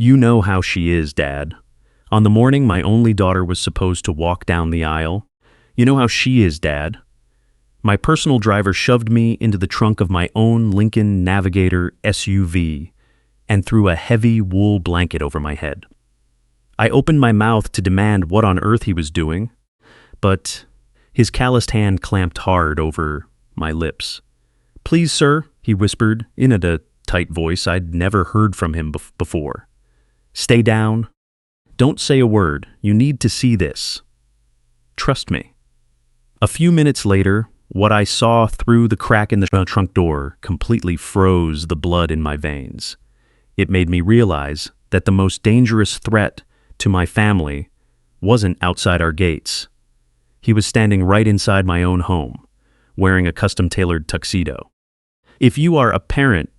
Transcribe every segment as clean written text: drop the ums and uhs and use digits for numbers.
You know how she is, Dad. On the morning my only daughter was supposed to walk down the aisle. You know how she is, Dad. My personal driver shoved me into the trunk of my own Lincoln Navigator SUV and threw a heavy wool blanket over my head. I opened my mouth to demand what on earth he was doing, but his calloused hand clamped hard over my lips. "Please, sir," he whispered in a tight voice I'd never heard from him before. "Stay down. Don't say a word. You need to see this. Trust me." A few minutes later, what I saw through the crack in the trunk door completely froze the blood in my veins. It made me realize that the most dangerous threat to my family wasn't outside our gates. He was standing right inside my own home, wearing a custom-tailored tuxedo. If you are a parent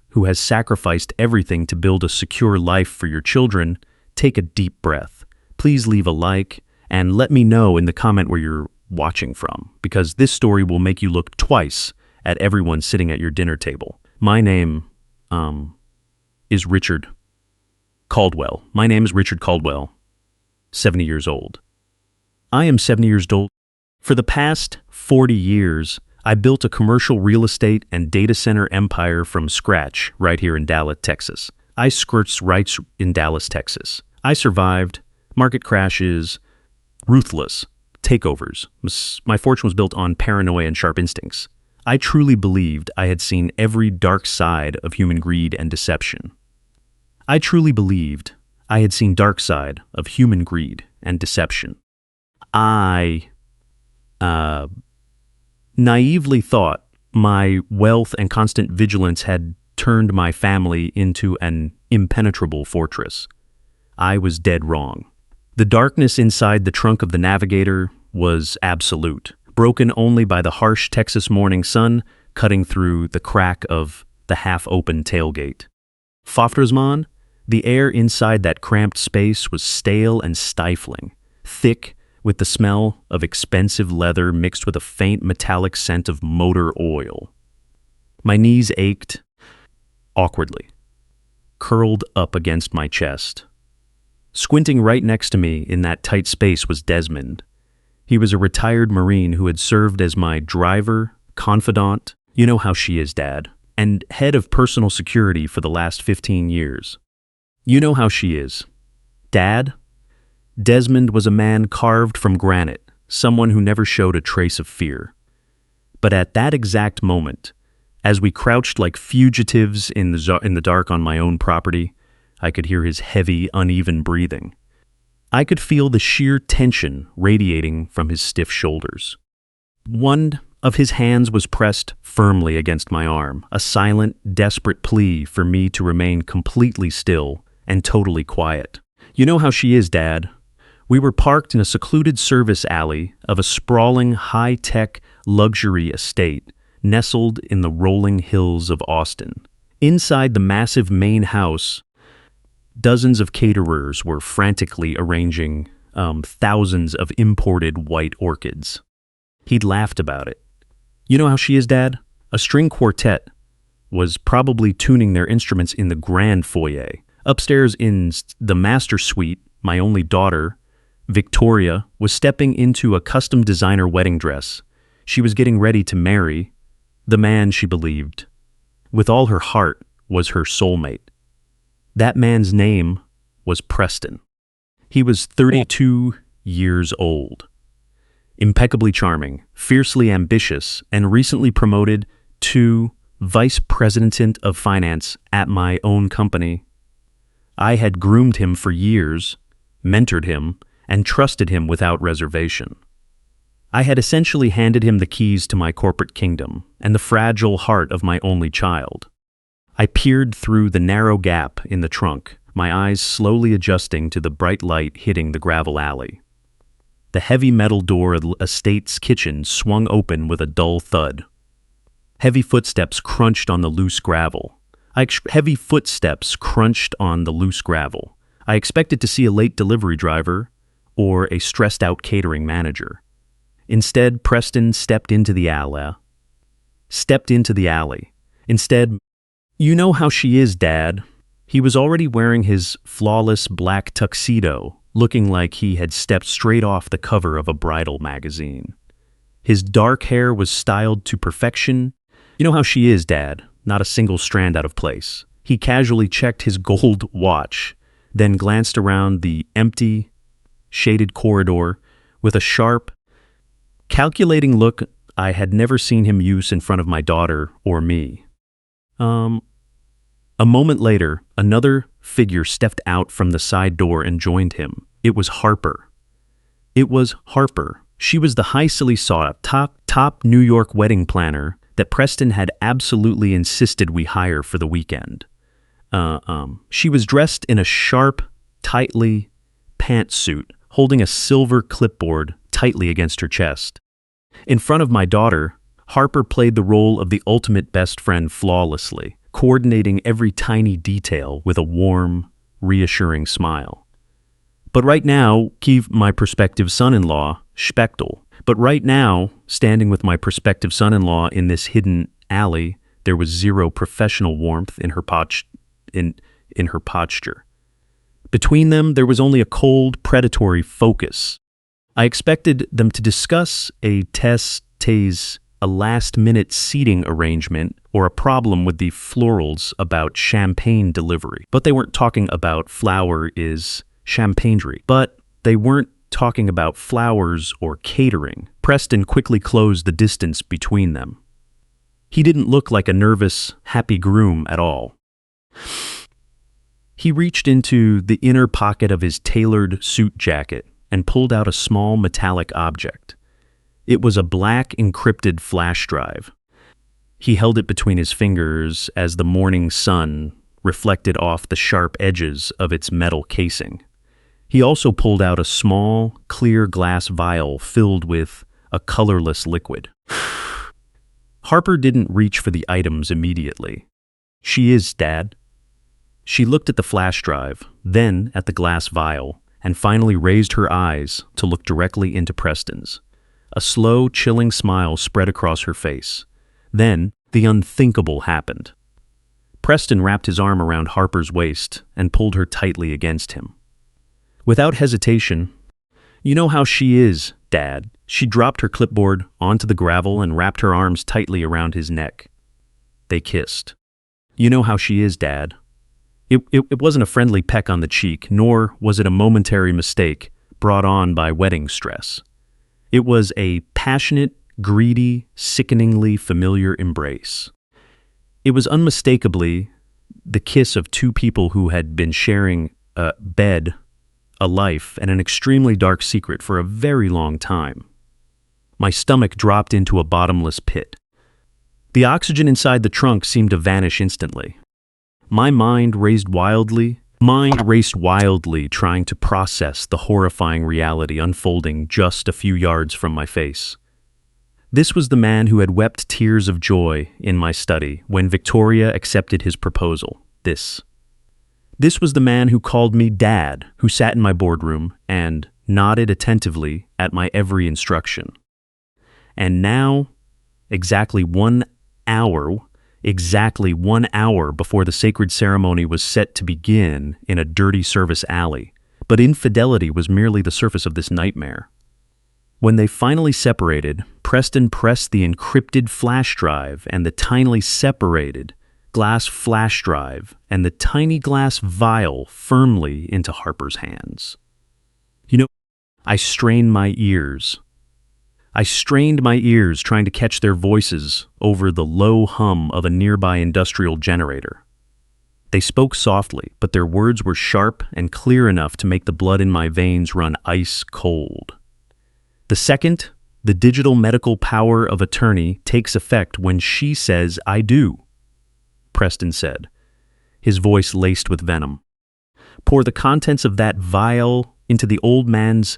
who has sacrificed everything to build a secure life for your children, take a deep breath. Please leave a like and let me know in the comment where you're watching from, because this story will make you look twice at everyone sitting at your dinner table. My name is Richard Caldwell. My name is Richard Caldwell, 70 years old. I am 70 years old. For the past 40 years, I built a commercial real estate and data center empire from scratch right here in Dallas, Texas. I skirts right in Dallas, Texas. I survived market crashes, ruthless takeovers. My fortune was built on paranoia and sharp instincts. I truly believed I had seen every dark side of human greed and deception. I truly believed I had seen dark side of human greed and deception. I naively thought my wealth and constant vigilance had turned my family into an impenetrable fortress. I was dead wrong. The darkness inside the trunk of the Navigator was absolute, broken only by the harsh Texas morning sun cutting through the crack of the half-open tailgate. Faftersman, the air inside that cramped space was stale and stifling, thick with the smell of expensive leather mixed with a faint metallic scent of motor oil. My knees ached awkwardly, curled up against my chest. Squinting right next to me in that tight space was Desmond. He was a retired Marine who had served as my driver, confidant, you know how she is, Dad, and head of personal security for the last 15 years. You know how she is. Dad? Desmond was a man carved from granite, someone who never showed a trace of fear. But at that exact moment, as we crouched like fugitives in the dark on my own property, I could hear his heavy, uneven breathing. I could feel the sheer tension radiating from his stiff shoulders. One of his hands was pressed firmly against my arm, a silent, desperate plea for me to remain completely still and totally quiet. You know how she is, Dad. We were parked in a secluded service alley of a sprawling, high-tech luxury estate nestled in the rolling hills of Austin. Inside the massive main house, dozens of caterers were frantically arranging thousands of imported white orchids. He'd laughed about it. You know how she is, Dad? A string quartet was probably tuning their instruments in the grand foyer. Upstairs in the master suite, my only daughter, Victoria, was stepping into a custom designer wedding dress. She was getting ready to marry the man she believed, with all her heart, was her soulmate. That man's name was Preston. He was 32 years old, impeccably charming, fiercely ambitious, and recently promoted to vice president of finance at my own company. I had groomed him for years, mentored him, and trusted him without reservation. I had essentially handed him the keys to my corporate kingdom and the fragile heart of my only child. I peered through the narrow gap in the trunk, my eyes slowly adjusting to the bright light hitting the gravel alley. The heavy metal door of the estate's kitchen swung open with a dull thud. Heavy footsteps crunched on the loose gravel. I expected to see a late delivery driver or a stressed-out catering manager. Instead, Preston stepped into the alley. Instead, you know how she is, Dad. He was already wearing his flawless black tuxedo, looking like he had stepped straight off the cover of a bridal magazine. His dark hair was styled to perfection. You know how she is, Dad, not a single strand out of place. He casually checked his gold watch, then glanced around the empty, shaded corridor with a sharp, calculating look I had never seen him use in front of my daughter or me. A moment later, another figure stepped out from the side door and joined him. It was Harper. She was the high-silly top New York wedding planner that Preston had absolutely insisted we hire for the weekend. She was dressed in a sharp, tightly pantsuit, holding a silver clipboard tightly against her chest. In front of my daughter, Harper played the role of the ultimate best friend flawlessly, coordinating every tiny detail with a warm, reassuring smile. But right now, my prospective son-in-law, Spechtel. But right now, standing with my prospective son-in-law in this hidden alley, there was zero professional warmth in her posture. Between them, there was only a cold, predatory focus. I expected them to discuss a last-minute seating arrangement or a problem with the florals about champagne delivery. But they weren't talking about flower is champagnery. But they weren't talking about flowers or catering. Preston quickly closed the distance between them. He didn't look like a nervous, happy groom at all. He reached into the inner pocket of his tailored suit jacket and pulled out a small metallic object. It was a black encrypted flash drive. He held it between his fingers as the morning sun reflected off the sharp edges of its metal casing. He also pulled out a small, clear glass vial filled with a colorless liquid. Harper didn't reach for the items immediately. "She is, Dad." She looked at the flash drive, then at the glass vial, and finally raised her eyes to look directly into Preston's. A slow, chilling smile spread across her face. Then, the unthinkable happened. Preston wrapped his arm around Harper's waist and pulled her tightly against him. Without hesitation, "You know how she is, Dad." She dropped her clipboard onto the gravel and wrapped her arms tightly around his neck. They kissed. "You know how she is, Dad." It wasn't a friendly peck on the cheek, nor was it a momentary mistake brought on by wedding stress. It was a passionate, greedy, sickeningly familiar embrace. It was unmistakably the kiss of two people who had been sharing a bed, a life, and an extremely dark secret for a very long time. My stomach dropped into a bottomless pit. The oxygen inside the trunk seemed to vanish instantly. My mind raced wildly, trying to process the horrifying reality unfolding just a few yards from my face. This was the man who had wept tears of joy in my study when Victoria accepted his proposal. This was the man who called me Dad, who sat in my boardroom and nodded attentively at my every instruction. And now, exactly one hour before the sacred ceremony was set to begin in a dirty service alley, but infidelity was merely the surface of this nightmare. When they finally separated, Preston pressed the encrypted flash drive and the tinily separated glass flash drive and the tiny glass vial firmly into Harper's hands. I strained my ears trying to catch their voices over the low hum of a nearby industrial generator. They spoke softly, but their words were sharp and clear enough to make the blood in my veins run ice cold. The second, the digital medical power of attorney takes effect when she says, "I do," Preston said, his voice laced with venom. "Pour the contents of that vial into the old man's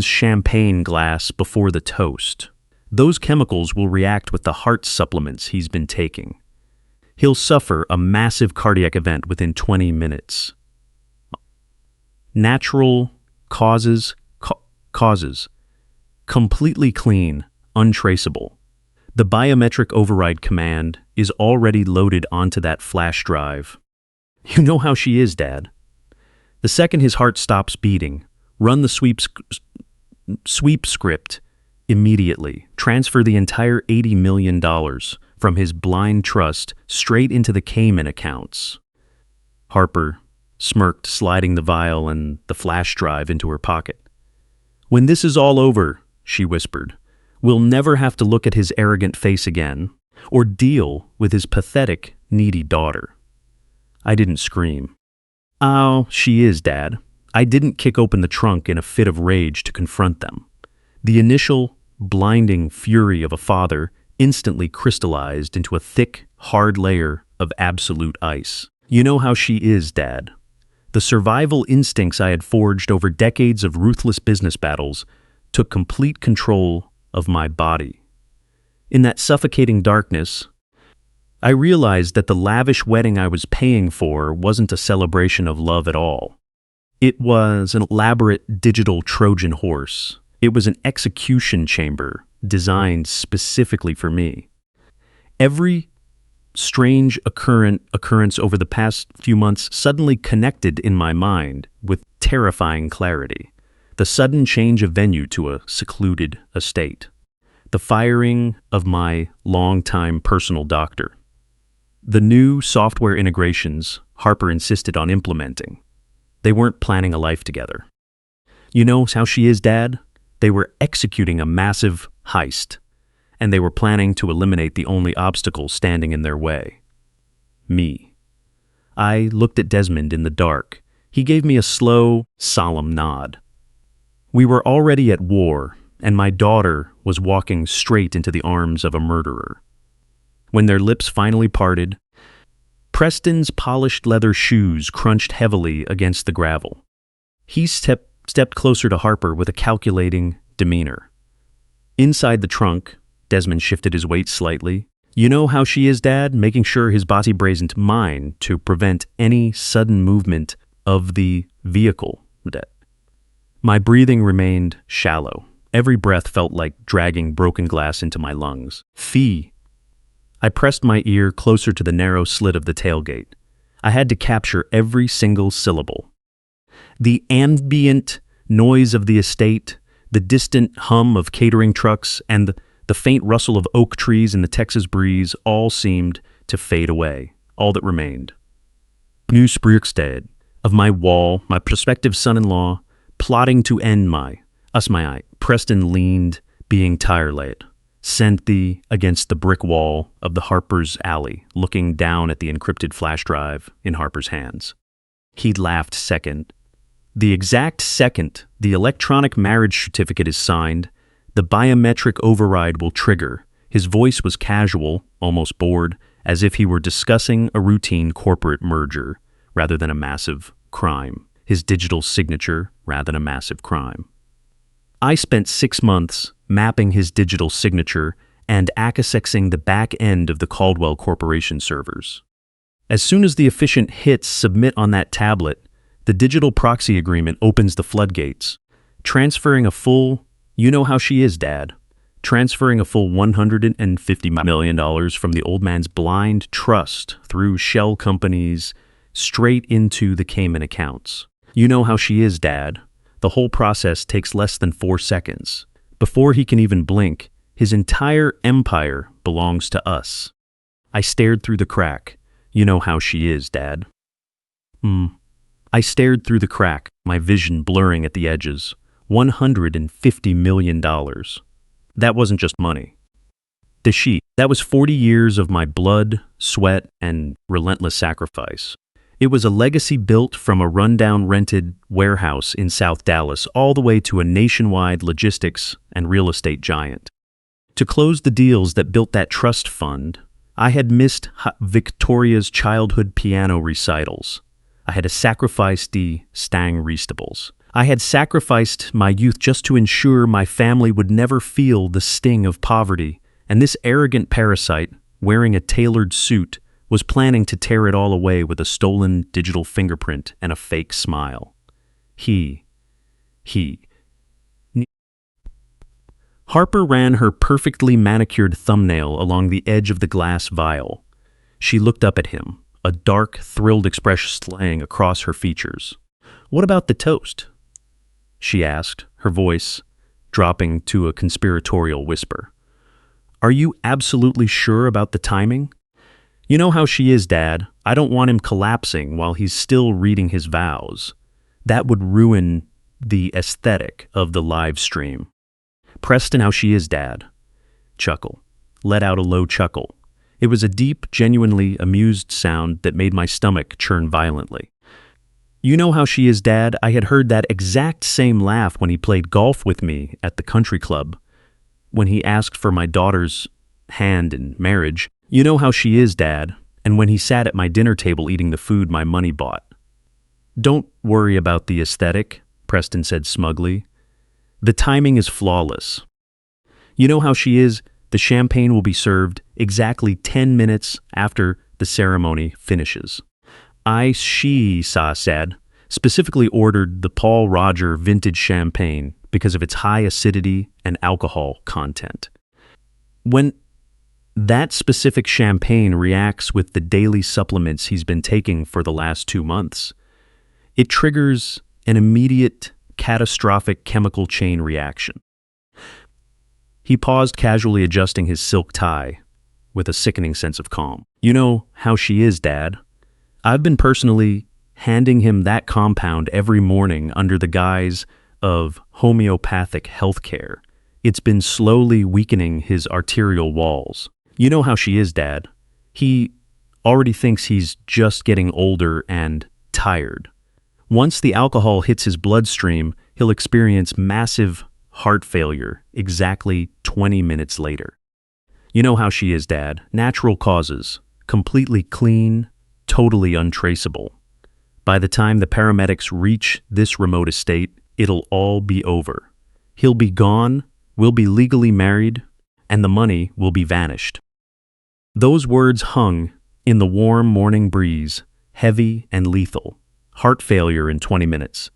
champagne glass before the toast. Those chemicals will react with the heart supplements he's been taking. He'll suffer a massive cardiac event within 20 minutes. Natural causes, completely clean, untraceable. The biometric override command is already loaded onto that flash drive. You know how she is, Dad. The second his heart stops beating, run the sweep script immediately. Transfer the entire $80 million from his blind trust straight into the Cayman accounts. Harper smirked, sliding the vial and the flash drive into her pocket. When this is all over, she whispered, we'll never have to look at his arrogant face again, or deal with his pathetic, needy daughter. I didn't scream. Oh, she is, Dad. I didn't kick open the trunk in a fit of rage to confront them. The initial, blinding fury of a father instantly crystallized into a thick, hard layer of absolute ice. You know how she is, Dad. The survival instincts I had forged over decades of ruthless business battles took complete control of my body. In that suffocating darkness, I realized that the lavish wedding I was paying for wasn't a celebration of love at all. It was an elaborate digital Trojan horse. It was an execution chamber designed specifically for me. Every strange occurrence over the past few months suddenly connected in my mind with terrifying clarity. The sudden change of venue to a secluded estate. The firing of my longtime personal doctor. The new software integrations Harper insisted on implementing. They weren't planning a life together. You know how she is, Dad? They were executing a massive heist, and they were planning to eliminate the only obstacle standing in their way. Me. I looked at Desmond in the dark. He gave me a slow, solemn nod. We were already at war, and my daughter was walking straight into the arms of a murderer. When their lips finally parted, Preston's polished leather shoes crunched heavily against the gravel. He stepped closer to Harper with a calculating demeanor. Inside the trunk, Desmond shifted his weight slightly. You know how she is, Dad, making sure his body brazened mine to prevent any sudden movement of the vehicle. My breathing remained shallow. Every breath felt like dragging broken glass into my lungs. Fee. I pressed my ear closer to the narrow slit of the tailgate. I had to capture every single syllable. The ambient noise of the estate, the distant hum of catering trucks, and the faint rustle of oak trees in the Texas breeze all seemed to fade away. All that remained. New Spreekstead, of my wall, my prospective son-in-law, plotting to end us. Preston leaned, being tired, sent thee against the brick wall of the Harper's alley, looking down at the encrypted flash drive in Harper's hands. He laughed second. The exact second the electronic marriage certificate is signed, the biometric override will trigger. His voice was casual, almost bored, as if he were discussing a routine corporate merger rather than a massive crime. His digital signature rather than a massive crime. I spent 6 months mapping his digital signature and accessing the back end of the Caldwell Corporation servers. As soon as the efficient hits submit on that tablet, the digital proxy agreement opens the floodgates, transferring a full, you know how she is, Dad, transferring a full $150 million from the old man's blind trust through shell companies straight into the Cayman accounts. You know how she is, Dad. The whole process takes less than 4 seconds. Before he can even blink, his entire empire belongs to us. I stared through the crack. You know how she is, Dad. I stared through the crack, my vision blurring at the edges. $150 million. That wasn't just money. The sheet, that was 40 years of my blood, sweat, and relentless sacrifice. It was a legacy built from a rundown rented warehouse in South Dallas all the way to a nationwide logistics and real estate giant. To close the deals that built that trust fund, I had missed Victoria's childhood piano recitals. I had sacrificed the Stang restables. I had sacrificed my youth just to ensure my family would never feel the sting of poverty, and this arrogant parasite, wearing a tailored suit, was planning to tear it all away with a stolen digital fingerprint and a fake smile. Harper ran her perfectly manicured thumbnail along the edge of the glass vial. She looked up at him, a dark, thrilled expression slaying across her features. "What about the toast?" she asked, her voice dropping to a conspiratorial whisper. "Are you absolutely sure about the timing? You know how she is, Dad. I don't want him collapsing while he's still reading his vows. That would ruin the aesthetic of the live stream." "Preston, how she is, Dad." Chuckle. Let out a low chuckle. It was a deep, genuinely amused sound that made my stomach churn violently. "You know how she is, Dad. I had heard that exact same laugh when he played golf with me at the country club, when he asked for my daughter's hand in marriage. You know how she is, Dad, and when he sat at my dinner table eating the food my money bought." "Don't worry about the aesthetic," Preston said smugly. "The timing is flawless. You know how she is. The champagne will be served exactly 10 minutes after the ceremony finishes. She said, specifically ordered the Paul Roger vintage champagne because of its high acidity and alcohol content. When that specific champagne reacts with the daily supplements he's been taking for the last 2 months, it triggers an immediate, catastrophic chemical chain reaction." He paused, casually adjusting his silk tie with a sickening sense of calm. "You know how she is, Dad. I've been personally handing him that compound every morning under the guise of homeopathic healthcare. It's been slowly weakening his arterial walls. You know how she is, Dad. He already thinks he's just getting older and tired. Once the alcohol hits his bloodstream, he'll experience massive heart failure exactly 20 minutes later. You know how she is, Dad. Natural causes, completely clean, totally untraceable. By the time the paramedics reach this remote estate, it'll all be over. He'll be gone, we'll be legally married, and the money will be vanished." Those words hung in the warm morning breeze, heavy and lethal. Heart failure in 20 minutes.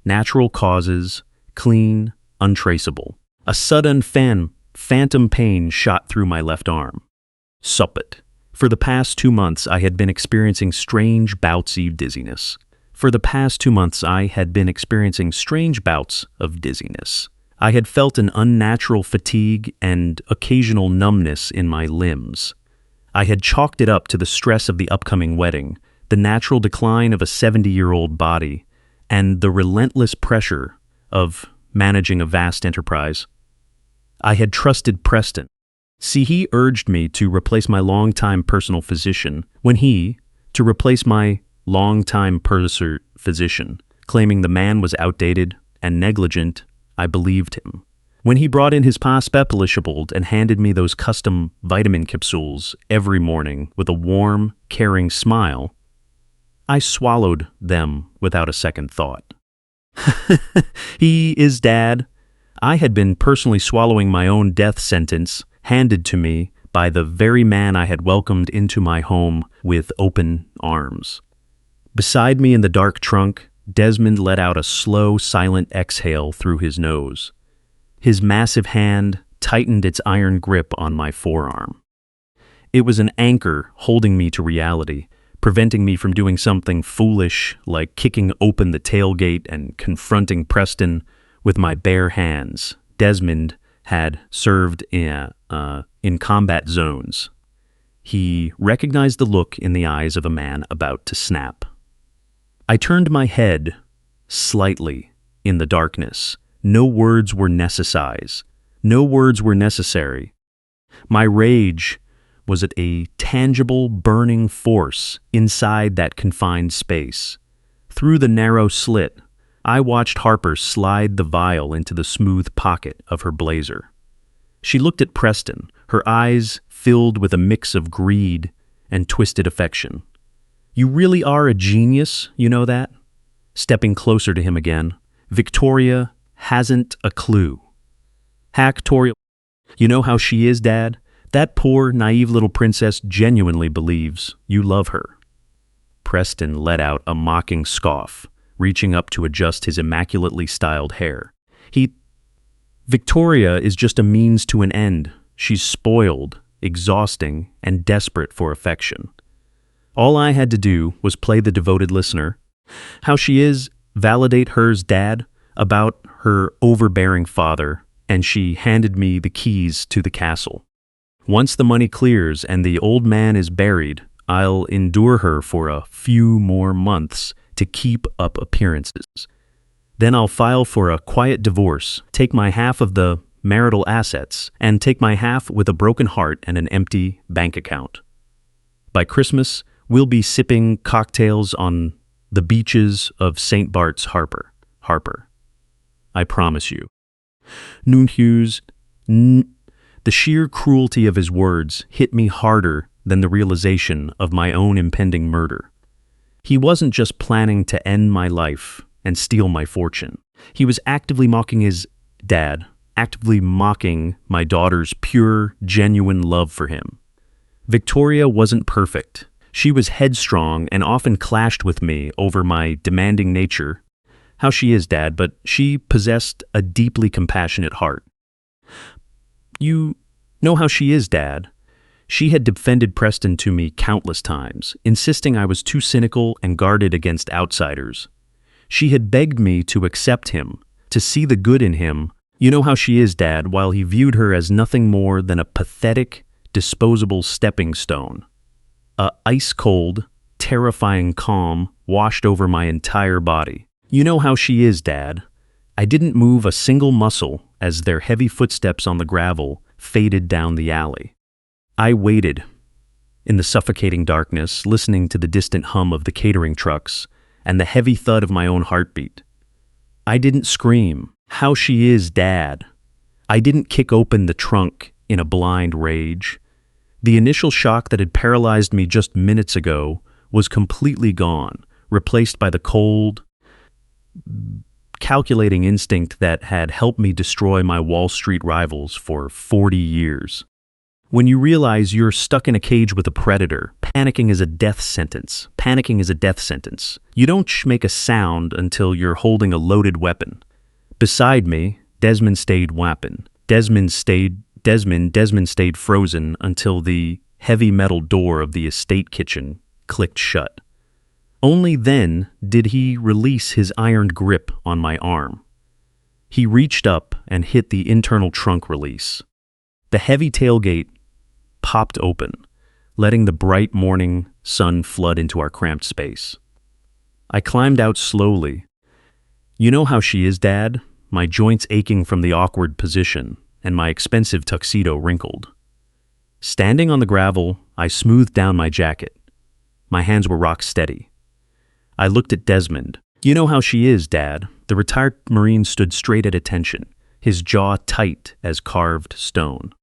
Natural causes, clean, untraceable. A sudden phantom pain shot through my left arm. Suppet. For the past 2 months, I had been experiencing strange bouts of dizziness. I had felt an unnatural fatigue and occasional numbness in my limbs. I had chalked it up to the stress of the upcoming wedding, the natural decline of a 70-year-old body, and the relentless pressure of managing a vast enterprise. I had trusted Preston. See, he urged me to replace my longtime personal physician claiming the man was outdated and negligent. I believed him. When he brought in his paspeplishabled and handed me those custom vitamin capsules every morning with a warm, caring smile, I swallowed them without a second thought. He is, Dad. I had been personally swallowing my own death sentence handed to me by the very man I had welcomed into my home with open arms. Beside me in the dark trunk, Desmond let out a slow, silent exhale through his nose. His massive hand tightened its iron grip on my forearm. It was an anchor holding me to reality, preventing me from doing something foolish like kicking open the tailgate and confronting Preston with my bare hands. Desmond had served in combat zones. He recognized the look in the eyes of a man about to snap. I turned my head slightly in the darkness. No words were necessary. My rage was at a tangible, burning force inside that confined space. Through the narrow slit, I watched Harper slide the vial into the smooth pocket of her blazer. She looked at Preston, her eyes filled with a mix of greed and twisted affection. "You really are a genius, you know that?" Stepping closer to him again. "Victoria hasn't a clue." "Hactorial. You know how she is, Dad? That poor, naive little princess genuinely believes you love her." Preston let out a mocking scoff, reaching up to adjust his immaculately styled hair. "Victoria is just a means to an end. She's spoiled, exhausting, and desperate for affection." All I had to do was play the devoted listener. How she is, validate hers dad, about her overbearing father, and she handed me the keys to the castle. Once the money clears and the old man is buried, I'll endure her for a few more months to keep up appearances. Then I'll file for a quiet divorce, take my half of the marital assets, and take my half with a broken heart and an empty bank account. By Christmas, we'll be sipping cocktails on the beaches of St. Bart's Harper. I promise you. Noon Hughes, the sheer cruelty of his words hit me harder than the realization of my own impending murder. He wasn't just planning to end my life and steal my fortune. He was actively mocking his dad, actively mocking my daughter's pure, genuine love for him. Victoria wasn't perfect. She was headstrong and often clashed with me over my demanding nature. How she is, Dad, but she possessed a deeply compassionate heart. You know how she is, Dad. She had defended Preston to me countless times, insisting I was too cynical and guarded against outsiders. She had begged me to accept him, to see the good in him. You know how she is, Dad, while he viewed her as nothing more than a pathetic, disposable stepping stone. A ice-cold, terrifying calm washed over my entire body. You know how she is, Dad. I didn't move a single muscle as their heavy footsteps on the gravel faded down the alley. I waited in the suffocating darkness, listening to the distant hum of the catering trucks and the heavy thud of my own heartbeat. I didn't scream, "How she is, Dad." I didn't kick open the trunk in a blind rage. The initial shock that had paralyzed me just minutes ago was completely gone, replaced by the cold, calculating instinct that had helped me destroy my Wall Street rivals for 40 years. When you realize you're stuck in a cage with a predator, panicking is a death sentence. Panicking is a death sentence. You don't make a sound until you're holding a loaded weapon. Beside me, Desmond stayed frozen until the heavy metal door of the estate kitchen clicked shut. Only then did he release his ironed grip on my arm. He reached up and hit the internal trunk release. The heavy tailgate popped open, letting the bright morning sun flood into our cramped space. I climbed out slowly. You know how she is, Dad, my joints aching from the awkward position and my expensive tuxedo wrinkled. Standing on the gravel, I smoothed down my jacket. My hands were rock steady. I looked at Desmond. You know how she is, Dad. The retired Marine stood straight at attention, his jaw tight as carved stone.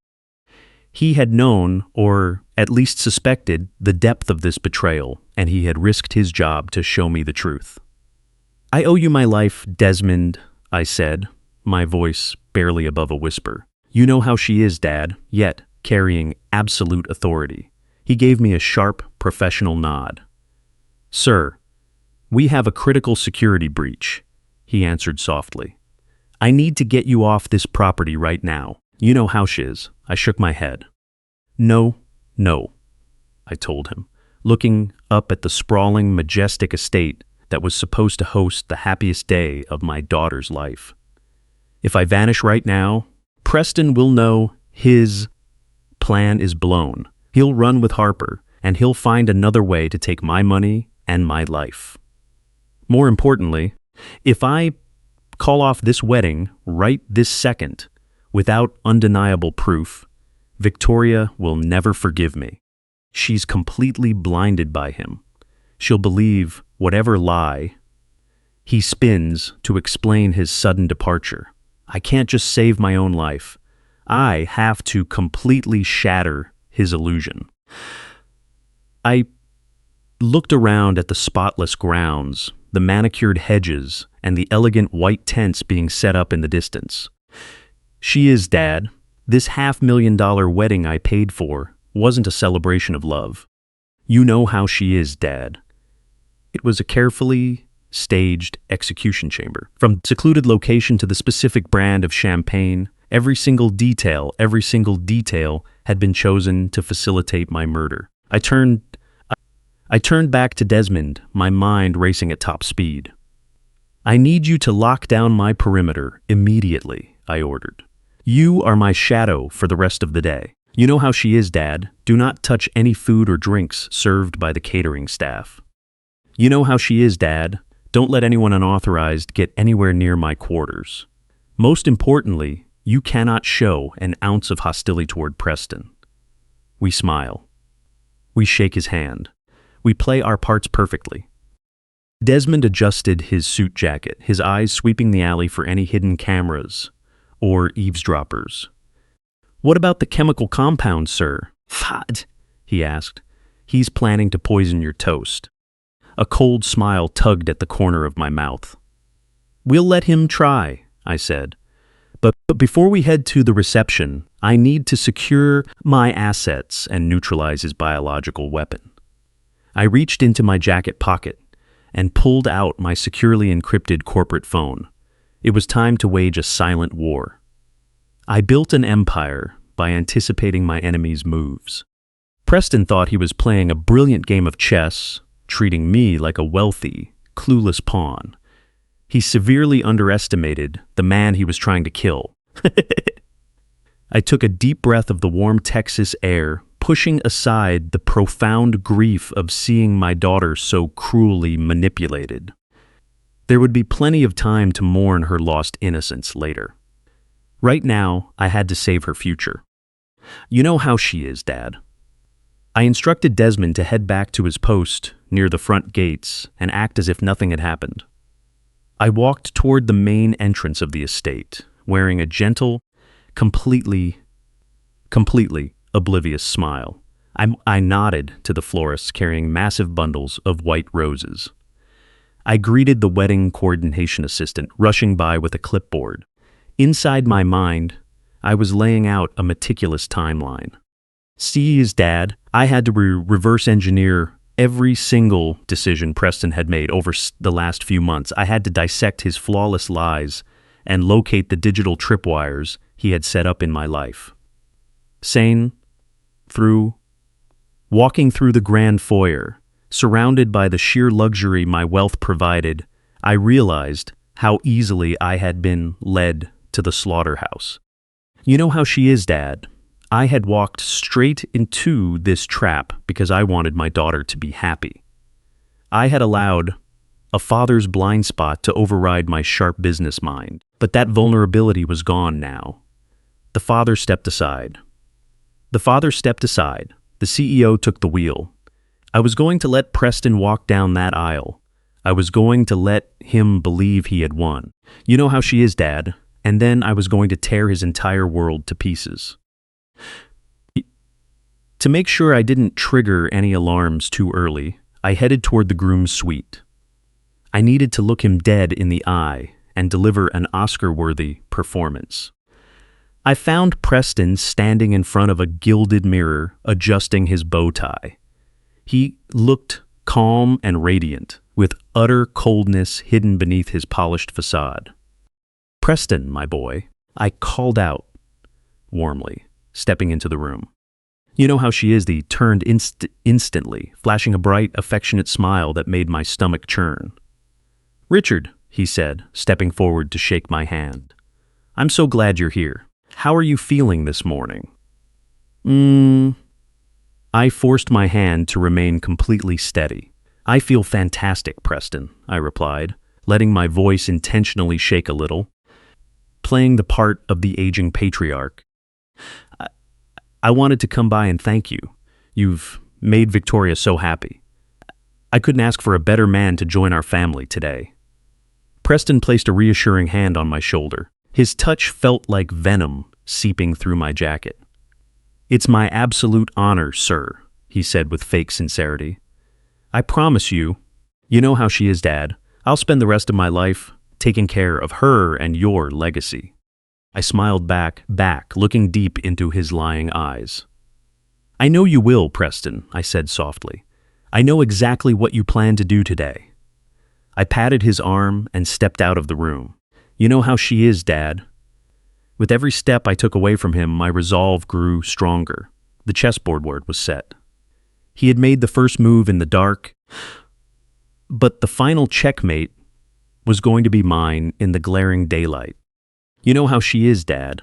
He had known, or at least suspected, the depth of this betrayal, and he had risked his job to show me the truth. I owe you my life, Desmond, I said, my voice barely above a whisper. You know how she is, Dad, yet carrying absolute authority. He gave me a sharp, professional nod. Sir, we have a critical security breach, he answered softly. I need to get you off this property right now. You know how she is. I shook my head. No, I told him, looking up at the sprawling, majestic estate that was supposed to host the happiest day of my daughter's life. If I vanish right now, Preston will know his plan is blown. He'll run with Harper, and he'll find another way to take my money and my life. More importantly, if I call off this wedding right this second, without undeniable proof, Victoria will never forgive me. She's completely blinded by him. She'll believe whatever lie he spins to explain his sudden departure. I can't just save my own life. I have to completely shatter his illusion. I looked around at the spotless grounds, the manicured hedges, and the elegant white tents being set up in the distance. She is, Dad. This $500,000 wedding I paid for wasn't a celebration of love. You know how she is, Dad. It was a carefully staged execution chamber. From secluded location to the specific brand of champagne, every single detail had been chosen to facilitate my murder. I I turned back to Desmond, my mind racing at top speed. I need you to lock down my perimeter immediately, I ordered. You are my shadow for the rest of the day. You know how she is, Dad. Do not touch any food or drinks served by the catering staff. You know how she is, Dad. Don't let anyone unauthorized get anywhere near my quarters. Most importantly, you cannot show an ounce of hostility toward Preston. We smile. We shake his hand. We play our parts perfectly. Desmond adjusted his suit jacket, his eyes sweeping the alley for any hidden cameras or eavesdroppers. What about the chemical compound, sir? What? He asked. He's planning to poison your toast. A cold smile tugged at the corner of my mouth. We'll let him try, I said. But before we head to the reception, I need to secure my assets and neutralize his biological weapon. I reached into my jacket pocket and pulled out my securely encrypted corporate phone. It was time to wage a silent war. I built an empire by anticipating my enemy's moves. Preston thought he was playing a brilliant game of chess, treating me like a wealthy, clueless pawn. He severely underestimated the man he was trying to kill. I took a deep breath of the warm Texas air, pushing aside the profound grief of seeing my daughter so cruelly manipulated. There would be plenty of time to mourn her lost innocence later. Right now, I had to save her future. You know how she is, Dad. I instructed Desmond to head back to his post near the front gates and act as if nothing had happened. I walked toward the main entrance of the estate, wearing a gentle, completely oblivious smile. I nodded to the florists carrying massive bundles of white roses. I greeted the wedding coordination assistant, rushing by with a clipboard. Inside my mind, I was laying out a meticulous timeline. See, as Dad, I had to reverse engineer every single decision Preston had made over the last few months. I had to dissect his flawless lies and locate the digital tripwires he had set up in my life. Walking through the grand foyer, surrounded by the sheer luxury my wealth provided, I realized how easily I had been led to the slaughterhouse. You know how she is, Dad. I had walked straight into this trap because I wanted my daughter to be happy. I had allowed a father's blind spot to override my sharp business mind, but that vulnerability was gone now. The father stepped aside. The CEO took the wheel. I was going to let Preston walk down that aisle. I was going to let him believe he had won. You know how she is, Dad. And then I was going to tear his entire world to pieces. To make sure I didn't trigger any alarms too early, I headed toward the groom's suite. I needed to look him dead in the eye and deliver an Oscar-worthy performance. I found Preston standing in front of a gilded mirror, adjusting his bow tie. He looked calm and radiant, with utter coldness hidden beneath his polished facade. Preston, my boy, I called out warmly, stepping into the room. You know how she is, he turned instantly, flashing a bright, affectionate smile that made my stomach churn. Richard, he said, stepping forward to shake my hand. I'm so glad you're here. How are you feeling this morning? I forced my hand to remain completely steady. I feel fantastic, Preston, I replied, letting my voice intentionally shake a little, playing the part of the aging patriarch. I wanted to come by and thank you. You've made Victoria so happy. I couldn't ask for a better man to join our family today. Preston placed a reassuring hand on my shoulder. His touch felt like venom seeping through my jacket. It's my absolute honor, sir, he said with fake sincerity. I promise you, you know how she is, Dad. I'll spend the rest of my life taking care of her and your legacy. I smiled back, looking deep into his lying eyes. I know you will, Preston, I said softly. I know exactly what you plan to do today. I patted his arm and stepped out of the room. You know how she is, Dad. With every step I took away from him, my resolve grew stronger. The chessboard was set. He had made the first move in the dark, but the final checkmate was going to be mine in the glaring daylight. You know how she is, Dad.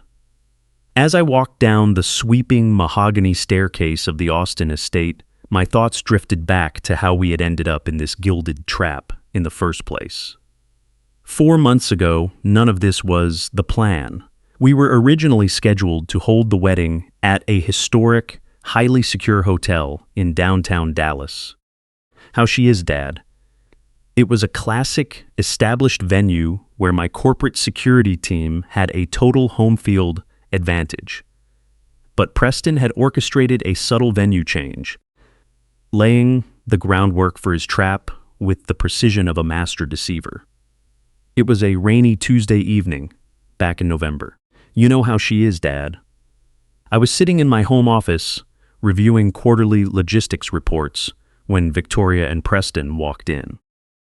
As I walked down the sweeping mahogany staircase of the Austin estate, my thoughts drifted back to how we had ended up in this gilded trap in the first place. 4 months ago, none of this was the plan. We were originally scheduled to hold the wedding at a historic, highly secure hotel in downtown Dallas. How she is, Dad. It was a classic, established venue where my corporate security team had a total home field advantage. But Preston had orchestrated a subtle venue change, laying the groundwork for his trap with the precision of a master deceiver. It was a rainy Tuesday evening back in November. You know how she is, Dad. I was sitting in my home office reviewing quarterly logistics reports when Victoria and Preston walked in.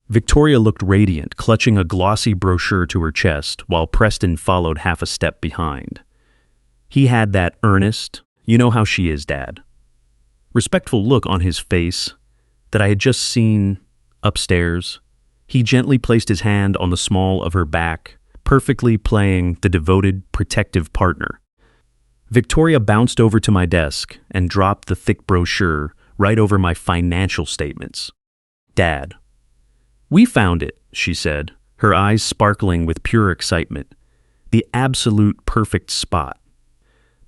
Victoria looked radiant, clutching a glossy brochure to her chest, while Preston followed half a step behind. He had that earnest, you know how she is, Dad, respectful look on his face that I had just seen upstairs. He gently placed his hand on the small of her back, perfectly playing the devoted, protective partner. Victoria bounced over to my desk and dropped the thick brochure right over my financial statements. Dad. We found it, she said, her eyes sparkling with pure excitement. The absolute perfect spot.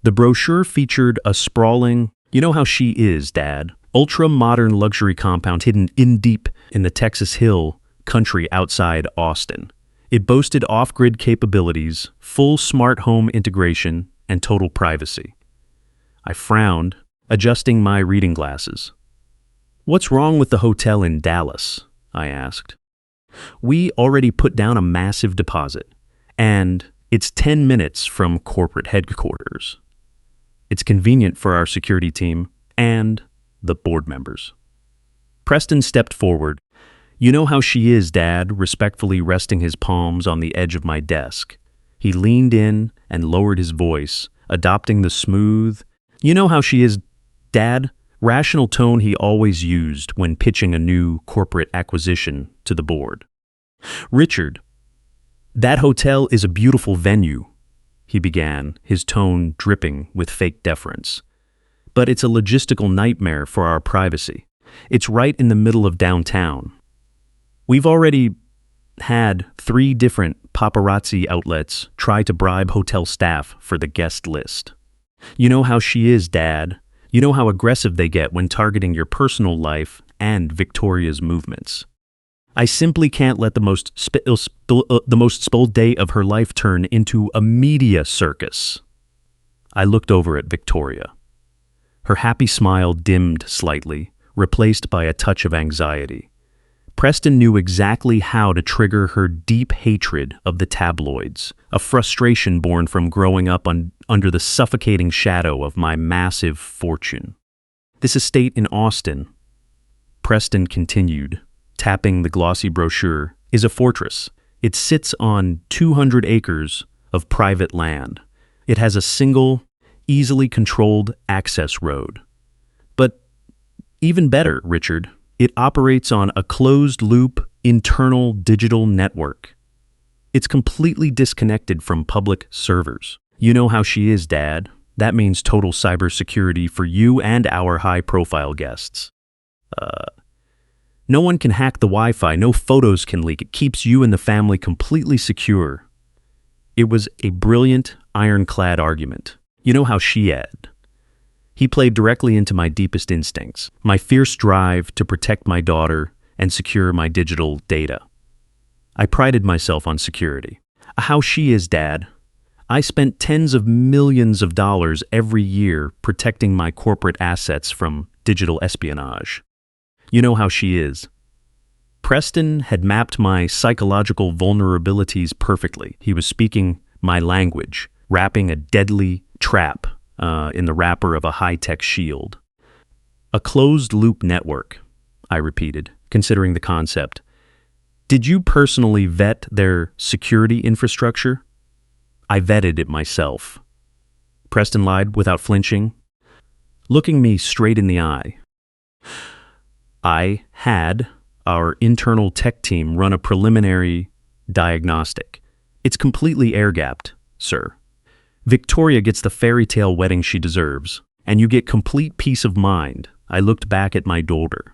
The brochure featured a sprawling, you know how she is, Dad, ultra-modern luxury compound hidden in deep in the Texas Hill country outside Austin. It boasted off-grid capabilities, full smart home integration, and total privacy. I frowned, adjusting my reading glasses. What's wrong with the hotel in Dallas? I asked. We already put down a massive deposit, and it's 10 minutes from corporate headquarters. It's convenient for our security team and the board members. Preston stepped forward. You know how she is, Dad, respectfully resting his palms on the edge of my desk. He leaned in and lowered his voice, adopting the smooth, you know how she is, Dad, rational tone he always used when pitching a new corporate acquisition to the board. Richard, that hotel is a beautiful venue, he began, his tone dripping with fake deference. But it's a logistical nightmare for our privacy. It's right in the middle of downtown. We've already had 3 different paparazzi outlets try to bribe hotel staff for the guest list. You know how she is, Dad. You know how aggressive they get when targeting your personal life and Victoria's movements. I simply can't let the most spoiled day of her life turn into a media circus. I looked over at Victoria. Her happy smile dimmed slightly, replaced by a touch of anxiety. Preston knew exactly how to trigger her deep hatred of the tabloids, a frustration born from growing up under the suffocating shadow of my massive fortune. This estate in Austin, Preston continued, tapping the glossy brochure, is a fortress. It sits on 200 acres of private land. It has a single, easily controlled access road. But even better, Richard, it operates on a closed-loop, internal digital network. It's completely disconnected from public servers. You know how she is, Dad. That means total cybersecurity for you and our high-profile guests. No one can hack the Wi-Fi, no photos can leak. It keeps you and the family completely secure. It was a brilliant, ironclad argument. You know how she had. He played directly into my deepest instincts, my fierce drive to protect my daughter and secure my digital data. I prided myself on security. How she is, Dad. I spent tens of millions of dollars every year protecting my corporate assets from digital espionage. You know how she is. Preston had mapped my psychological vulnerabilities perfectly. He was speaking my language, wrapping a deadly trap in the wrapper of a high-tech shield. A closed-loop network, I repeated, considering the concept. Did you personally vet their security infrastructure? I vetted it myself. Preston lied without flinching, looking me straight in the eye. I had our internal tech team run a preliminary diagnostic. It's completely air-gapped, sir. Victoria gets the fairy tale wedding she deserves, and you get complete peace of mind. I looked back at my daughter.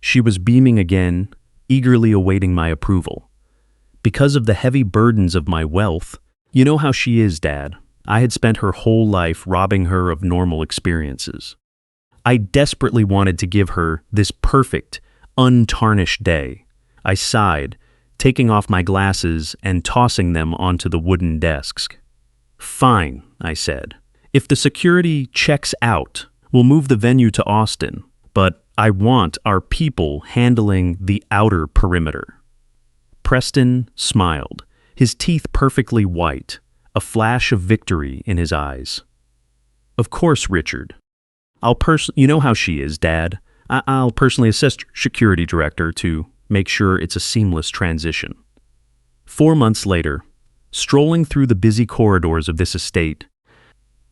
She was beaming again, eagerly awaiting my approval. Because of the heavy burdens of my wealth, you know how she is, Dad. I had spent her whole life robbing her of normal experiences. I desperately wanted to give her this perfect, untarnished day. I sighed, taking off my glasses and tossing them onto the wooden desk. Fine, I said. If the security checks out, we'll move the venue to Austin, but I want our people handling the outer perimeter. Preston smiled, his teeth perfectly white, a flash of victory in his eyes. Of course, Richard. You know how she is, Dad. I'll personally assist security director to make sure it's a seamless transition. 4 months later, strolling through the busy corridors of this estate,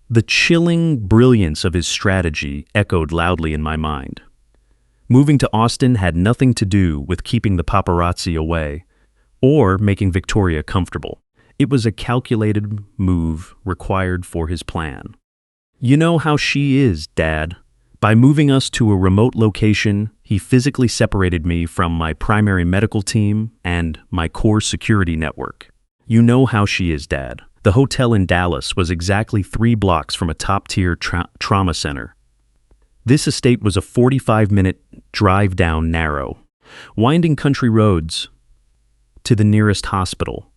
the chilling brilliance of his strategy echoed loudly in my mind. Moving to Austin had nothing to do with keeping the paparazzi away or making Victoria comfortable. It was a calculated move required for his plan. You know how she is, Dad. By moving us to a remote location, he physically separated me from my primary medical team and my core security network. You know how she is, Dad. The hotel in Dallas was exactly 3 blocks from a top-tier trauma center. This estate was a 45-minute drive down narrow, winding country roads to the nearest hospital.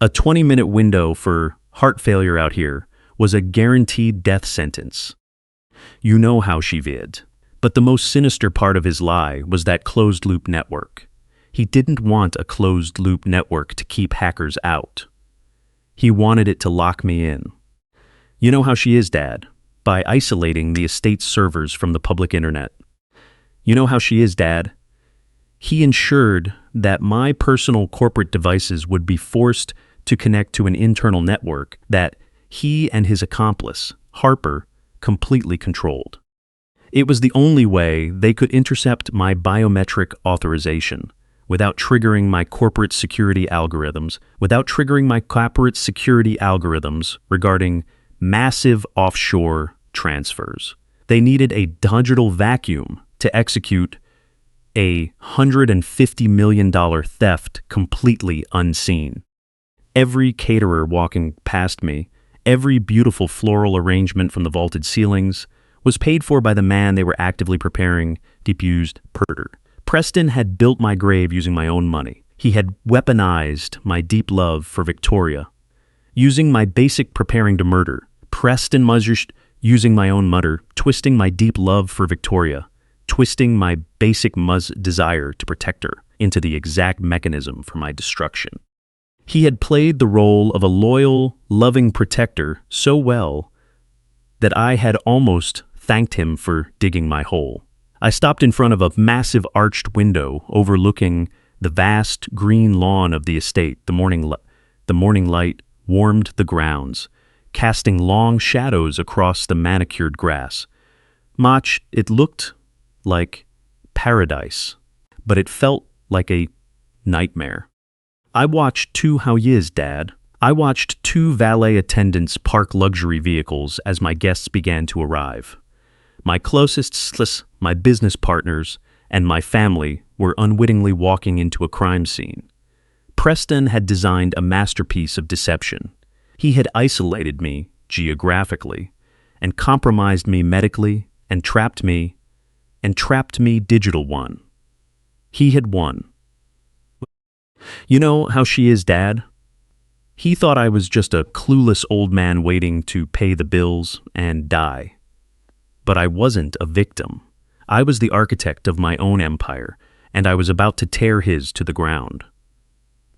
A 20-minute window for heart failure out here was a guaranteed death sentence. You know how she vid. But the most sinister part of his lie was that closed-loop network. He didn't want a closed-loop network to keep hackers out. He wanted it to lock me in. You know how she is, Dad, by isolating the estate's servers from the public internet. You know how she is, Dad. He ensured that my personal corporate devices would be forced to connect to an internal network that he and his accomplice, Harper, completely controlled. It was the only way they could intercept my biometric authorization without triggering my corporate security algorithms, regarding massive offshore transfers. They needed a digital vacuum to execute a $150 million theft completely unseen. Every caterer walking past me, every beautiful floral arrangement from the vaulted ceilings, was paid for by the man they were actively preparing depused murder. Preston had built my grave using my own money. He had weaponized my deep love for Victoria. Using my basic preparing to murder, Preston measured using my own murder, twisting my deep love for Victoria, twisting my basic desire to protect her into the exact mechanism for my destruction. He had played the role of a loyal, loving protector so well that I had almost thanked him for digging my hole. I stopped in front of a massive arched window overlooking the vast green lawn of the estate. The morning light warmed the grounds, casting long shadows across the manicured grass. It looked like paradise, but it felt like a nightmare. I watched two valet attendants park luxury vehicles as my guests began to arrive. My closest, my business partners, and my family were unwittingly walking into a crime scene. Preston had designed a masterpiece of deception. He had isolated me geographically, and compromised me medically, and trapped me digital one. He had won. You know how she is, Dad? He thought I was just a clueless old man waiting to pay the bills and die. But I wasn't a victim. I was the architect of my own empire, and I was about to tear his to the ground.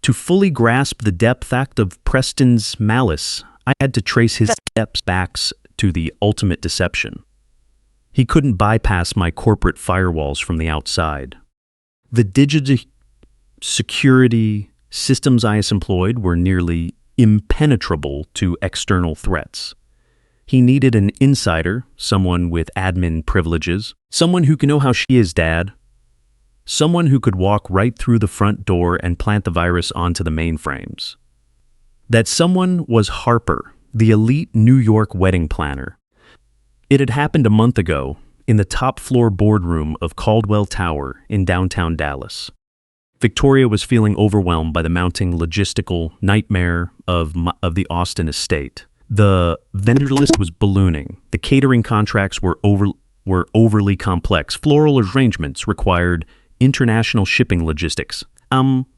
To fully grasp the depth of Preston's malice, I had to trace his steps back to the ultimate deception. He couldn't bypass my corporate firewalls from the outside. The digital security systems I employed were nearly impenetrable to external threats. He needed an insider, someone with admin privileges, someone who could know how she is, Dad. Someone who could walk right through the front door and plant the virus onto the mainframes. That someone was Harper, the elite New York wedding planner. It had happened a month ago in the top-floor boardroom of Caldwell Tower in downtown Dallas. Victoria was feeling overwhelmed by the mounting logistical nightmare of the Austin estate. The vendor list was ballooning. The catering contracts were overly complex. Floral arrangements required international shipping logistics.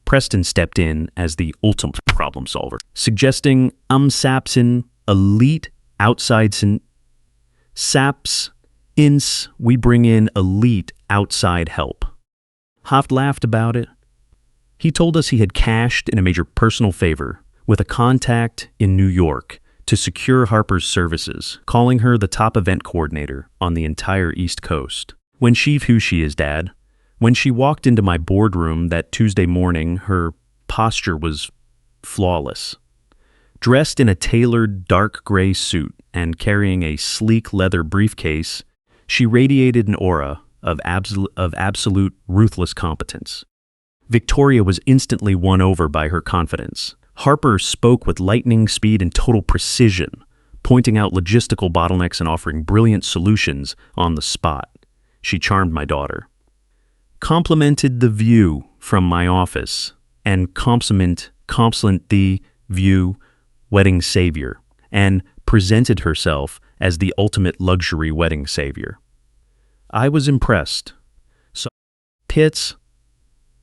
Preston stepped in as the ultimate problem solver, suggesting saps in elite outside saps ins we bring in elite outside help. Hoft laughed about it. He told us he had cashed in a major personal favor with a contact in New York to secure Harper's services, calling her the top event coordinator on the entire East Coast. When who she is, Dad. When she walked into my boardroom that Tuesday morning, her posture was flawless. Dressed in a tailored dark gray suit and carrying a sleek leather briefcase, she radiated an aura of absolute ruthless competence. Victoria was instantly won over by her confidence. Harper spoke with lightning speed and total precision, pointing out logistical bottlenecks and offering brilliant solutions on the spot. She charmed my daughter. Complimented the view from my office, and compliment the view wedding savior, and presented herself as the ultimate luxury wedding savior. I was impressed. So, Pitts,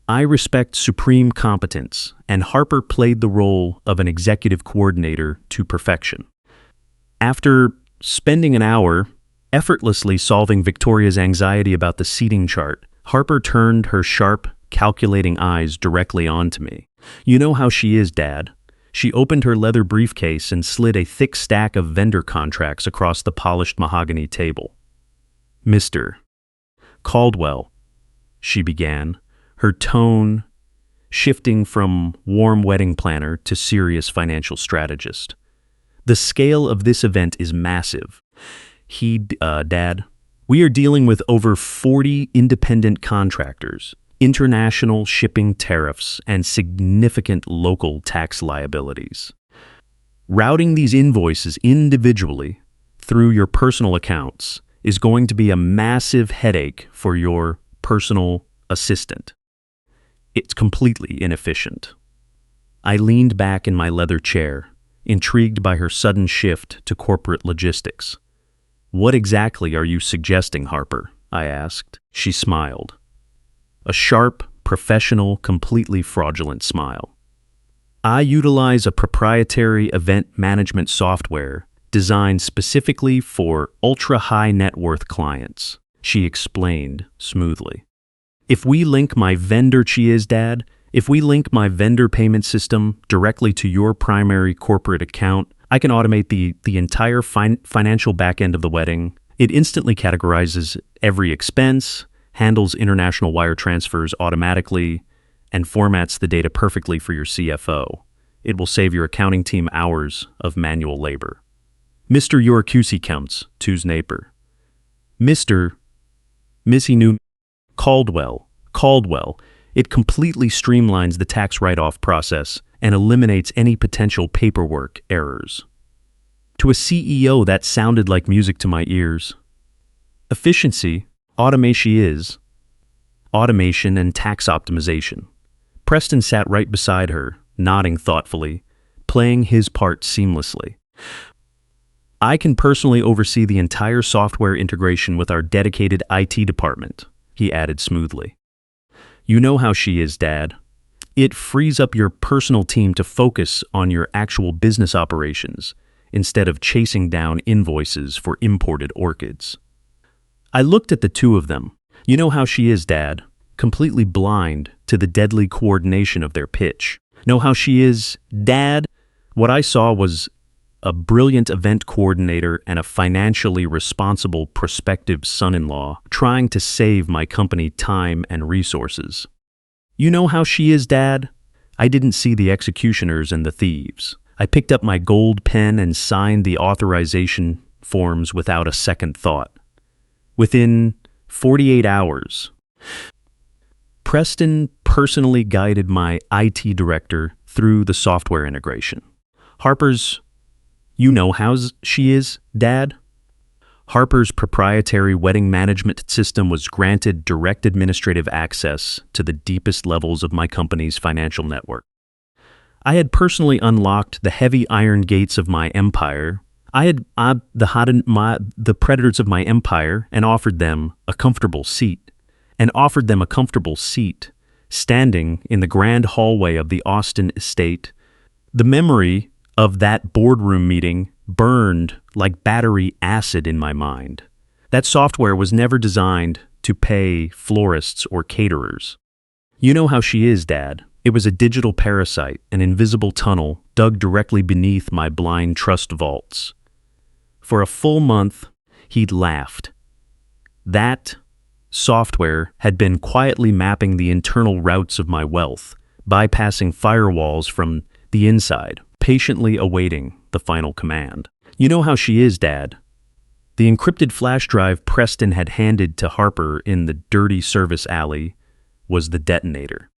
I respect supreme competence, and Harper played the role of an executive coordinator to perfection. After spending an hour effortlessly solving Victoria's anxiety about the seating chart, Harper turned her sharp, calculating eyes directly onto me. You know how she is, Dad. She opened her leather briefcase and slid a thick stack of vendor contracts across the polished mahogany table. Mr. Caldwell, she began, her tone shifting from warm wedding planner to serious financial strategist. The scale of this event is massive. Dad, we are dealing with over 40 independent contractors, international shipping tariffs, and significant local tax liabilities. Routing these invoices individually through your personal accounts is going to be a massive headache for your personal assistant. It's completely inefficient. I leaned back in my leather chair, intrigued by her sudden shift to corporate logistics. What exactly are you suggesting, Harper? I asked. She smiled. A sharp, professional, completely fraudulent smile. I utilize a proprietary event management software designed specifically for ultra-high net worth clients, she explained smoothly. If we link my vendor if we link my vendor payment system directly to your primary corporate account, I can automate the entire financial back end of the wedding. It instantly categorizes every expense, handles international wire transfers automatically, and formats the data perfectly for your CFO. It will save your accounting team hours of manual labor. Mr. Your QC counts, two's neighbor. Missy New Caldwell. It completely streamlines the tax write-off process and eliminates any potential paperwork errors. To a CEO, that sounded like music to my ears. Efficiency, automation and tax optimization. Preston sat right beside her, nodding thoughtfully, playing his part seamlessly. I can personally oversee the entire software integration with our dedicated IT department, he added smoothly. You know how she is, Dad. It frees up your personal team to focus on your actual business operations instead of chasing down invoices for imported orchids. I looked at the two of them. You know how she is, Dad, completely blind to the deadly coordination of their pitch. Know how she is, Dad? What I saw was a brilliant event coordinator and a financially responsible prospective son-in-law trying to save my company time and resources. You know how she is, Dad? I didn't see the executioners and the thieves. I picked up my gold pen and signed the authorization forms without a second thought. Within 48 hours, Preston personally guided my IT director through the software integration. Harper's, you know how she is, Dad? Harper's proprietary wedding management system was granted direct administrative access to the deepest levels of my company's financial network. I had personally unlocked the heavy iron gates of my empire. I had the predators of my empire and offered them a comfortable seat. Standing in the grand hallway of the Austin estate. The memory of that boardroom meeting burned like battery acid in my mind. That software was never designed to pay florists or caterers. You know how she is, Dad. It was a digital parasite, an invisible tunnel dug directly beneath my blind trust vaults. For a full month, he'd laughed. That software had been quietly mapping the internal routes of my wealth, bypassing firewalls from the inside, patiently awaiting the final command. You know how she is, Dad. The encrypted flash drive Preston had handed to Harper in the dirty service alley was the detonator.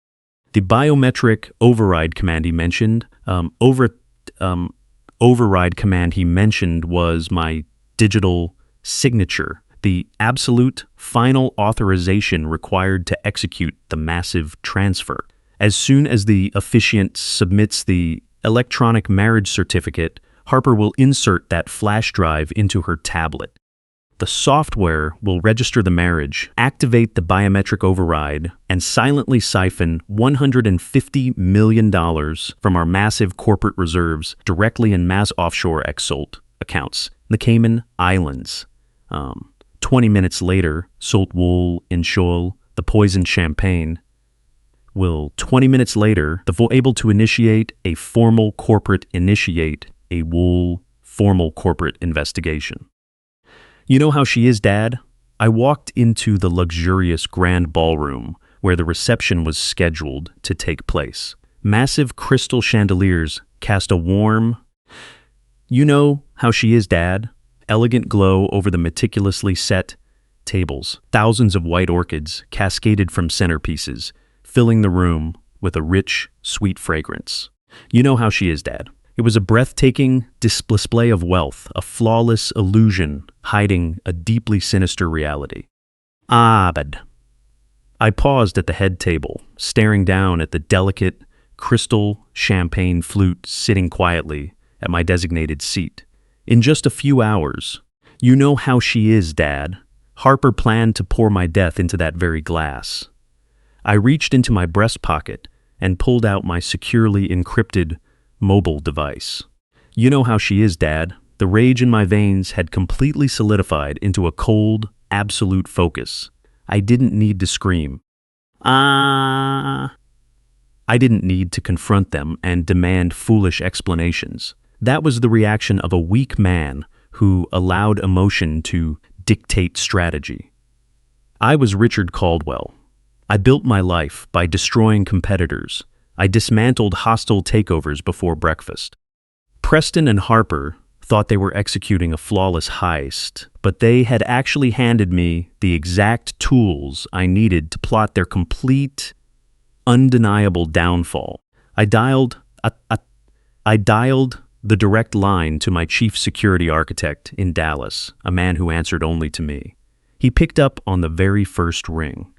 The biometric override command he mentioned, was my digital signature, the absolute final authorization required to execute the massive transfer. As soon as the officiant submits the electronic marriage certificate, Harper will insert that flash drive into her tablet. The software will register the marriage, activate the biometric override, and silently siphon $150 million from our massive corporate reserves directly in mass offshore Exalt accounts in the Cayman Islands. 20 minutes later, Salt Wool in Shoal, the poisoned champagne, will 20 minutes later, able to initiate a formal corporate investigation. You know how she is, Dad? I walked into the luxurious grand ballroom where the reception was scheduled to take place. Massive crystal chandeliers cast a warm, you know how she is, Dad, elegant glow over the meticulously set tables. Thousands of white orchids cascaded from centerpieces, filling the room with a rich, sweet fragrance. You know how she is, Dad. It was a breathtaking display of wealth, a flawless illusion hiding a deeply sinister reality. But I paused at the head table, staring down at the delicate, crystal champagne flute sitting quietly at my designated seat. In just a few hours, you know how she is, Dad. Harper planned to pour my death into that very glass. I reached into my breast pocket and pulled out my securely encrypted mobile device. You know how she is, Dad. The rage in my veins had completely solidified into a cold, absolute focus. I didn't need to scream. I didn't need to confront them and demand foolish explanations. That was the reaction of a weak man who allowed emotion to dictate strategy. I was Richard Caldwell. I built my life by destroying competitors. I dismantled hostile takeovers before breakfast. Preston and Harper thought they were executing a flawless heist, but they had actually handed me the exact tools I needed to plot their complete, undeniable downfall. I dialed the direct line to my chief security architect in Dallas, a man who answered only to me. He picked up on the very first ring.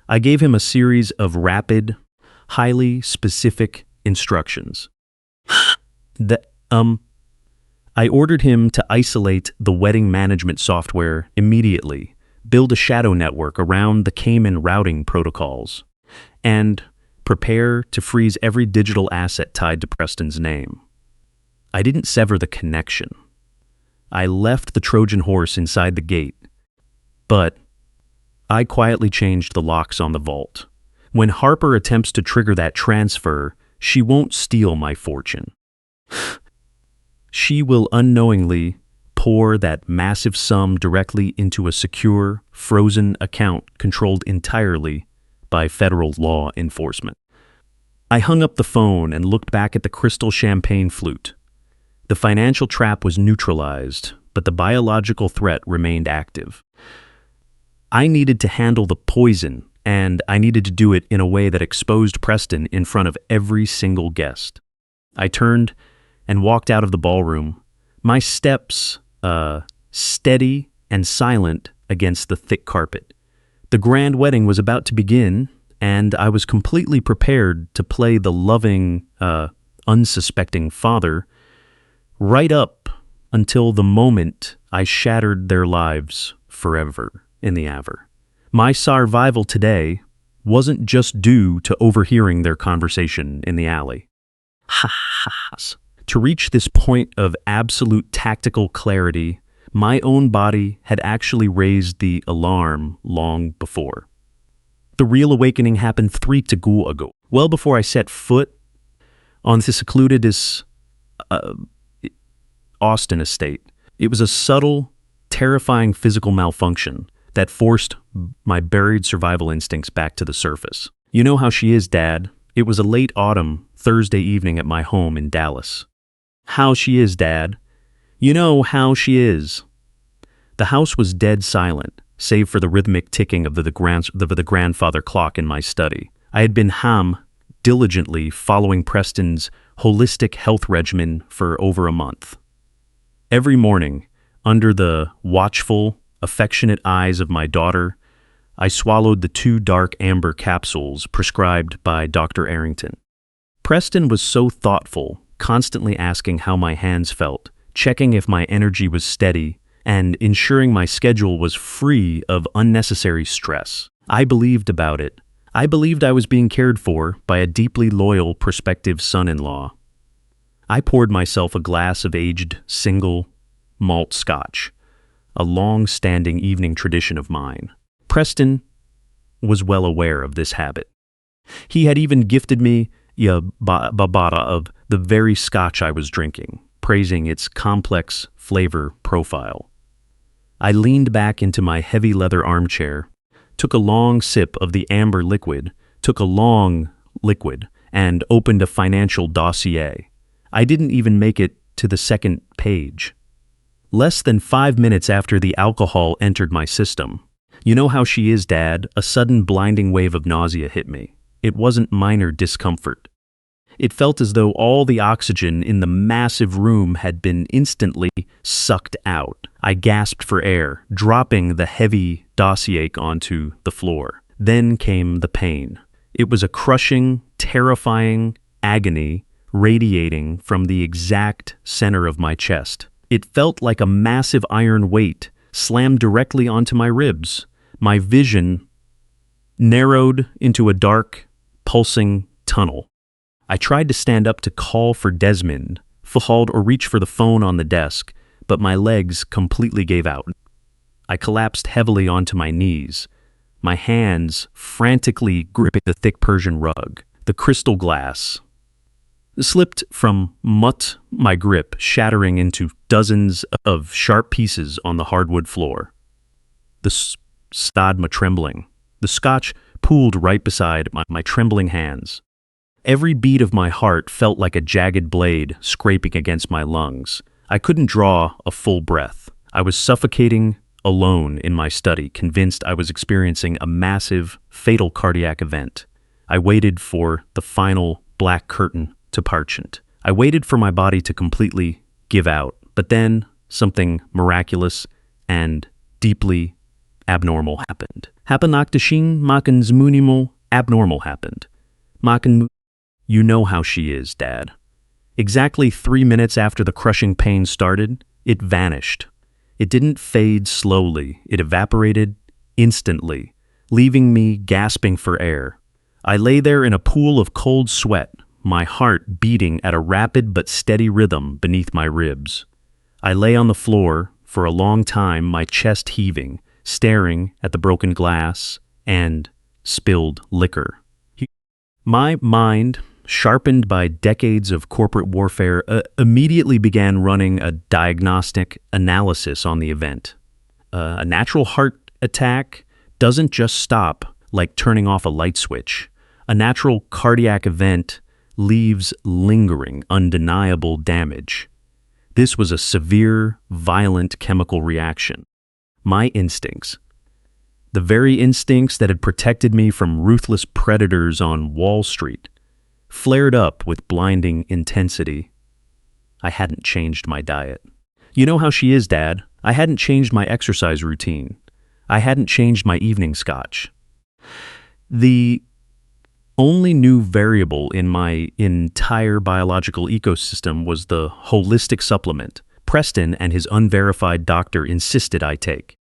I gave him a series of rapid, highly specific instructions. I ordered him to isolate the wedding management software immediately, build a shadow network around the Cayman routing protocols, and prepare to freeze every digital asset tied to Preston's name. I didn't sever the connection. I left the Trojan horse inside the gate, but I quietly changed the locks on the vault. When Harper attempts to trigger that transfer, she won't steal my fortune. She will unknowingly pour that massive sum directly into a secure, frozen account controlled entirely by federal law enforcement. I hung up the phone and looked back at the crystal champagne flute. The financial trap was neutralized, but the biological threat remained active. I needed to handle the poison, and I needed to do it in a way that exposed Preston in front of every single guest. I turned and walked out of the ballroom, my steps steady and silent against the thick carpet. The grand wedding was about to begin, and I was completely prepared to play the loving, unsuspecting father right up until the moment I shattered their lives forever in the Aver. My survival today wasn't just due to overhearing their conversation in the alley. Ha-ha-has. To reach this point of absolute tactical clarity, my own body had actually raised the alarm long before. The real awakening happened 3 days ago, well before I set foot on the secluded Austin estate. It was a subtle, terrifying physical malfunction that forced my buried survival instincts back to the surface. You know how she is, Dad. It was a late autumn Thursday evening at my home in Dallas. How she is, Dad. You know how she is. The house was dead silent, save for the rhythmic ticking of the grandfather clock in my study. I had been diligently following Preston's holistic health regimen for over a month. Every morning, under the watchful, affectionate eyes of my daughter, I swallowed the 2 dark amber capsules prescribed by Dr. Arrington. Preston was so thoughtful, constantly asking how my hands felt, checking if my energy was steady, and ensuring my schedule was free of unnecessary stress. I believed about it. I believed I was being cared for by a deeply loyal prospective son-in-law. I poured myself a glass of aged single malt scotch, a long-standing evening tradition of mine. Preston was well aware of this habit. He had even gifted me a babada of the very scotch I was drinking, praising its complex flavor profile. I leaned back into my heavy leather armchair, took a long sip of the amber liquid, and opened a financial dossier. I didn't even make it to the second page. Less than 5 minutes after the alcohol entered my system, you know how she is, Dad, a sudden blinding wave of nausea hit me. It wasn't minor discomfort. It felt as though all the oxygen in the massive room had been instantly sucked out. I gasped for air, dropping the heavy dossier onto the floor. Then came the pain. It was a crushing, terrifying agony radiating from the exact center of my chest. It felt like a massive iron weight slammed directly onto my ribs. My vision narrowed into a dark, pulsing tunnel. I tried to stand up to call for Desmond, or reach for the phone on the desk, but my legs completely gave out. I collapsed heavily onto my knees, my hands frantically gripping the thick Persian rug. The crystal glass slipped from my grip, shattering into dozens of sharp pieces on the hardwood floor. The stodma trembling. The scotch pooled right beside my trembling hands. Every beat of my heart felt like a jagged blade scraping against my lungs. I couldn't draw a full breath. I was suffocating alone in my study, convinced I was experiencing a massive, fatal cardiac event. I waited for the final black curtain to part. I waited for my body to completely give out, but then something miraculous and deeply abnormal happened. Abnormal happened. You know how she is, Dad. Exactly 3 minutes after the crushing pain started, it vanished. It didn't fade slowly, it evaporated instantly, leaving me gasping for air. I lay there in a pool of cold sweat, my heart beating at a rapid but steady rhythm beneath my ribs. I lay on the floor for a long time, my chest heaving, staring at the broken glass and spilled liquor. My mind, sharpened by decades of corporate warfare, immediately began running a diagnostic analysis on the event. A natural heart attack doesn't just stop like turning off a light switch. A natural cardiac event leaves lingering, undeniable damage. This was a severe, violent chemical reaction. My instincts, the very instincts that had protected me from ruthless predators on Wall Street, flared up with blinding intensity. I hadn't changed my diet. You know how she is, Dad. I hadn't changed my exercise routine. I hadn't changed my evening scotch. The only new variable in my entire biological ecosystem was the holistic supplement Preston and his unverified doctor insisted I take.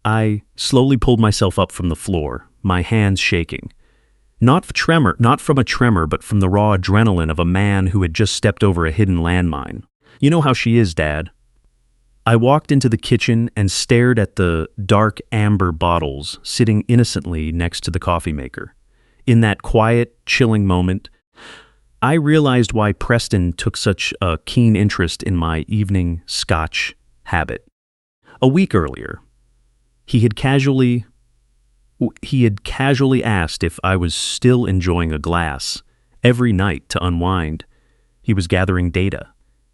I slowly pulled myself up from the floor, my hands shaking. Not from a tremor, but from the raw adrenaline of a man who had just stepped over a hidden landmine. You know how she is, Dad. I walked into the kitchen and stared at the dark amber bottles sitting innocently next to the coffee maker. In that quiet, chilling moment, I realized why Preston took such a keen interest in my evening scotch habit. A week earlier, he had casually asked if I was still enjoying a glass every night to unwind. He was gathering data.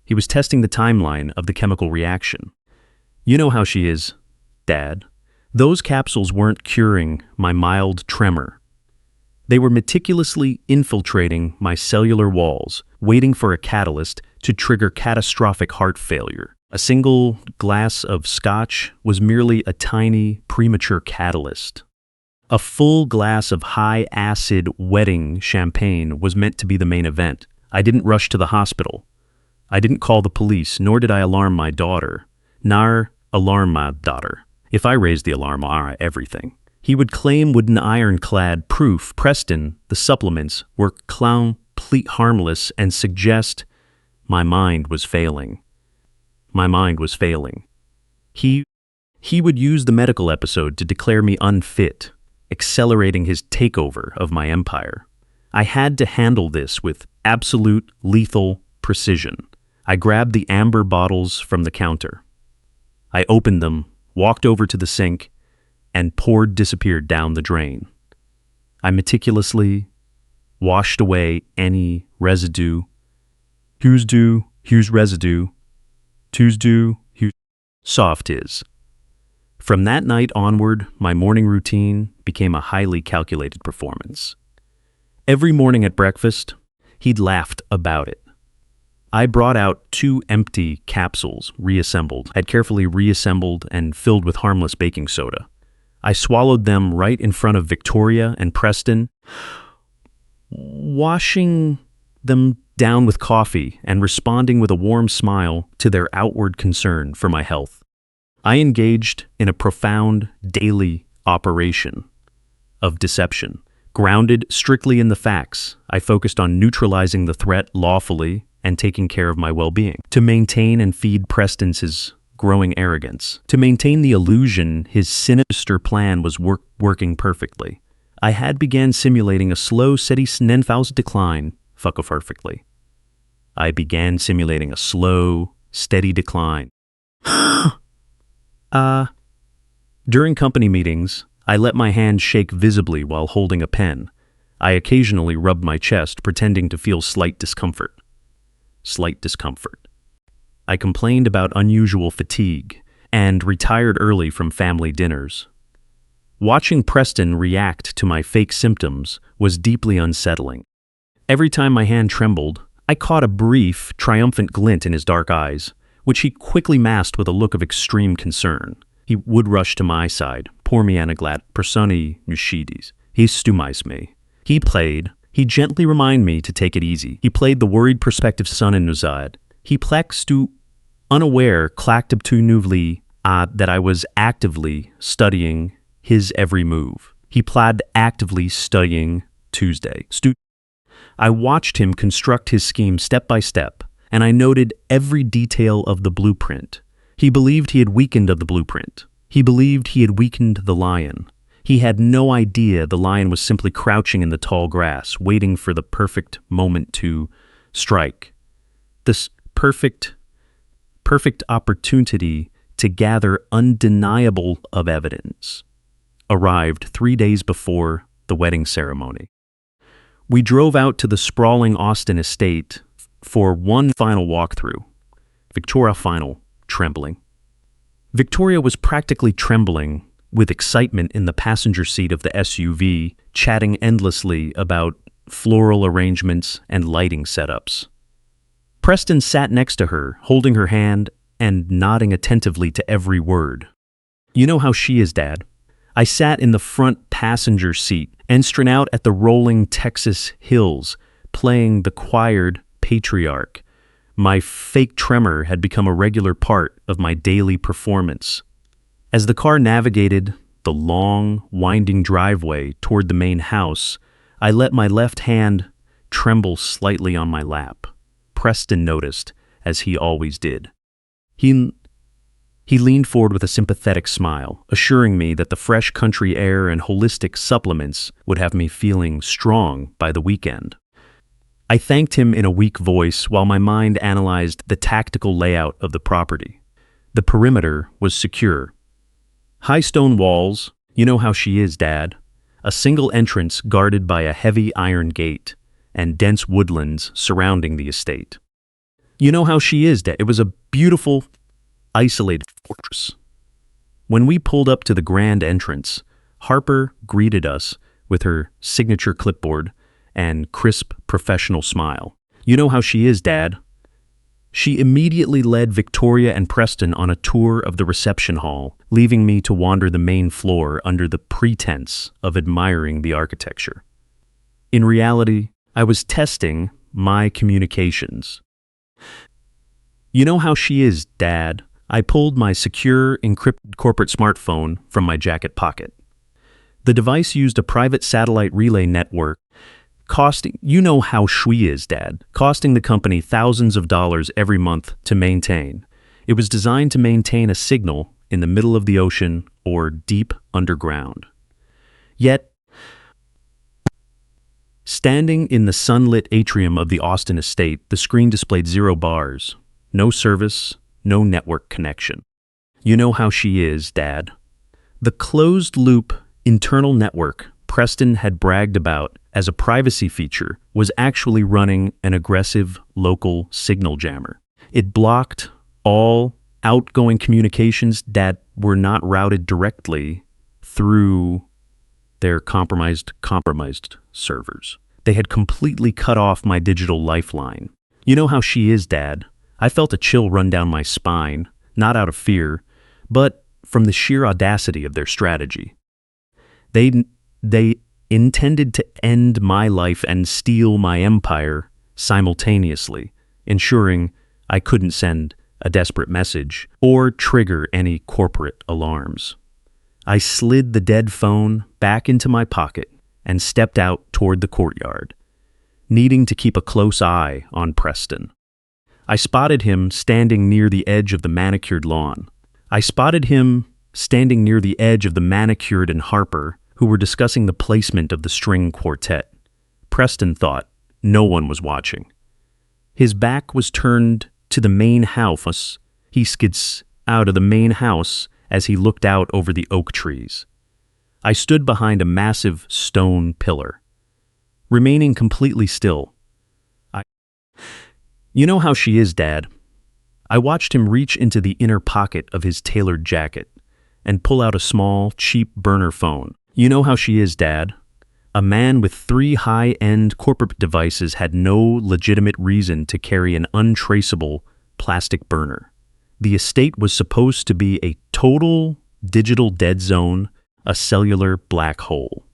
He was testing the timeline of the chemical reaction. You know how she is, Dad. Those capsules weren't curing my mild tremor. They were meticulously infiltrating my cellular walls, waiting for a catalyst to trigger catastrophic heart failure. A single glass of scotch was merely a tiny, premature catalyst. A full glass of high-acid wedding champagne was meant to be the main event. I didn't rush to the hospital. I didn't call the police, nor did I alarm my daughter. If I raised the alarm, everything. He would claim with an ironclad proof Preston, the supplements, were complete harmless and suggest my mind was failing. My mind was failing. He would use the medical episode to declare me unfit, accelerating his takeover of my empire. I had to handle this with absolute lethal precision. I grabbed the amber bottles from the counter. I opened them, walked over to the sink, and disappeared down the drain. I meticulously washed away any residue. Here's residue. Soft is. From that night onward, my morning routine became a highly calculated performance. Every morning at breakfast, he'd laughed about it. I brought out 2 empty capsules, reassembled. I'd carefully reassembled and filled with harmless baking soda. I swallowed them right in front of Victoria and Preston, washing them down with coffee and responding with a warm smile to their outward concern for my health. I engaged in a profound daily operation of deception. Grounded strictly in the facts, I focused on neutralizing the threat lawfully and taking care of my well-being. To maintain and feed Preston's his growing arrogance. To maintain the illusion his sinister plan was working perfectly. I had began simulating a slow, steady decline. Perfectly. I began simulating a slow, steady decline. During company meetings, I let my hand shake visibly while holding a pen. I occasionally rubbed my chest, pretending to feel slight discomfort. I complained about unusual fatigue and retired early from family dinners. Watching Preston react to my fake symptoms was deeply unsettling. Every time my hand trembled, I caught a brief, triumphant glint in his dark eyes, which he quickly masked with a look of extreme concern. He would rush to my side, pour me anaglat, personi nushidis. He stumais me. He gently reminded me to take it easy. He played the worried prospective son in Nuzad. He plexed unaware clacked to nuvli that I was actively studying his every move. He planned actively studying Tuesday. I watched him construct his scheme step by step, and I noted every detail of the blueprint. He believed he had weakened the blueprint. He believed he had weakened the lion. He had no idea the lion was simply crouching in the tall grass, waiting for the perfect moment to strike. This perfect opportunity to gather undeniable of evidence arrived 3 days before the wedding ceremony. We drove out to the sprawling Austin estate for one final walkthrough. Victoria final, trembling. Victoria was practically trembling with excitement in the passenger seat of the SUV, chatting endlessly about floral arrangements and lighting setups. Preston sat next to her, holding her hand and nodding attentively to every word. You know how she is, Dad. I sat in the front passenger seat, enstra out at the rolling Texas hills, playing the choired patriarch. My fake tremor had become a regular part of my daily performance. As the car navigated the long, winding driveway toward the main house, I let my left hand tremble slightly on my lap. Preston noticed, as he always did. He leaned forward with a sympathetic smile, assuring me that the fresh country air and holistic supplements would have me feeling strong by the weekend. I thanked him in a weak voice while my mind analyzed the tactical layout of the property. The perimeter was secure. High stone walls, you know how she is, Dad. A single entrance guarded by a heavy iron gate, and dense woodlands surrounding the estate. You know how she is, Dad. It was a beautiful, isolated fortress. When we pulled up to the grand entrance, Harper greeted us with her signature clipboard and crisp professional smile. You know how she is, Dad. She immediately led Victoria and Preston on a tour of the reception hall, leaving me to wander the main floor under the pretense of admiring the architecture. In reality, I was testing my communications. You know how she is, Dad. I pulled my secure, encrypted corporate smartphone from my jacket pocket. The device used a private satellite relay network, you know how she is, Dad, costing the company thousands of dollars every month to maintain. It was designed to maintain a signal in the middle of the ocean or deep underground. Yet, standing in the sunlit atrium of the Austin estate, the screen displayed 0 bars, no service, no network connection. You know how she is, Dad. The closed-loop internal network Preston had bragged about as a privacy feature was actually running an aggressive local signal jammer. It blocked all outgoing communications that were not routed directly through their compromised servers. They had completely cut off my digital lifeline. You know how she is, Dad. I felt a chill run down my spine, not out of fear, but from the sheer audacity of their strategy. They intended to end my life and steal my empire simultaneously, ensuring I couldn't send a desperate message or trigger any corporate alarms. I slid the dead phone back into my pocket and stepped out toward the courtyard, needing to keep a close eye on Preston. I spotted him standing near the edge of the manicured lawn. Manicured and Harper, who were discussing the placement of the string quartet. Preston thought no one was watching. His back was turned to the main house. He skids out of the main house as he looked out over the oak trees. I stood behind a massive stone pillar, remaining completely still. You know how she is, Dad. I watched him reach into the inner pocket of his tailored jacket and pull out a small, cheap burner phone. You know how she is, Dad. A man with 3 high-end corporate devices had no legitimate reason to carry an untraceable plastic burner. The estate was supposed to be a total digital dead zone, a cellular black hole.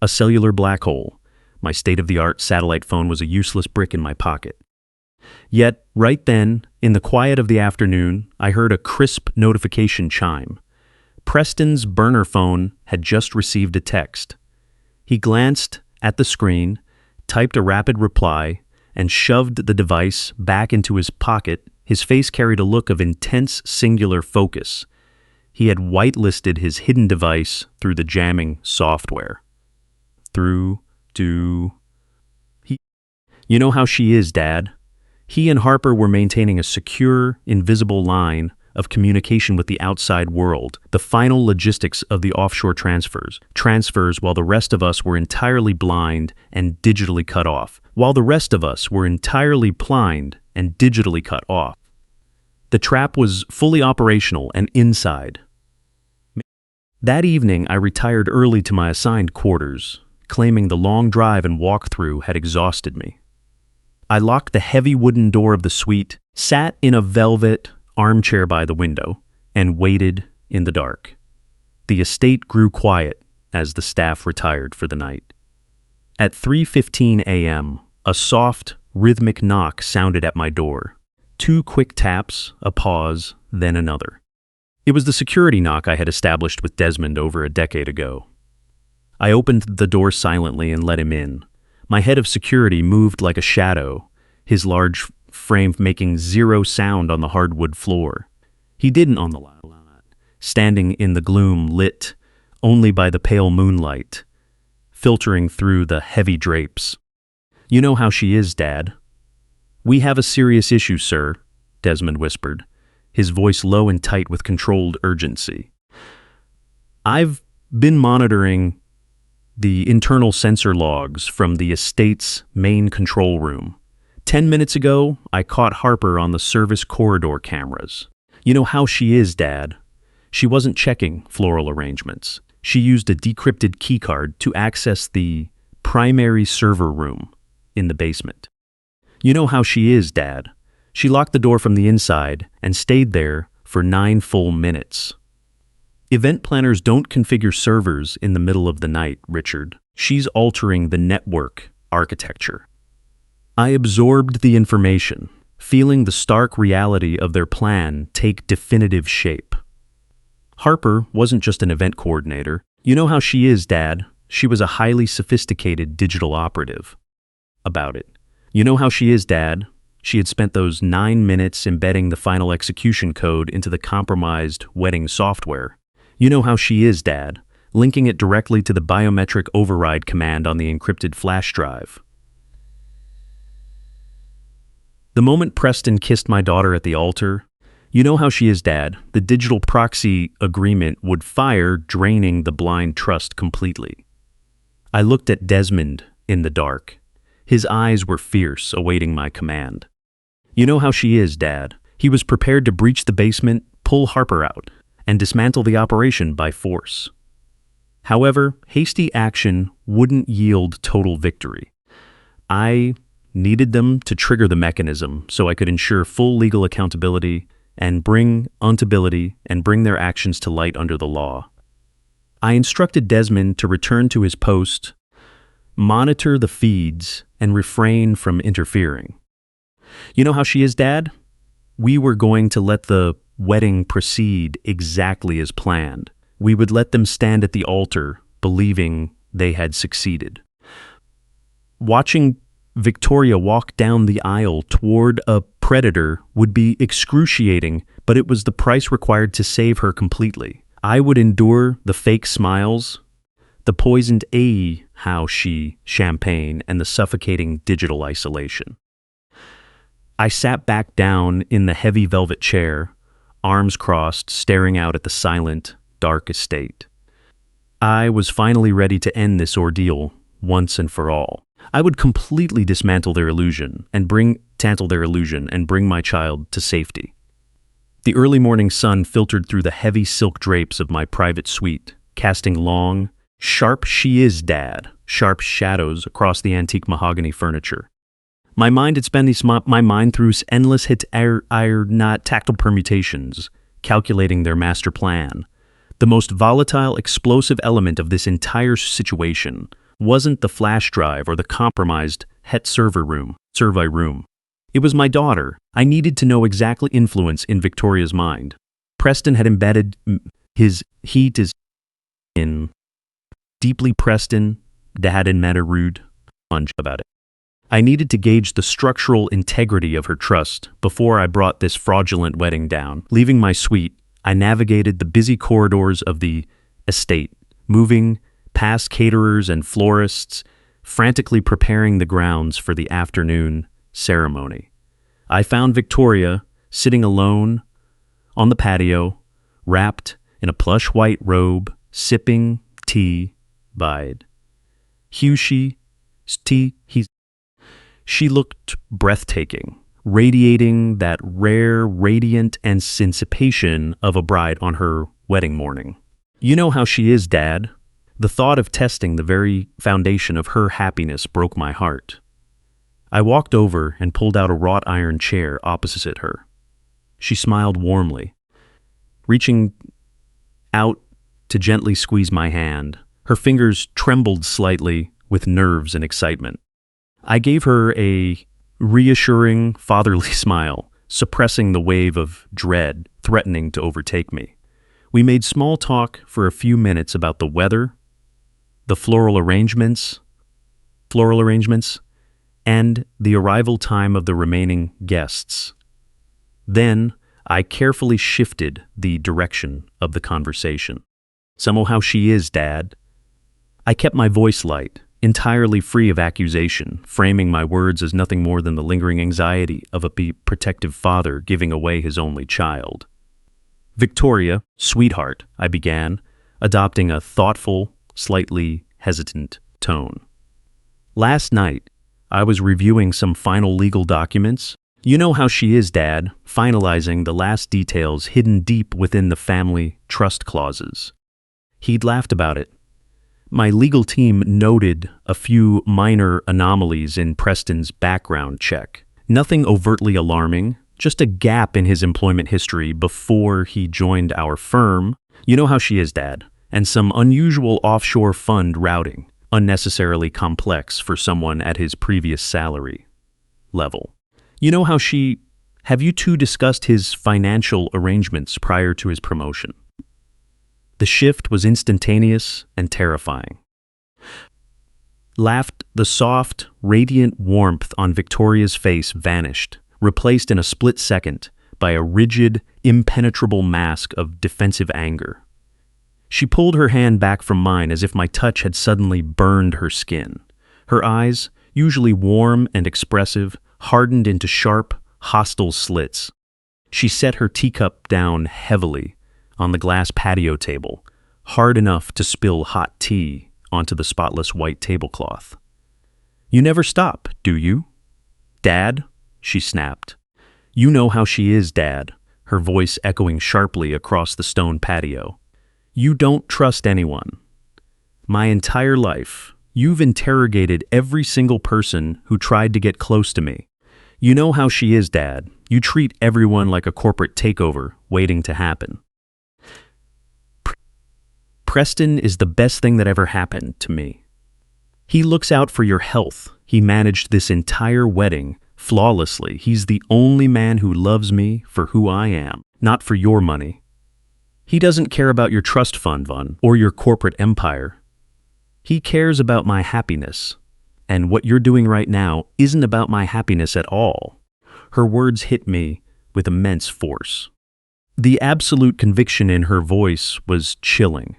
A cellular black hole. My state-of-the-art satellite phone was a useless brick in my pocket. Yet, right then, in the quiet of the afternoon, I heard a crisp notification chime. Preston's burner phone had just received a text. He glanced at the screen, typed a rapid reply, and shoved the device back into his pocket. His face carried a look of intense singular focus. He had whitelisted his hidden device through the jamming software. You know how she is, Dad. He and Harper were maintaining a secure, invisible line of communication with the outside world, the final logistics of the offshore transfers while the rest of us were entirely blind and digitally cut off. The trap was fully operational and inside. That evening, I retired early to my assigned quarters, claiming the long drive and walk-through had exhausted me. I locked the heavy wooden door of the suite, sat in a velvet armchair by the window, and waited in the dark. The estate grew quiet as the staff retired for the night. At 3:15 a.m., a soft, rhythmic knock sounded at my door. 2 quick taps, a pause, then another. It was the security knock I had established with Desmond over a decade ago. I opened the door silently and let him in. My head of security moved like a shadow, his large frame making zero sound on the hardwood floor. He didn't on the lot, standing in the gloom lit only by the pale moonlight, filtering through the heavy drapes. "You know how she is, Dad." "We have a serious issue, sir," Desmond whispered, his voice low and tight with controlled urgency. "I've been monitoring the internal sensor logs from the estate's main control room. 10 minutes ago, I caught Harper on the service corridor cameras. You know how she is, Dad. She wasn't checking floral arrangements. She used a decrypted keycard to access the primary server room in the basement. You know how she is, Dad. She locked the door from the inside and stayed there for 9 full minutes. Event planners don't configure servers in the middle of the night, Richard. She's altering the network architecture." I absorbed the information, feeling the stark reality of their plan take definitive shape. Harper wasn't just an event coordinator. You know how she is, Dad. She was a highly sophisticated digital operative. About it. You know how she is, Dad. She had spent those 9 minutes embedding the final execution code into the compromised wedding software. You know how she is, Dad, linking it directly to the biometric override command on the encrypted flash drive. The moment Preston kissed my daughter at the altar, "You know how she is, Dad. The digital proxy agreement would fire, draining the blind trust completely." I looked at Desmond in the dark. His eyes were fierce, awaiting my command. "You know how she is, Dad." He was prepared to breach the basement, pull Harper out, and dismantle the operation by force. However, hasty action wouldn't yield total victory. I needed them to trigger the mechanism so I could ensure full legal accountability and bring their actions to light under the law. I instructed Desmond to return to his post, monitor the feeds, and refrain from interfering. You know how she is, Dad? We were going to let the wedding proceed exactly as planned. We would let them stand at the altar, believing they had succeeded. Watching Victoria walk down the aisle toward a predator would be excruciating, but it was the price required to save her completely. I would endure the fake smiles, the poisoned champagne, and the suffocating digital isolation. I sat back down in the heavy velvet chair, arms crossed, staring out at the silent, dark estate. I was finally ready to end this ordeal once and for all. I would completely dismantle their illusion and bring my child to safety. The early morning sun filtered through the heavy silk drapes of my private suite, casting long, sharp sharp shadows across the antique mahogany furniture. My mind through endless tactile permutations, calculating their master plan. The most volatile, explosive element of this entire situation wasn't the flash drive or the compromised survey room. It was my daughter. I needed to know exactly influence in Victoria's mind. Preston had embedded his heat in deeply Preston, Dad and Meta rude punch about it. I needed to gauge the structural integrity of her trust before I brought this fraudulent wedding down. Leaving my suite, I navigated the busy corridors of the estate, moving past caterers and florists, frantically preparing the grounds for the afternoon ceremony. I found Victoria sitting alone on the patio, wrapped in a plush white robe, sipping tea by She looked breathtaking, radiating that rare, radiant anticipation of a bride on her wedding morning. You know how she is, Dad. The thought of testing the very foundation of her happiness broke my heart. I walked over and pulled out a wrought iron chair opposite her. She smiled warmly, reaching out to gently squeeze my hand. Her fingers trembled slightly with nerves and excitement. I gave her a reassuring, fatherly smile, suppressing the wave of dread threatening to overtake me. We made small talk for a few minutes about the weather, the floral arrangements, and the arrival time of the remaining guests. Then I carefully shifted the direction of the conversation. "So how she is, Dad." I kept my voice light, entirely free of accusation, framing my words as nothing more than the lingering anxiety of a protective father giving away his only child. "Victoria, sweetheart," I began, adopting a thoughtful, slightly hesitant tone. "Last night, I was reviewing some final legal documents. You know how she is, Dad, finalizing the last details hidden deep within the family trust clauses." He'd laughed about it. My legal team noted a few minor anomalies in Preston's background check. Nothing overtly alarming, just a gap in his employment history before he joined our firm. You know how she is, Dad, and some unusual offshore fund routing, unnecessarily complex for someone at his previous salary level. You know how have you two discussed his financial arrangements prior to his promotion? The shift was instantaneous and terrifying. The soft, radiant warmth on Victoria's face vanished, replaced in a split second by a rigid, impenetrable mask of defensive anger. She pulled her hand back from mine as if my touch had suddenly burned her skin. Her eyes, usually warm and expressive, hardened into sharp, hostile slits. She set her teacup down heavily on the glass patio table, hard enough to spill hot tea onto the spotless white tablecloth. "You never stop, do you, Dad?" she snapped. "You know how she is, Dad," her voice echoing sharply across the stone patio. "You don't trust anyone. My entire life, you've interrogated every single person who tried to get close to me. You know how she is, Dad. You treat everyone like a corporate takeover waiting to happen. Preston is the best thing that ever happened to me. He looks out for your health. He managed this entire wedding flawlessly. He's the only man who loves me for who I am, not for your money. He doesn't care about your trust fund, Von, or your corporate empire. He cares about my happiness. And what you're doing right now isn't about my happiness at all." Her words hit me with immense force. The absolute conviction in her voice was chilling.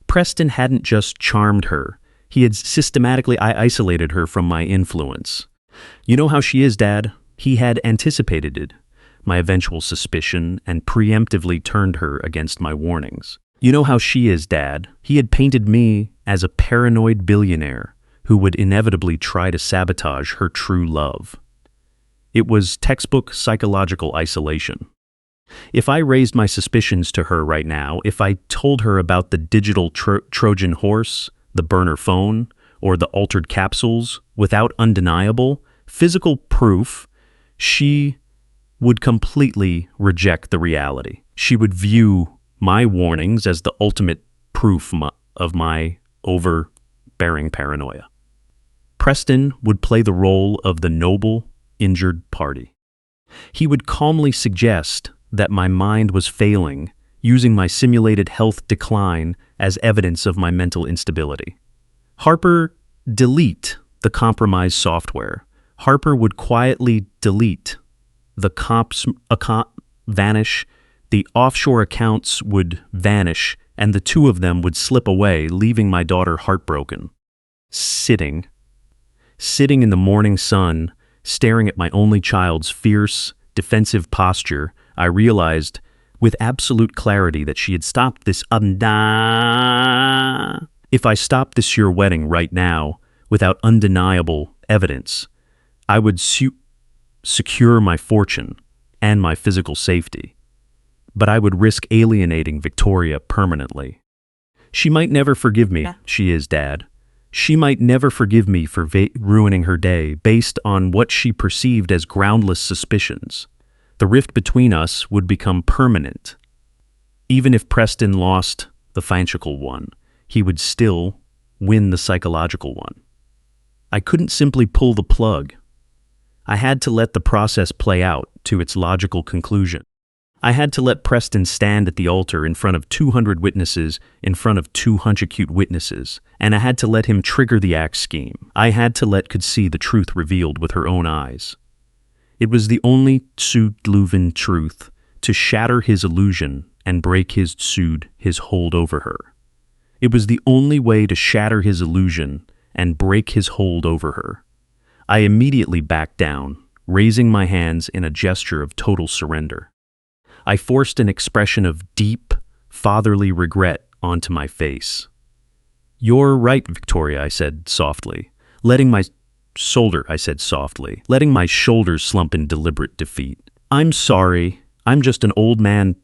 Preston hadn't just charmed her. He had systematically isolated her from my influence. You know how she is, Dad? He had anticipated it, my eventual suspicion, and preemptively turned her against my warnings. You know how she is, Dad? He had painted me as a paranoid billionaire who would inevitably try to sabotage her true love. It was textbook psychological isolation. If I raised my suspicions to her right now, if I told her about the digital Trojan horse, the burner phone, or the altered capsules without undeniable, physical proof, she would completely reject the reality. She would view my warnings as the ultimate proof of my overbearing paranoia. Preston would play the role of the noble, injured party. He would calmly suggest that my mind was failing, using my simulated health decline as evidence of my mental instability. Harper, delete the compromised software. Harper would quietly delete the vanish, the offshore accounts would vanish, and the two of them would slip away, leaving my daughter heartbroken. Sitting in the morning sun, staring at my only child's fierce, defensive posture, I realized with absolute clarity that she had stopped this If I stopped this your wedding right now without undeniable evidence, I would secure my fortune and my physical safety, but I would risk alienating Victoria permanently. She might never forgive me, she is, Dad. She might never forgive me for ruining her day based on what she perceived as groundless suspicions. The rift between us would become permanent. Even if Preston lost the financial one, he would still win the psychological one. I couldn't simply pull the plug. I had to let the process play out to its logical conclusion. I had to let Preston stand at the altar in front of 200 witnesses, in front of 200 cute witnesses, and I had to let him trigger the axe scheme. I had to let could see the truth revealed with her own eyes. It was the only Sudluven truth to shatter his illusion and break his hold over her. It was the only way to shatter his illusion and break his hold over her. I immediately backed down, raising my hands in a gesture of total surrender. I forced an expression of deep, fatherly regret onto my face. "You're right, Victoria," I said softly, letting my shoulders slump in deliberate defeat. "I'm sorry. I'm just an old man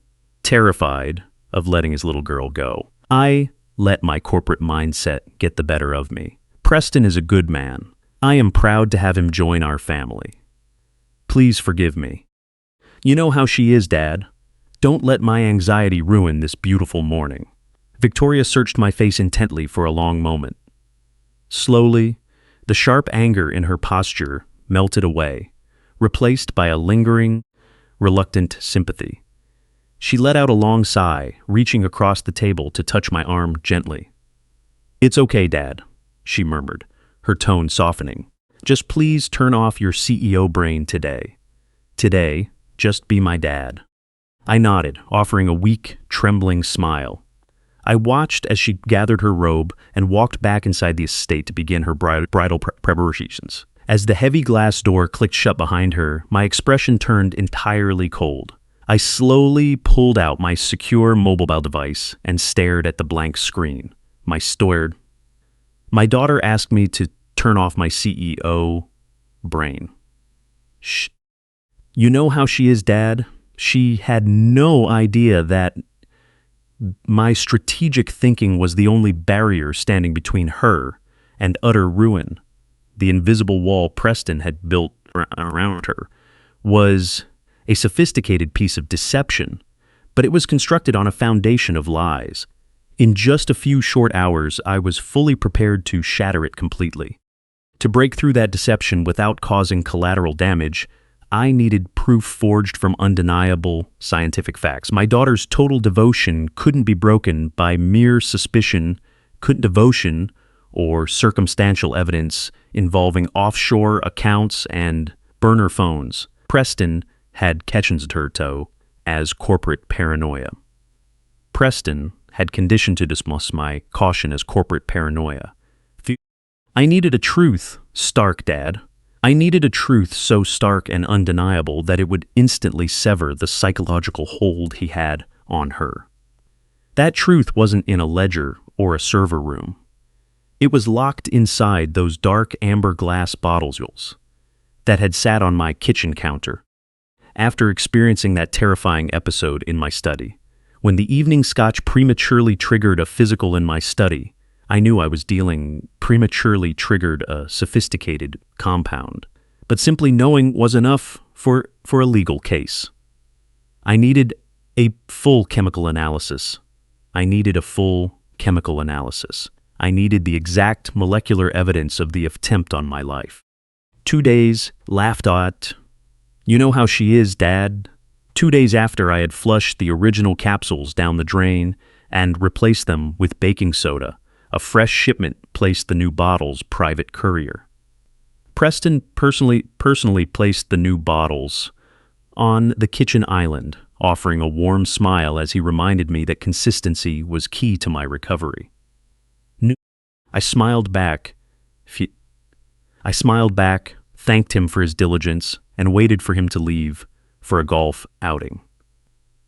terrified of letting his little girl go. I let my corporate mindset get the better of me. Preston is a good man. I am proud to have him join our family. Please forgive me. You know how she is, Dad. Don't let my anxiety ruin this beautiful morning." Victoria searched my face intently for a long moment. Slowly, the sharp anger in her posture melted away, replaced by a lingering, reluctant sympathy. She let out a long sigh, reaching across the table to touch my arm gently. "It's okay, Dad," she murmured, her tone softening. "Just please turn off your CEO brain today. Today, just be my dad." I nodded, offering a weak, trembling smile. I watched as she gathered her robe and walked back inside the estate to begin her bridal preparations. As the heavy glass door clicked shut behind her, my expression turned entirely cold. I slowly pulled out my secure mobile device and stared at the blank screen. My daughter asked me to turn off my CEO brain. Shh. You know how she is, Dad? She had no idea that my strategic thinking was the only barrier standing between her and utter ruin. The invisible wall Preston had built around her was a sophisticated piece of deception, but it was constructed on a foundation of lies. In just a few short hours, I was fully prepared to shatter it completely. To break through that deception without causing collateral damage, I needed proof forged from undeniable scientific facts. My daughter's total devotion couldn't be broken by mere suspicion, devotion or circumstantial evidence involving offshore accounts and burner phones. Preston had catched her toe as corporate paranoia. Preston had conditioned to dismiss my caution as corporate paranoia. I needed a truth, stark, Dad. I needed a truth so stark and undeniable that it would instantly sever the psychological hold he had on her. That truth wasn't in a ledger or a server room. It was locked inside those dark amber glass bottles that had sat on my kitchen counter. After experiencing that terrifying episode in my study, when the evening scotch prematurely triggered a physical in my study, I knew I was prematurely triggered a sophisticated compound. But simply knowing was enough for a legal case. I needed a full chemical analysis. I needed the exact molecular evidence of the attempt on my life. 2 days, laughed at. You know how she is, Dad. 2 days after I had flushed the original capsules down the drain and replaced them with baking soda, a fresh shipment placed the new bottles private courier. Preston personally placed the new bottles on the kitchen island, offering a warm smile as he reminded me that consistency was key to my recovery. I smiled back, thanked him for his diligence, and waited for him to leave for a golf outing.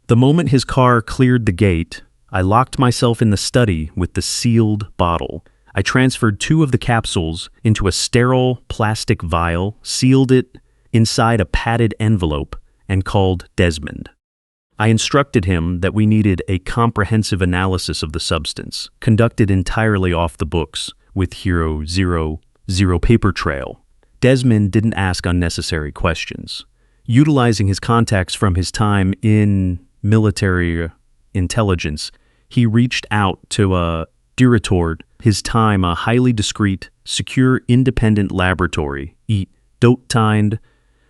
The moment his car cleared the gate, I locked myself in the study with the sealed bottle. I transferred 2 of the capsules into a sterile plastic vial, sealed it inside a padded envelope and called Desmond. I instructed him that we needed a comprehensive analysis of the substance, conducted entirely off the books, with zero paper trail. Desmond didn't ask unnecessary questions. Utilizing his contacts from his time in military intelligence, he reached out to Director, his time a highly discreet, secure, independent laboratory,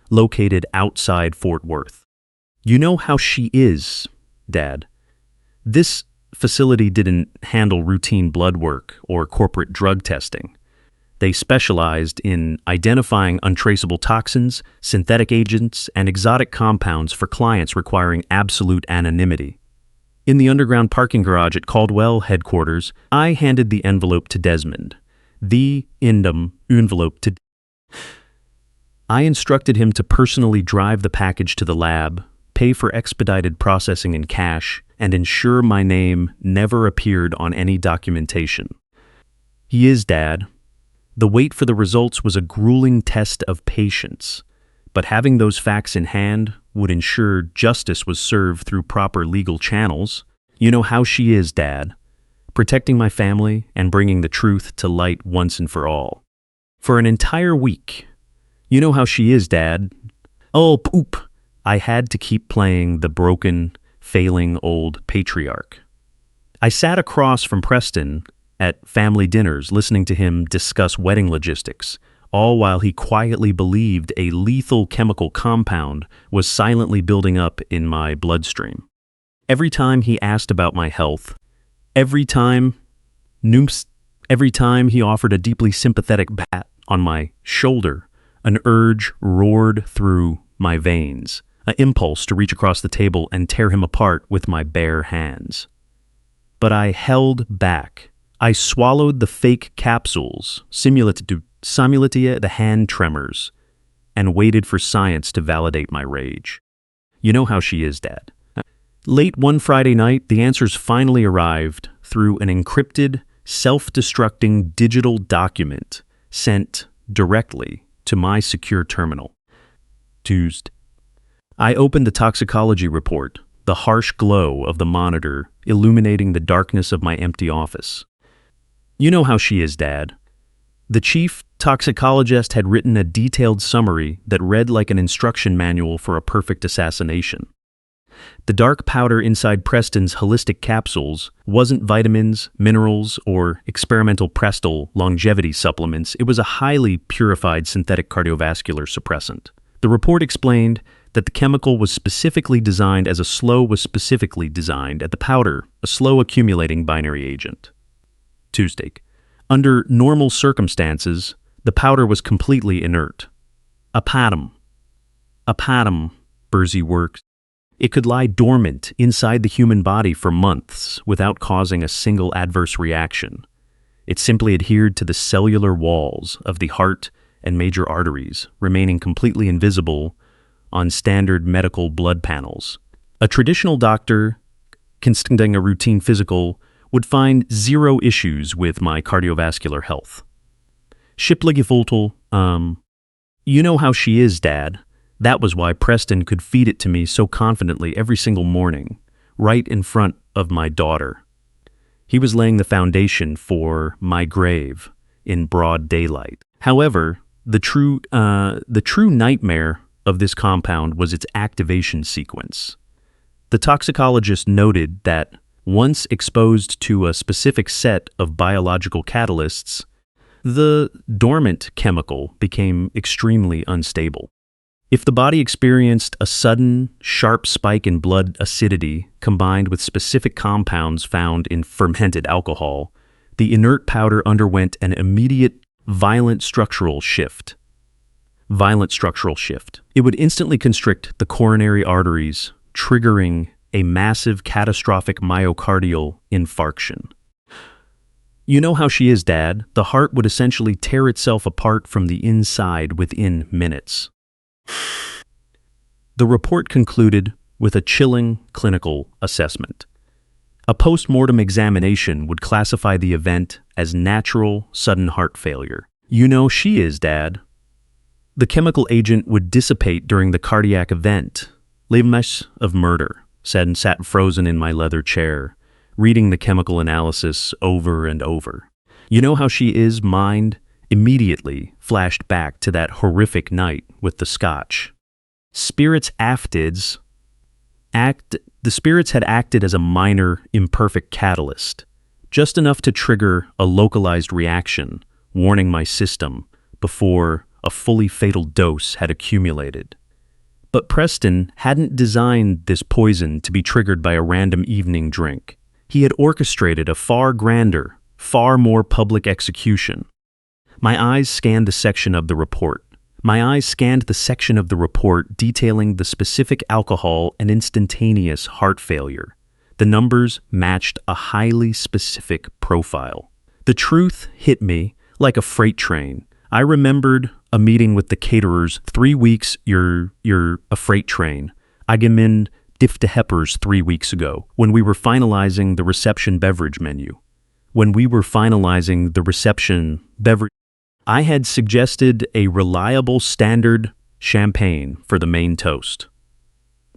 located outside Fort Worth. You know how she is, Dad. This facility didn't handle routine blood work or corporate drug testing. They specialized in identifying untraceable toxins, synthetic agents, and exotic compounds for clients requiring absolute anonymity. In the underground parking garage at Caldwell headquarters, I handed the envelope to Desmond. I instructed him to personally drive the package to the lab, pay for expedited processing in cash, and ensure my name never appeared on any documentation. He is, Dad. The wait for the results was a grueling test of patience, but having those facts in hand would ensure justice was served through proper legal channels. You know how she is, Dad. Protecting my family and bringing the truth to light once and for all. For an entire week. You know how she is, Dad. Oh, poop. I had to keep playing the broken, failing old patriarch. I sat across from Preston at family dinners listening to him discuss wedding logistics, all while he quietly believed a lethal chemical compound was silently building up in my bloodstream. Every time he asked about my health, every time he offered a deeply sympathetic pat on my shoulder, an urge roared through my veins, an impulse to reach across the table and tear him apart with my bare hands. But I held back. I swallowed the fake capsules, simulated the hand tremors, and waited for science to validate my rage. You know how she is, Dad. Late one Friday night, the answers finally arrived through an encrypted, self-destructing digital document sent directly to my secure terminal. Tuesday. I opened the toxicology report, the harsh glow of the monitor illuminating the darkness of my empty office. You know how she is, Dad. The chief toxicologist had written a detailed summary that read like an instruction manual for a perfect assassination. The dark powder inside Preston's holistic capsules wasn't vitamins, minerals, or experimental Prestal longevity supplements. It was a highly purified synthetic cardiovascular suppressant. The report explained that the chemical was specifically designed at the powder, a slow accumulating binary agent. Tuesday. Under normal circumstances, the powder was completely inert. A patum, Bursey works. It could lie dormant inside the human body for months without causing a single adverse reaction. It simply adhered to the cellular walls of the heart and major arteries, remaining completely invisible on standard medical blood panels. A traditional doctor conducting a routine physical would find zero issues with my cardiovascular health. You know how she is, Dad. That was why Preston could feed it to me so confidently every single morning, right in front of my daughter. He was laying the foundation for my grave in broad daylight. However, the true nightmare of this compound was its activation sequence. The toxicologist noted that once exposed to a specific set of biological catalysts, the dormant chemical became extremely unstable. If the body experienced a sudden, sharp spike in blood acidity combined with specific compounds found in fermented alcohol, the inert powder underwent an immediate, violent structural shift. It would instantly constrict the coronary arteries, triggering a massive catastrophic myocardial infarction. You know how she is, Dad. The heart would essentially tear itself apart from the inside within minutes. The report concluded with a chilling clinical assessment. A post-mortem examination would classify the event as natural, sudden heart failure. You know she is, Dad. The chemical agent would dissipate during the cardiac event. Leveness of murder, sat frozen in my leather chair, reading the chemical analysis over and over. You know how she is, mind immediately flashed back to that horrific night with the scotch. The spirits had acted as a minor, imperfect catalyst, just enough to trigger a localized reaction, warning my system before a fully fatal dose had accumulated. But Preston hadn't designed this poison to be triggered by a random evening drink. He had orchestrated a far grander, far more public execution. My eyes scanned the section of the report detailing the specific alcohol and instantaneous heart failure. The numbers matched a highly specific profile. The truth hit me like a freight train. I remembered a meeting with the caterers 3 weeks, you're a freight train. Eigenmin Difte Heppers 3 weeks ago, when we were finalizing the reception beverage menu. I had suggested a reliable standard champagne for the main toast.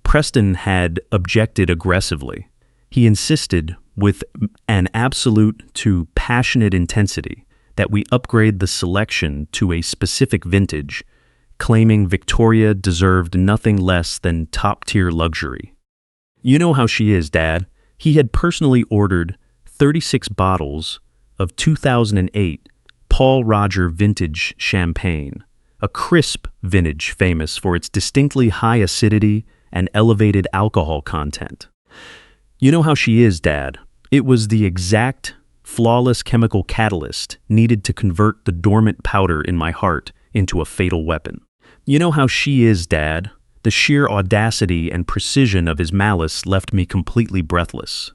Preston had objected aggressively. He insisted with an absolute to passionate intensity that we upgrade the selection to a specific vintage, claiming Victoria deserved nothing less than top-tier luxury. You know how she is, Dad. He had personally ordered 36 bottles of 2008 Paul Roger vintage champagne, a crisp vintage famous for its distinctly high acidity and elevated alcohol content. You know how she is, Dad. It was the exact, flawless chemical catalyst needed to convert the dormant powder in my heart into a fatal weapon. You know how she is, Dad. The sheer audacity and precision of his malice left me completely breathless.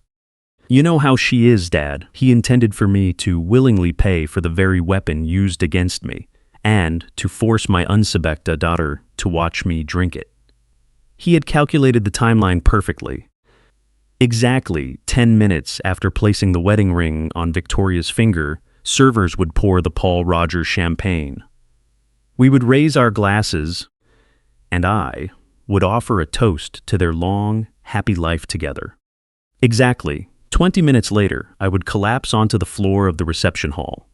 You know how she is, Dad. He intended for me to willingly pay for the very weapon used against me, and to force my unsabekta daughter to watch me drink it. He had calculated the timeline perfectly. Exactly 10 minutes after placing the wedding ring on Victoria's finger, servers would pour the Paul Roger champagne. We would raise our glasses, and I would offer a toast to their long, happy life together. Exactly 20 minutes later, I would collapse onto the floor of the reception hall.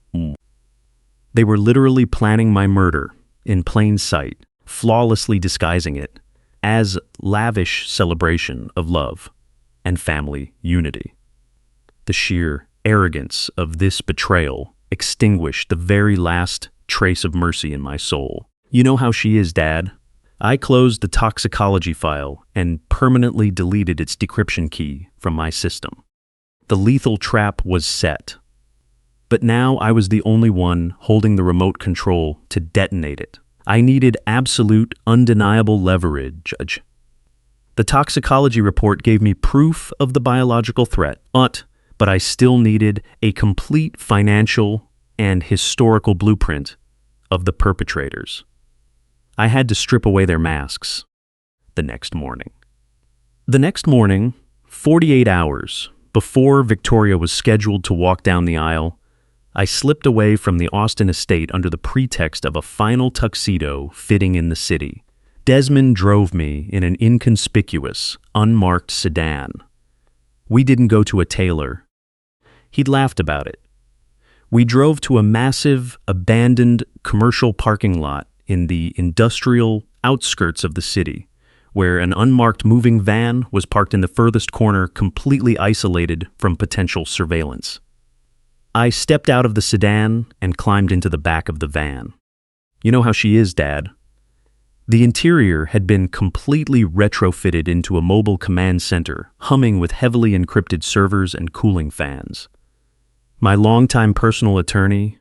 They were literally planning my murder, in plain sight, flawlessly disguising it as lavish celebration of love and family unity. The sheer arrogance of this betrayal extinguished the very last trace of mercy in my soul. You know how she is, Dad. I closed the toxicology file and permanently deleted its decryption key from my system. The lethal trap was set. But now I was the only one holding the remote control to detonate it. I needed absolute, undeniable leverage. The toxicology report gave me proof of the biological threat, but I still needed a complete financial and historical blueprint of the perpetrators. I had to strip away their masks the next morning. 48 hours before Victoria was scheduled to walk down the aisle, I slipped away from the Austin estate under the pretext of a final tuxedo fitting in the city. Desmond drove me in an inconspicuous, unmarked sedan. We didn't go to a tailor. He'd laughed about it. We drove to a massive, abandoned commercial parking lot in the industrial outskirts of the city, where an unmarked moving van was parked in the furthest corner, completely isolated from potential surveillance. I stepped out of the sedan and climbed into the back of the van. You know how she is, Dad. The interior had been completely retrofitted into a mobile command center, humming with heavily encrypted servers and cooling fans. My longtime personal attorney,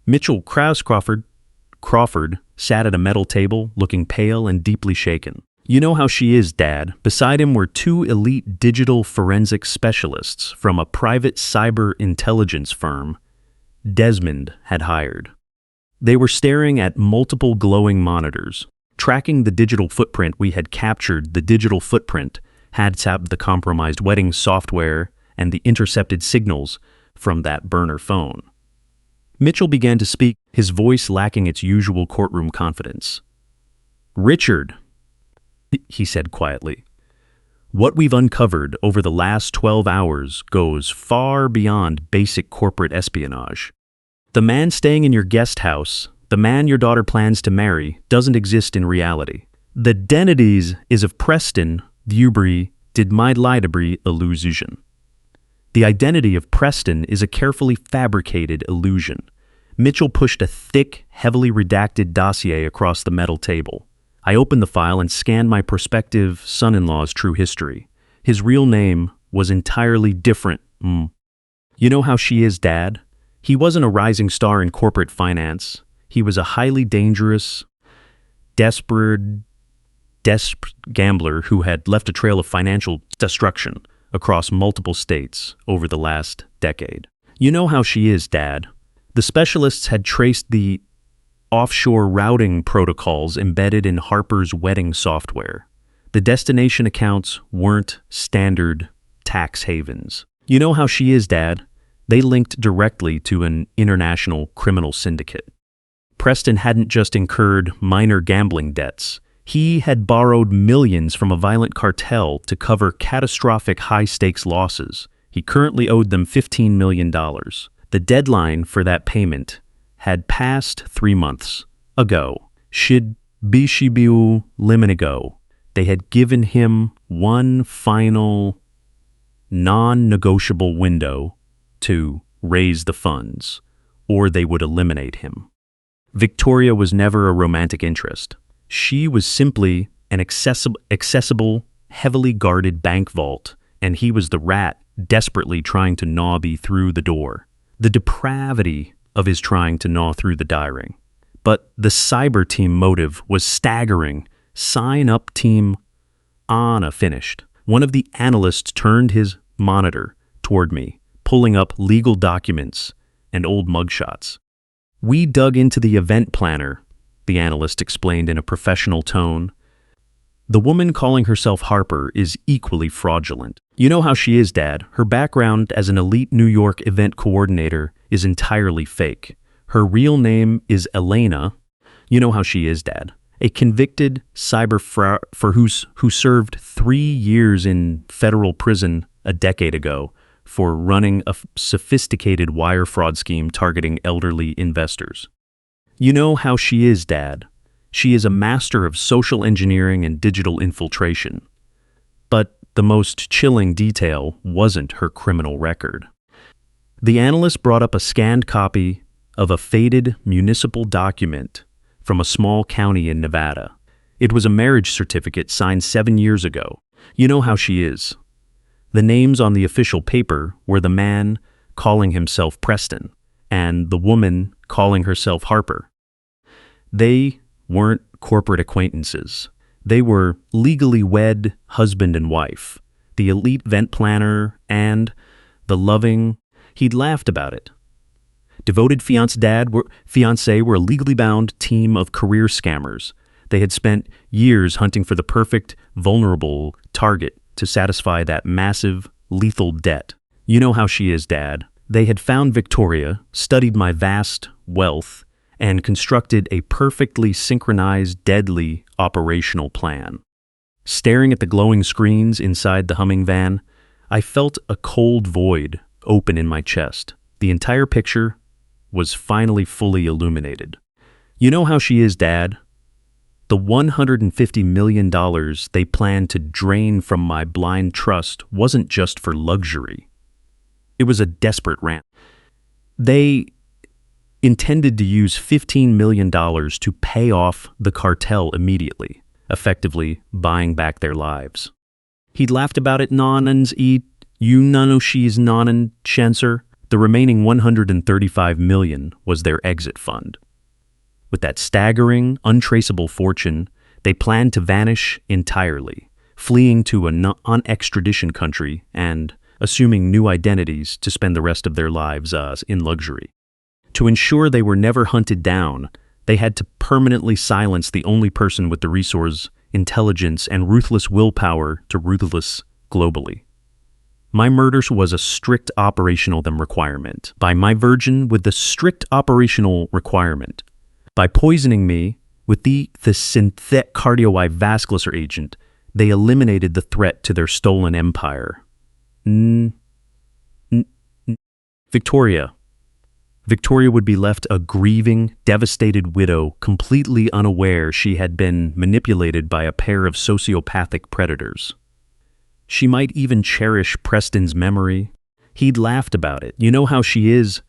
Mitchell Krause Crawford, sat at a metal table, looking pale and deeply shaken. You know how she is, Dad. Beside him were 2 elite digital forensic specialists from a private cyber intelligence firm Desmond had hired. They were staring at multiple glowing monitors, tracking the digital footprint we had captured. The digital footprint had tapped the compromised wedding software and the intercepted signals from that burner phone. Mitchell began to speak, his voice lacking its usual courtroom confidence. "Richard," he said quietly, "what we've uncovered over the last 12 hours goes far beyond basic corporate espionage. The man staying in your guest house, the man your daughter plans to marry, doesn't exist in reality. The identities is of Preston Dewberry did my library illusion. The identity of Preston is a carefully fabricated illusion." Mitchell pushed a thick, heavily redacted dossier across the metal table. I opened the file and scanned my prospective son-in-law's true history. His real name was entirely different. You know how she is, Dad? He wasn't a rising star in corporate finance. He was a highly dangerous, desperate gambler who had left a trail of financial destruction across multiple states over the last decade. You know how she is, Dad. The specialists had traced the offshore routing protocols embedded in Harper's wedding software. The destination accounts weren't standard tax havens. You know how she is, Dad. They linked directly to an international criminal syndicate. Preston hadn't just incurred minor gambling debts. He had borrowed millions from a violent cartel to cover catastrophic high-stakes losses. He currently owed them $15 million. The deadline for that payment had passed 3 months ago. Shibishibu Liminago. They had given him one final, non-negotiable window to raise the funds, or they would eliminate him. Victoria was never a romantic interest. She was simply an accessible, heavily guarded bank vault, and he was the rat desperately trying to gnaw through the door. The depravity of his trying to gnaw through the die ring. But the cyber team motive was staggering. Sign up team Anna finished. One of the analysts turned his monitor toward me, pulling up legal documents and old mugshots. "We dug into the event planner," the analyst explained in a professional tone. "The woman calling herself Harper is equally fraudulent. You know how she is, Dad. Her background as an elite New York event coordinator is entirely fake. Her real name is Elena. You know how she is, Dad. A convicted cyber who served 3 years in federal prison a decade ago for running a sophisticated wire fraud scheme targeting elderly investors. You know how she is, Dad. She is a master of social engineering and digital infiltration. But the most chilling detail wasn't her criminal record." The analyst brought up a scanned copy of a faded municipal document from a small county in Nevada. It was a marriage certificate signed 7 years ago. You know how she is. The names on the official paper were the man calling himself Preston and the woman calling herself Harper. They weren't corporate acquaintances. They were legally wed husband and wife, the elite event planner and the loving. He'd laughed about it. Devoted fiancé were a legally bound team of career scammers. They had spent years hunting for the perfect, vulnerable target to satisfy that massive, lethal debt. You know how she is, Dad. They had found Victoria, studied my vast wealth, and constructed a perfectly synchronized, deadly operational plan. Staring at the glowing screens inside the humming van, I felt a cold void open in my chest. The entire picture was finally fully illuminated. You know how she is, Dad. The $150 million they planned to drain from my blind trust wasn't just for luxury. It was a desperate rant. They intended to use $15 million to pay off the cartel immediately, effectively buying back their lives. He'd laughed about it, nonans eat, you nanoshe's nonan chancer. The remaining $135 million was their exit fund. With that staggering, untraceable fortune, they planned to vanish entirely, fleeing to a non-extradition country and assuming new identities to spend the rest of their lives in luxury. To ensure they were never hunted down, they had to permanently silence the only person with the resource, intelligence, and ruthless willpower to ruthless globally. My murder was a strict operational requirement. By my version with the strict operational requirement. By poisoning me with the synthetic cardiovascular agent, they eliminated the threat to their stolen empire. Victoria. Victoria would be left a grieving, devastated widow, completely unaware she had been manipulated by a pair of sociopathic predators. She might even cherish Preston's memory. He'd laughed about it. You know how she is,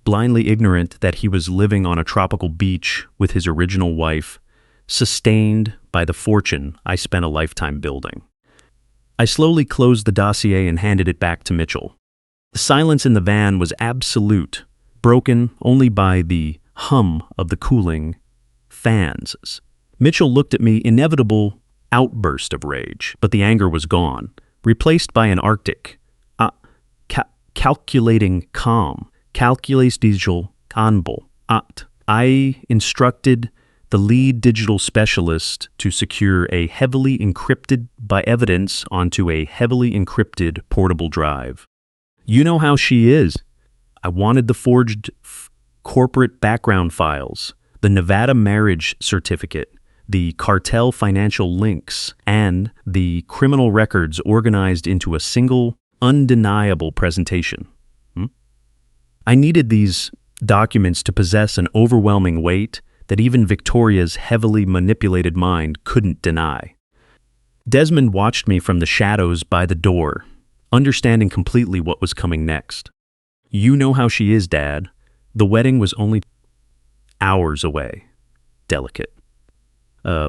blindly ignorant that he was living on a tropical beach with his original wife, sustained by the fortune I spent a lifetime building. I slowly closed the dossier and handed it back to Mitchell. The silence in the van was absolute, broken only by the hum of the cooling fans. Mitchell looked at me, inevitable outburst of rage, but the anger was gone, replaced by an arctic, calculating calm, calculates digital anbol. I instructed the lead digital specialist to secure a heavily encrypted by evidence onto a heavily encrypted portable drive. You know how she is. I wanted the forged corporate background files, the Nevada marriage certificate, the cartel financial links, and the criminal records organized into a single, undeniable presentation. I needed these documents to possess an overwhelming weight that even Victoria's heavily manipulated mind couldn't deny. Desmond watched me from the shadows by the door, understanding completely what was coming next. You know how she is, Dad. The wedding was only hours away. Delicate.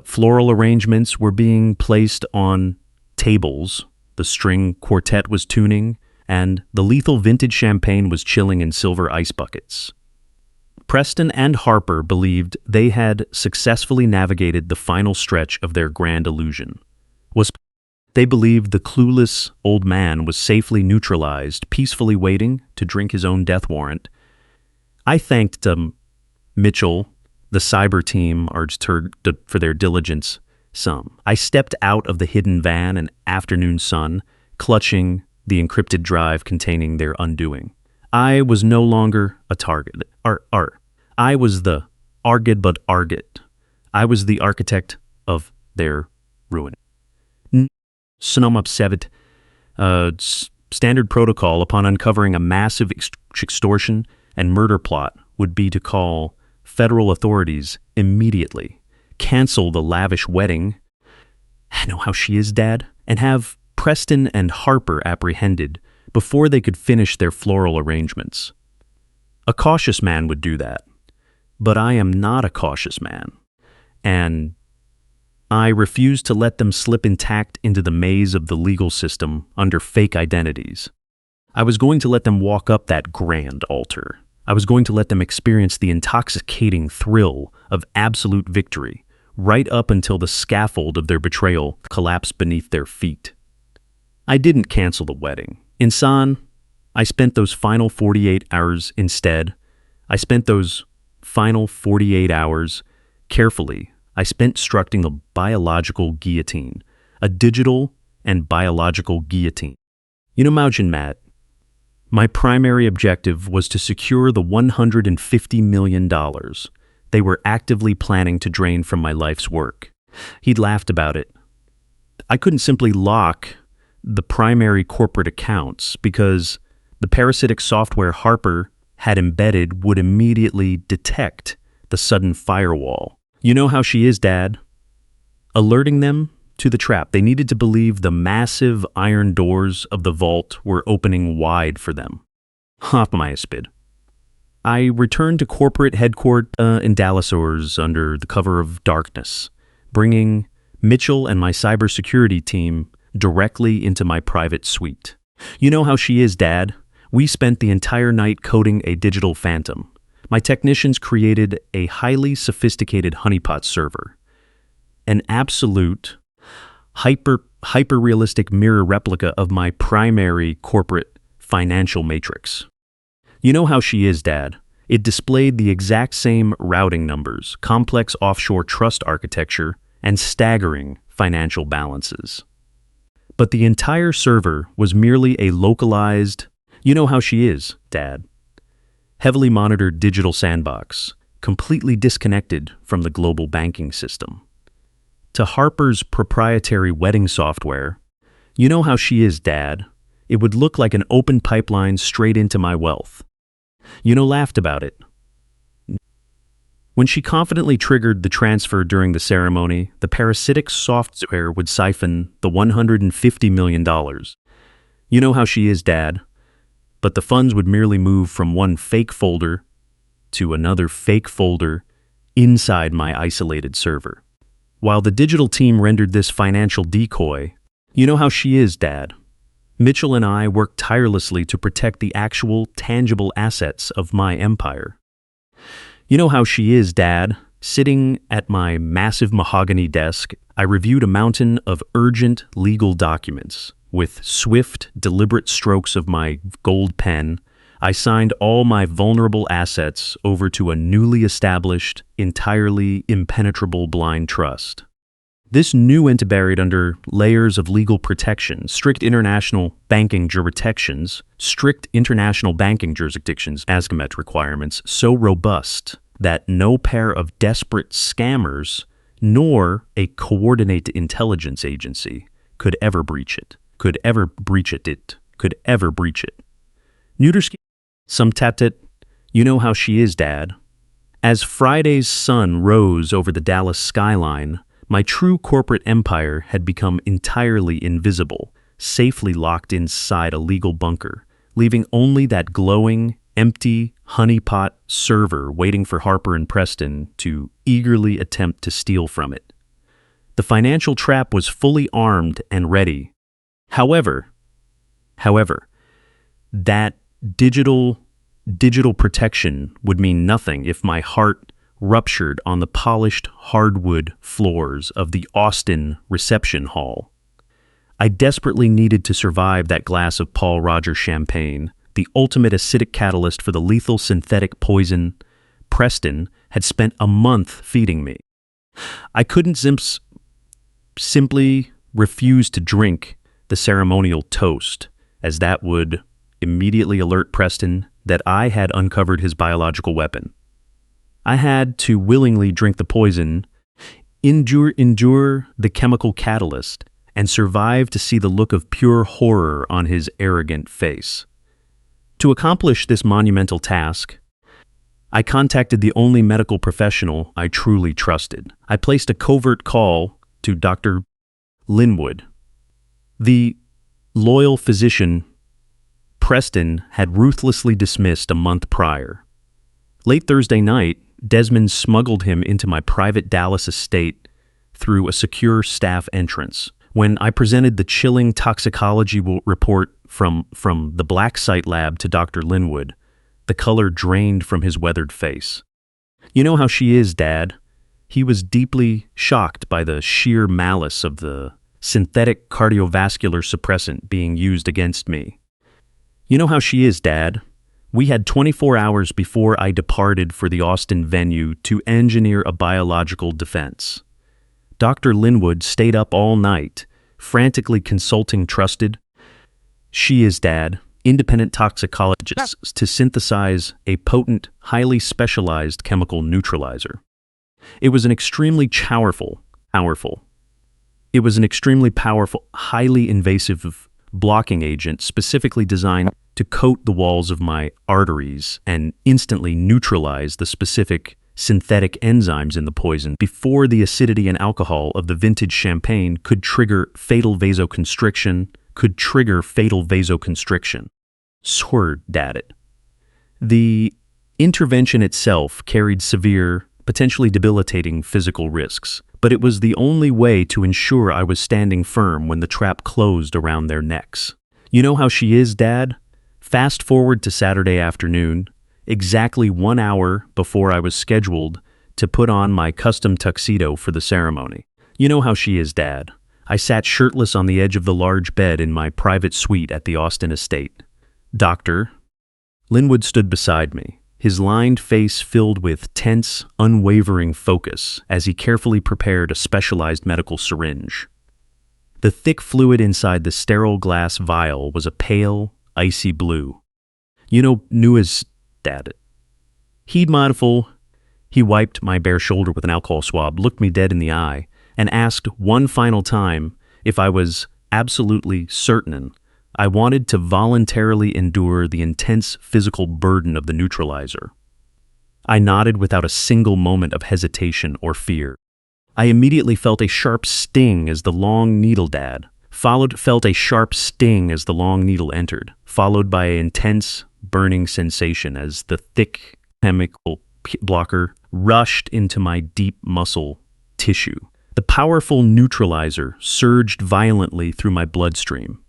Floral arrangements were being placed on tables, the string quartet was tuning, and the lethal vintage champagne was chilling in silver ice buckets. Preston and Harper believed they had successfully navigated the final stretch of their grand illusion. They believed the clueless old man was safely neutralized, peacefully waiting to drink his own death warrant. I thanked Mitchell, the cyber team, for their diligence. I stepped out of the hidden van in afternoon sun, clutching the encrypted drive containing their undoing. I was no longer a target. I was the arget. I was the architect of their ruin. Standard protocol upon uncovering a massive extortion and murder plot would be to call federal authorities immediately, cancel the lavish wedding, I know how she is, Dad, and have Preston and Harper apprehended before they could finish their floral arrangements. A cautious man would do that, but I am not a cautious man, and I refuse to let them slip intact into the maze of the legal system under fake identities. I was going to let them walk up that grand altar. I was going to let them experience the intoxicating thrill of absolute victory, right up until the scaffold of their betrayal collapsed beneath their feet. I didn't cancel the wedding. Insan, I spent those final 48 hours instead. I spent those final 48 hours carefully. I spent constructing a biological guillotine, a digital and biological guillotine. You know, imagine, Matt, my primary objective was to secure the $150 million they were actively planning to drain from my life's work. He'd laughed about it. I couldn't simply lock the primary corporate accounts because the parasitic software Harper had embedded would immediately detect the sudden firewall. You know how she is, Dad. Alerting them to the trap. They needed to believe the massive iron doors of the vault were opening wide for them. I returned to corporate headquarters in Dallas under the cover of darkness, bringing Mitchell and my cybersecurity team directly into my private suite. You know how she is, Dad. We spent the entire night coding a digital phantom. My technicians created a highly sophisticated honeypot server, an absolute, hyper-realistic mirror replica of my primary corporate financial matrix. You know how she is, Dad. It displayed the exact same routing numbers, complex offshore trust architecture, and staggering financial balances. But the entire server was merely a localized, you know how she is, Dad, heavily monitored digital sandbox, completely disconnected from the global banking system. To Harper's proprietary wedding software, you know how she is, Dad, it would look like an open pipeline straight into my wealth. Laughed about it. When she confidently triggered the transfer during the ceremony, the parasitic software would siphon the $150 million. You know how she is, Dad, but the funds would merely move from one fake folder to another fake folder inside my isolated server. While the digital team rendered this financial decoy, you know how she is, Dad. Mitchell and I worked tirelessly to protect the actual, tangible assets of my empire. You know how she is, Dad. Sitting at my massive mahogany desk, I reviewed a mountain of urgent legal documents. With swift, deliberate strokes of my gold pen, I signed all my vulnerable assets over to a newly established, entirely impenetrable blind trust. This new entity buried under layers of legal protection, strict international banking jurisdictions, ASCMET requirements so robust that no pair of desperate scammers nor a coordinated intelligence agency could ever breach it. Nuderski, some tatet, you know how she is, Dad. As Friday's sun rose over the Dallas skyline, my true corporate empire had become entirely invisible, safely locked inside a legal bunker, leaving only that glowing, empty honeypot server waiting for Harper and Preston to eagerly attempt to steal from it. The financial trap was fully armed and ready. However, that digital protection would mean nothing if my heart ruptured on the polished hardwood floors of the Austin reception hall. I desperately needed to survive that glass of Paul Rogers champagne, the ultimate acidic catalyst for the lethal synthetic poison Preston had spent a month feeding me. I couldn't simply refuse to drink the ceremonial toast, as that would immediately alert Preston that I had uncovered his biological weapon. I had to willingly drink the poison, endure the chemical catalyst, and survive to see the look of pure horror on his arrogant face. To accomplish this monumental task, I contacted the only medical professional I truly trusted. I placed a covert call to Dr. Linwood. The loyal physician Preston had ruthlessly dismissed a month prior. Late Thursday night, Desmond smuggled him into my private Dallas estate through a secure staff entrance. When I presented the chilling toxicology report from the black site lab to Dr. Linwood, the color drained from his weathered face. You know how she is, Dad. He was deeply shocked by the sheer malice of the synthetic cardiovascular suppressant being used against me. You know how she is, Dad. We had 24 hours before I departed for the Austin venue to engineer a biological defense. Dr. Linwood stayed up all night, frantically consulting trusted, she is Dad, independent toxicologists to synthesize a potent, highly specialized chemical neutralizer. It was an extremely powerful, highly invasive blocking agent specifically designed to coat the walls of my arteries and instantly neutralize the specific synthetic enzymes in the poison before the acidity and alcohol of the vintage champagne could trigger fatal vasoconstriction. Sword at it. The intervention itself carried severe, potentially debilitating physical risks, but it was the only way to ensure I was standing firm when the trap closed around their necks. You know how she is, Dad? Fast forward to Saturday afternoon, exactly 1 hour before I was scheduled to put on my custom tuxedo for the ceremony. You know how she is, Dad. I sat shirtless on the edge of the large bed in my private suite at the Austin estate. Dr. Linwood stood beside me, his lined face filled with tense, unwavering focus as he carefully prepared a specialized medical syringe. The thick fluid inside the sterile glass vial was a pale, icy blue. Knew his dad. He'd mindful. He wiped my bare shoulder with an alcohol swab, looked me dead in the eye, and asked one final time if I was absolutely certain I wanted to voluntarily endure the intense physical burden of the neutralizer. I nodded without a single moment of hesitation or fear. I immediately felt a sharp sting as the long needle felt a sharp sting as the long needle entered, followed by an intense burning sensation as the thick chemical blocker rushed into my deep muscle tissue. The powerful neutralizer surged violently through my bloodstream,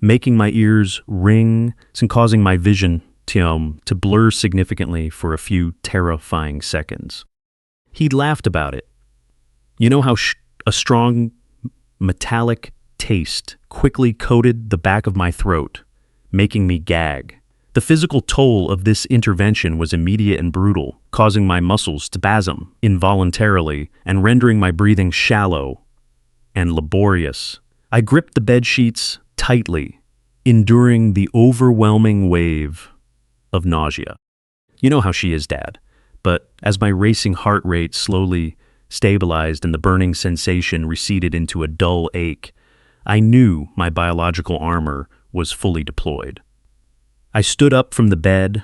making my ears ring and causing my vision to blur significantly for a few terrifying seconds. He'd laughed about it. You know how a strong metallic taste quickly coated the back of my throat, making me gag. The physical toll of this intervention was immediate and brutal, causing my muscles to spasm involuntarily and rendering my breathing shallow and laborious. I gripped the bed sheets tightly, enduring the overwhelming wave of nausea. You know how she is, Dad. But as my racing heart rate slowly stabilized and the burning sensation receded into a dull ache, I knew my biological armor was fully deployed. I stood up from the bed.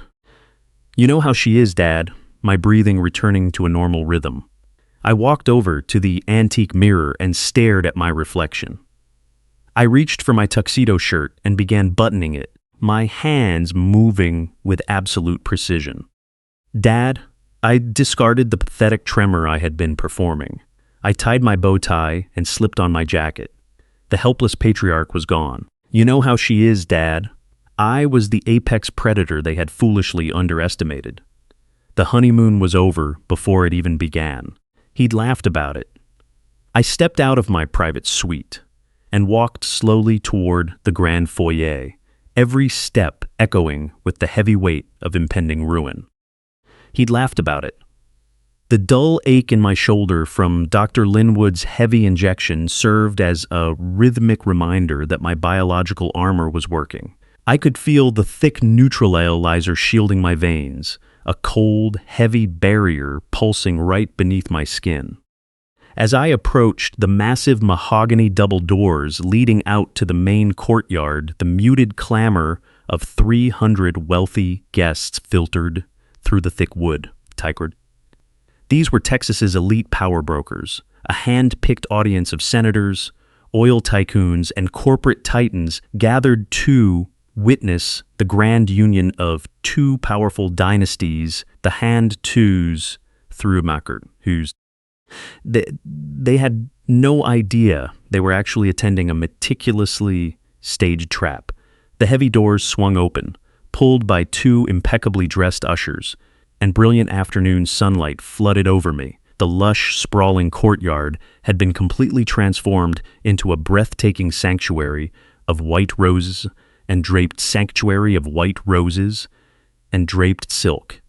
You know how she is, Dad, my breathing returning to a normal rhythm. I walked over to the antique mirror and stared at my reflection. I reached for my tuxedo shirt and began buttoning it, my hands moving with absolute precision. Dad, I discarded the pathetic tremor I had been performing. I tied my bow tie and slipped on my jacket. The helpless patriarch was gone. You know how she is, Dad. I was the apex predator they had foolishly underestimated. The honeymoon was over before it even began. He'd laughed about it. I stepped out of my private suite and walked slowly toward the grand foyer, every step echoing with the heavy weight of impending ruin. He'd laughed about it. The dull ache in my shoulder from Dr. Linwood's heavy injection served as a rhythmic reminder that my biological armor was working. I could feel the thick neutralizer shielding my veins, a cold, heavy barrier pulsing right beneath my skin. As I approached the massive mahogany double doors leading out to the main courtyard, the muted clamor of 300 wealthy guests filtered through the thick wood. These were Texas's elite power brokers, a hand-picked audience of senators, oil tycoons, and corporate titans gathered to witness the grand union of two powerful dynasties, the Hand Twos through Mackert, they had no idea they were actually attending a meticulously staged trap. The heavy doors swung open, pulled by two impeccably dressed ushers, and brilliant afternoon sunlight flooded over me. The lush, sprawling courtyard had been completely transformed into a breathtaking sanctuary of white roses and draped silk.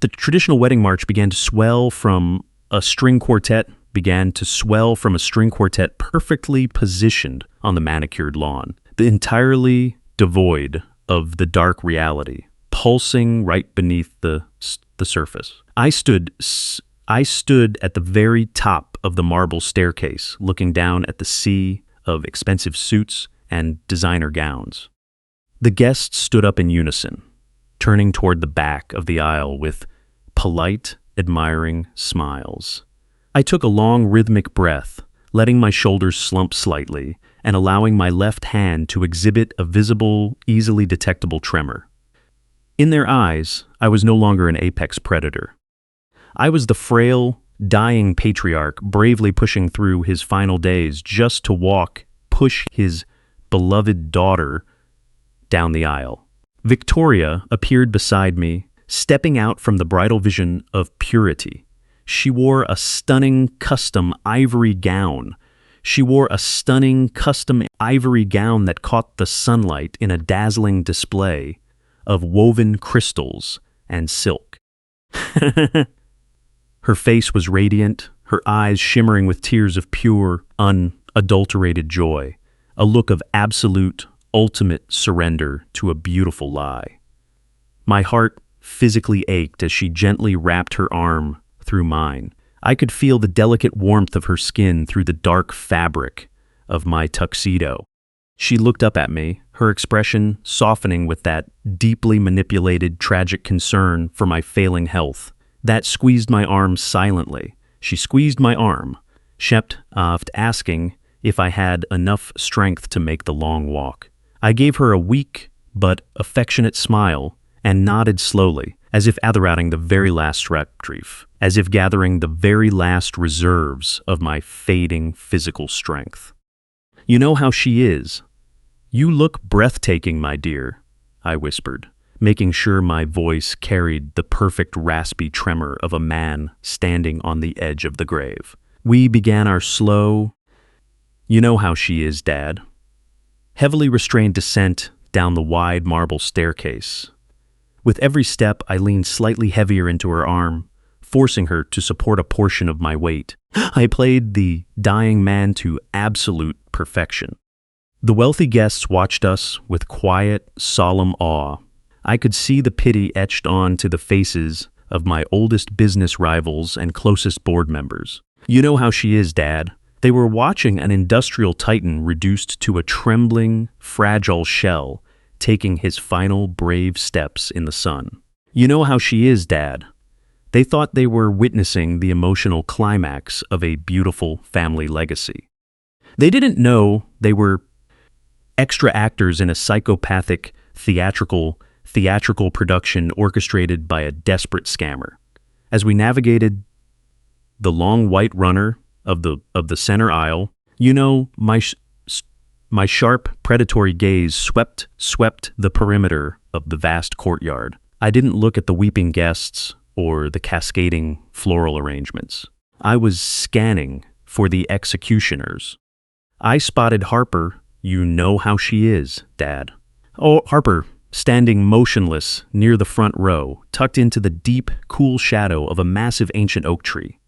The traditional wedding march began to swell from a string quartet perfectly positioned on the manicured lawn, entirely devoid of the dark reality, pulsing right beneath the surface. I stood at the very top of the marble staircase, looking down at the sea of expensive suits and designer gowns. The guests stood up in unison, turning toward the back of the aisle with polite, admiring smiles. I took a long, rhythmic breath, letting my shoulders slump slightly and allowing my left hand to exhibit a visible, easily detectable tremor. In their eyes, I was no longer an apex predator. I was the frail, dying patriarch bravely pushing through his final days just to push his beloved daughter down the aisle. Victoria appeared beside me, stepping out from the bridal vision of purity. She wore a stunning custom ivory gown. That caught the sunlight in a dazzling display of woven crystals and silk. Her face was radiant, her eyes shimmering with tears of pure, unadulterated joy, a look of absolute, ultimate surrender to a beautiful lie. My heart physically ached as she gently wrapped her arm through mine. I could feel the delicate warmth of her skin through the dark fabric of my tuxedo. She looked up at me, her expression softening with that deeply manipulated, tragic concern for my failing health. That squeezed my arm silently. She squeezed my arm, shept asking if I had enough strength to make the long walk. I gave her a weak but affectionate smile and nodded slowly, as if gathering the very last reprieve, as if gathering the very last reserves of my fading physical strength. "You know how she is. You look breathtaking, my dear," I whispered, making sure my voice carried the perfect raspy tremor of a man standing on the edge of the grave. We began our slow, "You know how she is, Dad," heavily restrained descent down the wide marble staircase. With every step, I leaned slightly heavier into her arm, forcing her to support a portion of my weight. I played the dying man to absolute perfection. The wealthy guests watched us with quiet, solemn awe. I could see the pity etched onto the faces of my oldest business rivals and closest board members. "You know how she is, Dad." They were watching an industrial titan reduced to a trembling, fragile shell, taking his final brave steps in the sun. "You know how she is, Dad." They thought they were witnessing the emotional climax of a beautiful family legacy. They didn't know they were extra actors in a psychopathic, theatrical production orchestrated by a desperate scammer. As we navigated the long white runner of the center aisle, my sharp, predatory gaze swept the perimeter of the vast courtyard. I didn't look at the weeping guests or the cascading floral arrangements. I was scanning for the executioners. I spotted Harper. "You know how she is, Dad." Oh, Harper, standing motionless near the front row, tucked into the deep, cool shadow of a massive ancient oak tree.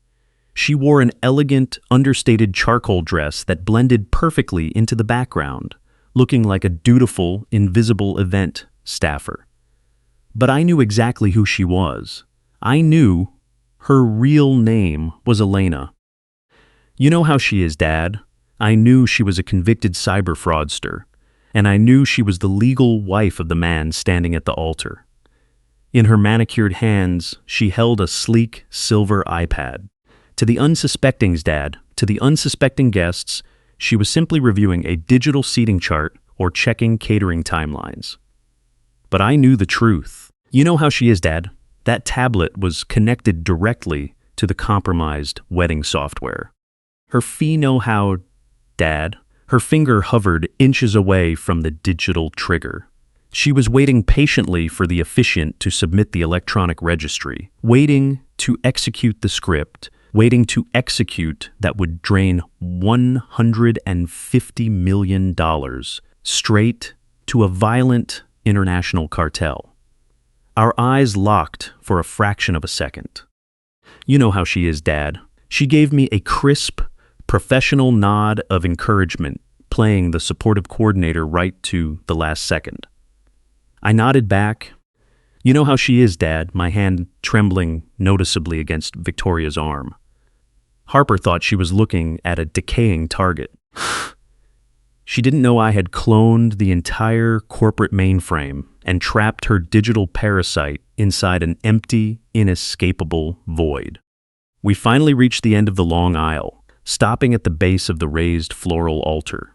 She wore an elegant, understated charcoal dress that blended perfectly into the background, looking like a dutiful, invisible event staffer. But I knew exactly who she was. I knew her real name was Elena. "You know how she is, Dad." I knew she was a convicted cyber fraudster, and I knew she was the legal wife of the man standing at the altar. In her manicured hands, she held a sleek silver iPad. To the unsuspecting guests, she was simply reviewing a digital seating chart or checking catering timelines. But I knew the truth. "You know how she is, Dad." That tablet was connected directly to the compromised wedding software. Her know-how, Dad. Her finger hovered inches away from the digital trigger. She was waiting patiently for the officiant to submit the electronic registry, waiting to execute the script, waiting to execute that would drain $150 million straight to a violent international cartel. Our eyes locked for a fraction of a second. "You know how she is, Dad." She gave me a crisp, professional nod of encouragement, playing the supportive coordinator right to the last second. I nodded back. "You know how she is, Dad," my hand trembling noticeably against Victoria's arm. Harper thought she was looking at a decaying target. She didn't know I had cloned the entire corporate mainframe and trapped her digital parasite inside an empty, inescapable void. We finally reached the end of the long aisle, stopping at the base of the raised floral altar.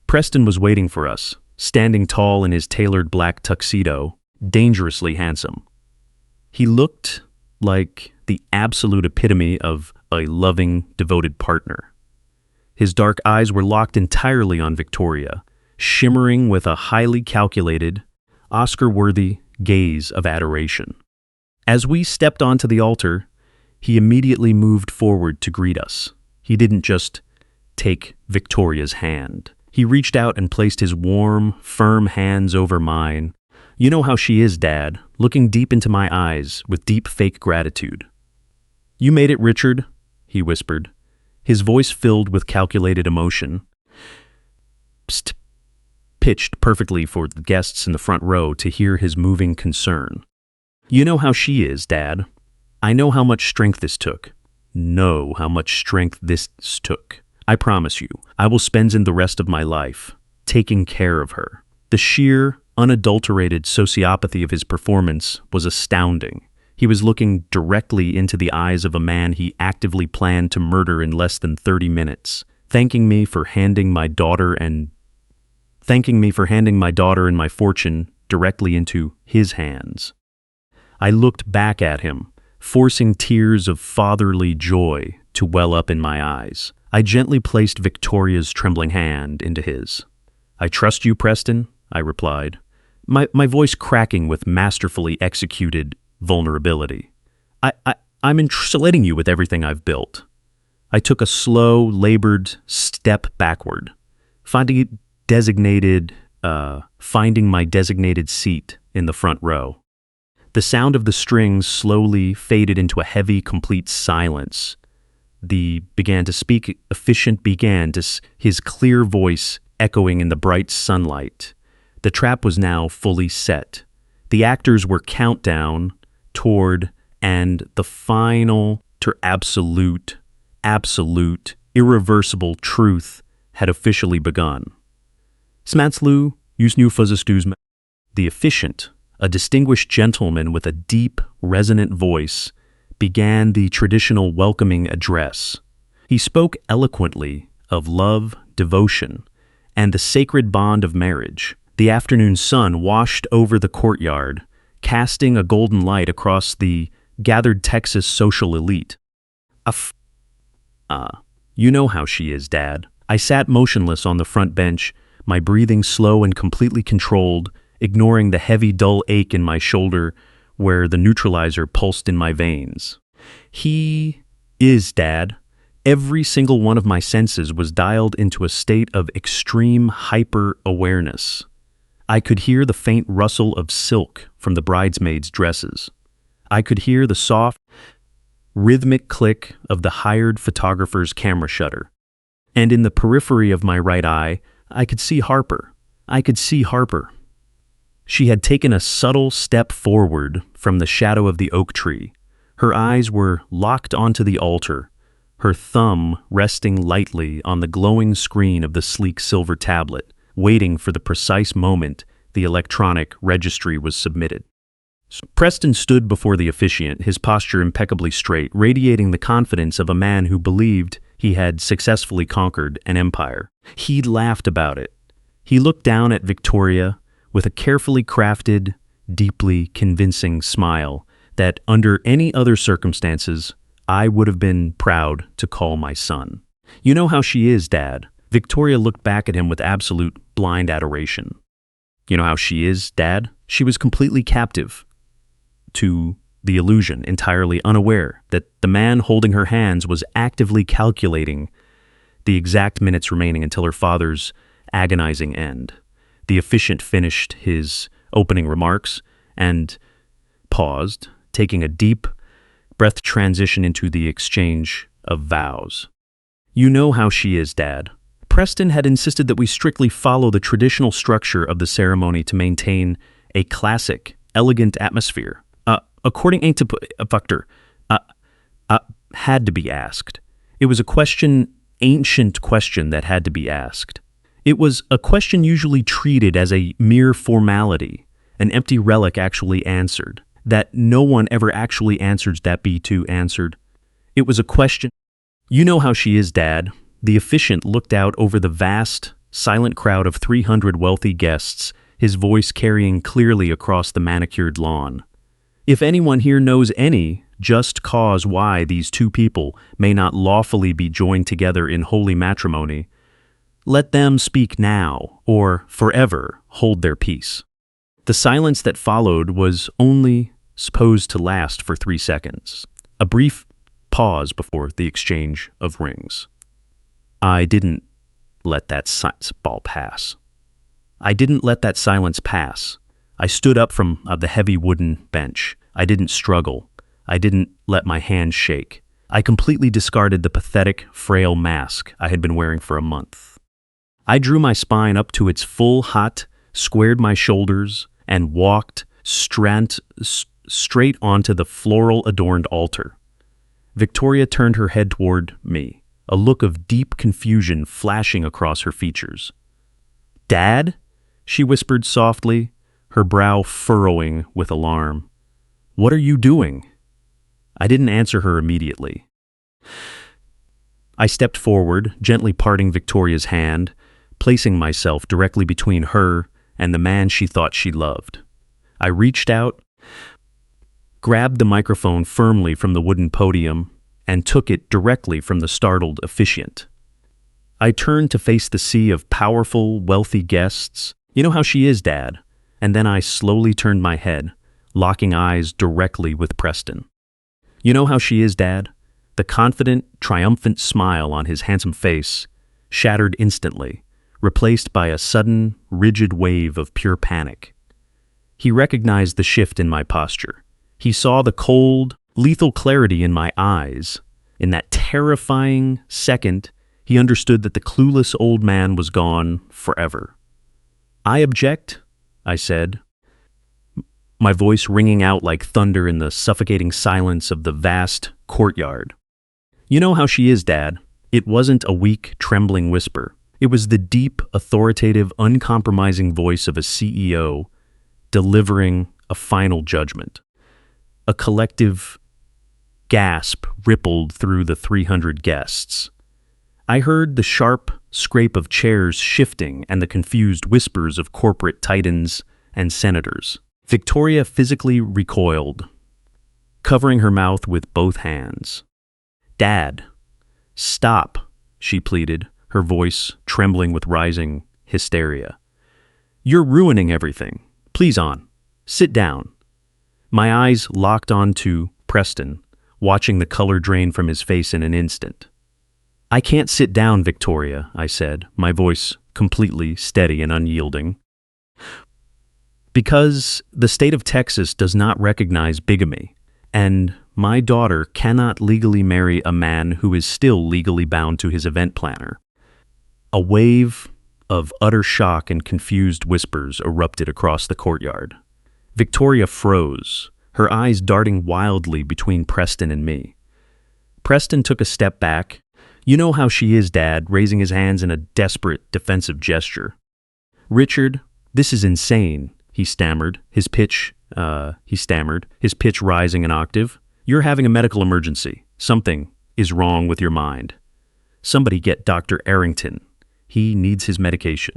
Preston was waiting for us, standing tall in his tailored black tuxedo, dangerously handsome. He looked like the absolute epitome of a loving, devoted partner. His dark eyes were locked entirely on Victoria, shimmering with a highly calculated, Oscar-worthy gaze of adoration. As we stepped onto the altar, he immediately moved forward to greet us. He didn't just take Victoria's hand. He reached out and placed his warm, firm hands over mine. "You know how she is, Dad," looking deep into my eyes with deep fake gratitude. "You made it, Richard," he whispered, his voice filled with calculated emotion. Psst, pitched perfectly for the guests in the front row to hear his moving concern. You know how she is, Dad. I know how much strength this took. Know how much strength this took. I promise you, I will spend the rest of my life taking care of her. The sheer, unadulterated sociopathy of his performance was astounding. He was looking directly into the eyes of a man he actively planned to murder in less than 30 minutes, thanking me for handing my daughter and my fortune directly into his hands. I looked back at him, forcing tears of fatherly joy to well up in my eyes. I gently placed Victoria's trembling hand into his. I trust you, Preston, I replied, my voice cracking with masterfully executed vulnerability. I'm letting you with everything I've built. I took a slow, labored step backward, finding my designated seat in the front row. The sound of the strings slowly faded into a heavy, complete silence. His clear voice echoing in the bright sunlight. The trap was now fully set. The actors were countdown toward and the final absolute, irreversible truth had officially begun. Smatslu, Yusnu Fuzzastuzma. The efficient, a distinguished gentleman with a deep, resonant voice, began the traditional welcoming address. He spoke eloquently of love, devotion, and the sacred bond of marriage. The afternoon sun washed over the courtyard, casting a golden light across the gathered Texas social elite. You know how she is, Dad. I sat motionless on the front bench, my breathing slow and completely controlled, ignoring the heavy, dull ache in my shoulder where the neutralizer pulsed in my veins. He is, Dad. Every single one of my senses was dialed into a state of extreme hyper-awareness. I could hear the faint rustle of silk from the bridesmaids' dresses. I could hear the soft, rhythmic click of the hired photographer's camera shutter. And in the periphery of my right eye, I could see Harper. She had taken a subtle step forward from the shadow of the oak tree. Her eyes were locked onto the altar, her thumb resting lightly on the glowing screen of the sleek silver tablet, waiting for the precise moment the electronic registry was submitted. Preston stood before the officiant, his posture impeccably straight, radiating the confidence of a man who believed he had successfully conquered an empire. He laughed about it. He looked down at Victoria with a carefully crafted, deeply convincing smile that, under any other circumstances, I would have been proud to call my son. You know how she is, Dad. Victoria looked back at him with absolute blind adoration. You know how she is, Dad? She was completely captive to the illusion, entirely unaware that the man holding her hands was actively calculating the exact minutes remaining until her father's agonizing end. The officiant finished his opening remarks and paused, taking a deep breath to transition into the exchange of vows. You know how she is, Dad. Preston had insisted that we strictly follow the traditional structure of the ceremony to maintain a classic, elegant atmosphere. According to Factor, had to be asked. It was ancient question that had to be asked. It was a question usually treated as a mere formality, an empty relic actually answered, that no one ever actually answers that B2 answered. It was a question. You know how she is, Dad. The officiant looked out over the vast, silent crowd of 300 wealthy guests, his voice carrying clearly across the manicured lawn. If anyone here knows any just cause why these two people may not lawfully be joined together in holy matrimony, let them speak now, or forever hold their peace. The silence that followed was only supposed to last for 3 seconds, a brief pause before the exchange of rings. I didn't let that pass. I didn't let that silence pass. I stood up from the heavy wooden bench. I didn't struggle. I didn't let my hands shake. I completely discarded the pathetic, frail mask I had been wearing for a month. I drew my spine up to its full height, squared my shoulders, and walked straight onto the floral-adorned altar. Victoria turned her head toward me, a look of deep confusion flashing across her features. "Dad?" she whispered softly, her brow furrowing with alarm. "What are you doing?" I didn't answer her immediately. I stepped forward, gently parting Victoria's hand, placing myself directly between her and the man she thought she loved. I reached out, grabbed the microphone firmly from the wooden podium, and took it directly from the startled officiant. I turned to face the sea of powerful, wealthy guests. "You know how she is, Dad." And then I slowly turned my head, locking eyes directly with Preston. "You know how she is, Dad?" The confident, triumphant smile on his handsome face shattered instantly, replaced by a sudden, rigid wave of pure panic. He recognized the shift in my posture. He saw the cold, lethal clarity in my eyes. In that terrifying second, he understood that the clueless old man was gone forever. "I object," I said, my voice ringing out like thunder in the suffocating silence of the vast courtyard. "You know how she is, Dad." It wasn't a weak, trembling whisper. It was the deep, authoritative, uncompromising voice of a CEO delivering a final judgment. A collective gasp rippled through the 300 guests. I heard the sharp scrape of chairs shifting and the confused whispers of corporate titans and senators. Victoria physically recoiled, covering her mouth with both hands. "Dad, stop," she pleaded, her voice trembling with rising hysteria. "You're ruining everything. Please sit down." My eyes locked onto Preston, watching the color drain from his face in an instant. "I can't sit down, Victoria," I said, my voice completely steady and unyielding. "Because the state of Texas does not recognize bigamy, and my daughter cannot legally marry a man who is still legally bound to his event planner." A wave of utter shock and confused whispers erupted across the courtyard. Victoria froze, her eyes darting wildly between Preston and me. Preston took a step back. "You know how she is, Dad," raising his hands in a desperate, defensive gesture. "Richard, this is insane," he stammered, his pitch rising an octave. "You're having a medical emergency. Something is wrong with your mind. Somebody get Dr. Arrington. He needs his medication."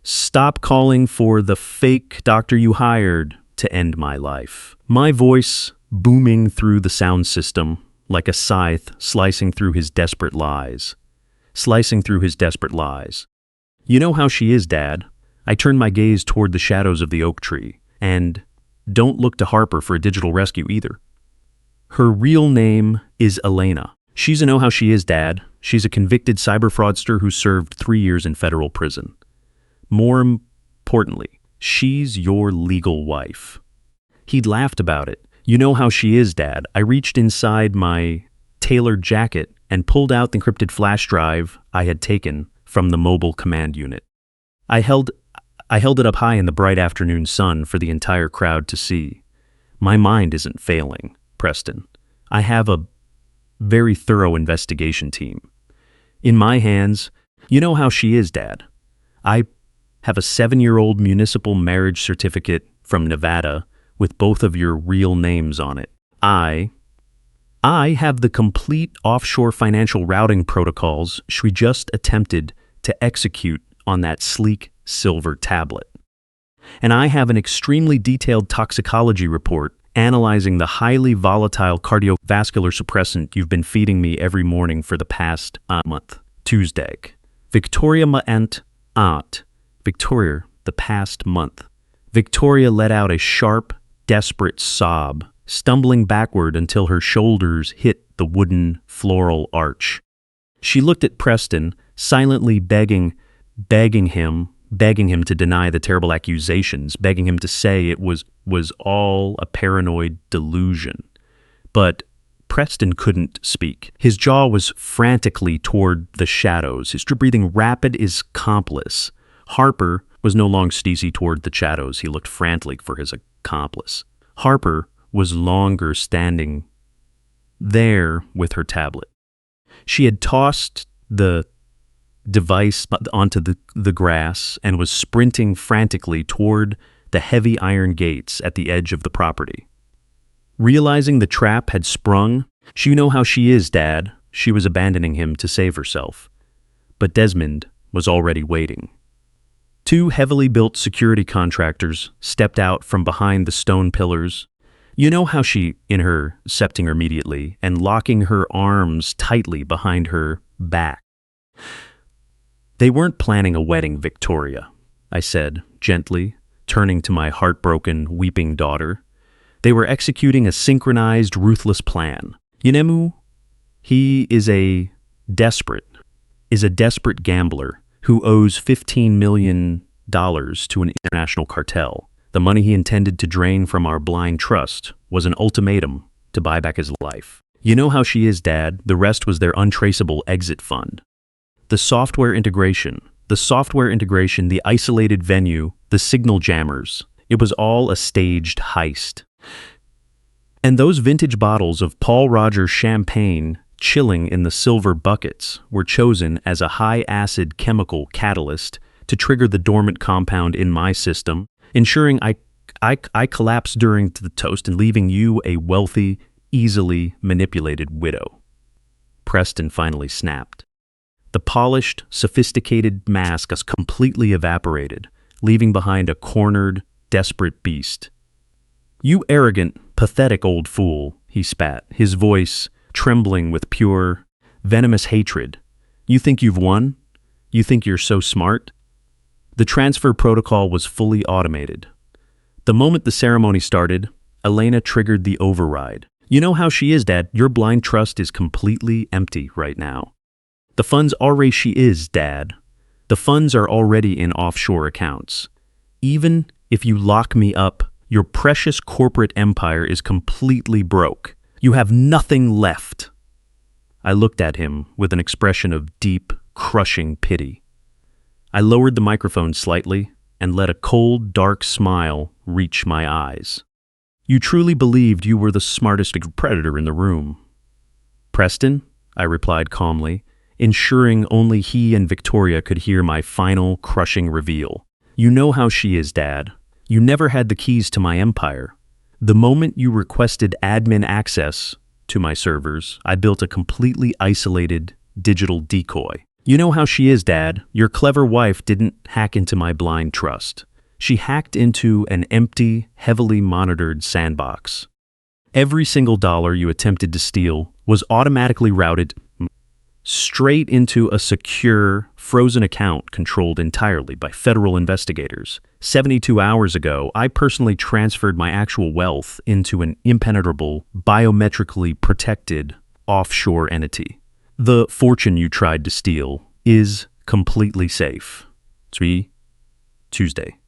"Stop calling for the fake doctor you hired to end my life." My voice booming through the sound system like a scythe slicing through his desperate lies. "You know how she is, Dad." I turned my gaze toward the shadows of the oak tree. "And don't look to Harper for a digital rescue either. Her real name is Elena. She's a know how she is, Dad. She's a convicted cyber fraudster who served 3 years in federal prison. More importantly, she's your legal wife." He'd laughed about it. "You know how she is, Dad." I reached inside my tailored jacket and pulled out the encrypted flash drive I had taken from the mobile command unit. I held it up high in the bright afternoon sun for the entire crowd to see. "My mind isn't failing, Preston. I have a very thorough investigation team. In my hands, you know how she is, Dad. I have a 7-year-old municipal marriage certificate from Nevada with both of your real names on it. I have the complete offshore financial routing protocols we just attempted to execute on that sleek silver tablet. And I have an extremely detailed toxicology report analyzing the highly volatile cardiovascular suppressant you've been feeding me every morning for the past month. Tuesday. Victoria the past month. Victoria let out a sharp, desperate sob, stumbling backward until her shoulders hit the wooden floral arch. She looked at Preston, silently begging him to deny the terrible accusations, begging him to say it was all a paranoid delusion. But Preston couldn't speak. His jaw was frantically toward the shadows, his breathing rapid as accomplice. Harper was no longer steezy toward the shadows. He looked frantically for his accomplice. Harper was longer standing there with her tablet. She had tossed the device onto the grass and was sprinting frantically toward the heavy iron gates at the edge of the property. Realizing the trap had sprung, "You know how she is, Dad." She was abandoning him to save herself. But Desmond was already waiting. Two heavily built security contractors stepped out from behind the stone pillars. "You know how she," intercepting her immediately and locking her arms tightly behind her back. "They weren't planning a wedding, Victoria," I said gently, turning to my heartbroken, weeping daughter. "They were executing a synchronized, ruthless plan. Yinemu, he is a desperate gambler who owes $15 million to an international cartel. The money he intended to drain from our blind trust was an ultimatum to buy back his life. You know how she is, Dad. The rest was their untraceable exit fund. The software integration, the isolated venue, the signal jammers. It was all a staged heist. And those vintage bottles of Paul Rogers champagne chilling in the silver buckets were chosen as a high-acid chemical catalyst to trigger the dormant compound in my system, ensuring I collapsed during the toast and leaving you a wealthy, easily manipulated widow." Preston finally snapped. The polished, sophisticated mask was completely evaporated, leaving behind a cornered, desperate beast. "You arrogant, pathetic old fool," he spat, his voice trembling with pure, venomous hatred. "You think you've won? You think you're so smart?" The transfer protocol was fully automated. The moment the ceremony started, Elena triggered the override. "You know how she is, Dad. Your blind trust is completely empty right now. The funds are already in offshore accounts. Even if you lock me up, your precious corporate empire is completely broke. You have nothing left." I looked at him with an expression of deep, crushing pity. I lowered the microphone slightly and let a cold, dark smile reach my eyes. "You truly believed you were the smartest predator in the room." "Preston," I replied calmly, ensuring only he and Victoria could hear my final, crushing reveal. "You know how she is, Dad. You never had the keys to my empire. The moment you requested admin access to my servers, I built a completely isolated digital decoy. You know how she is, Dad. Your clever wife didn't hack into my blind trust. She hacked into an empty, heavily monitored sandbox. Every single dollar you attempted to steal was automatically routed straight into a secure, frozen account controlled entirely by federal investigators. 72 hours ago, I personally transferred my actual wealth into an impenetrable, biometrically protected offshore entity. The fortune you tried to steal is completely safe. Tuesday.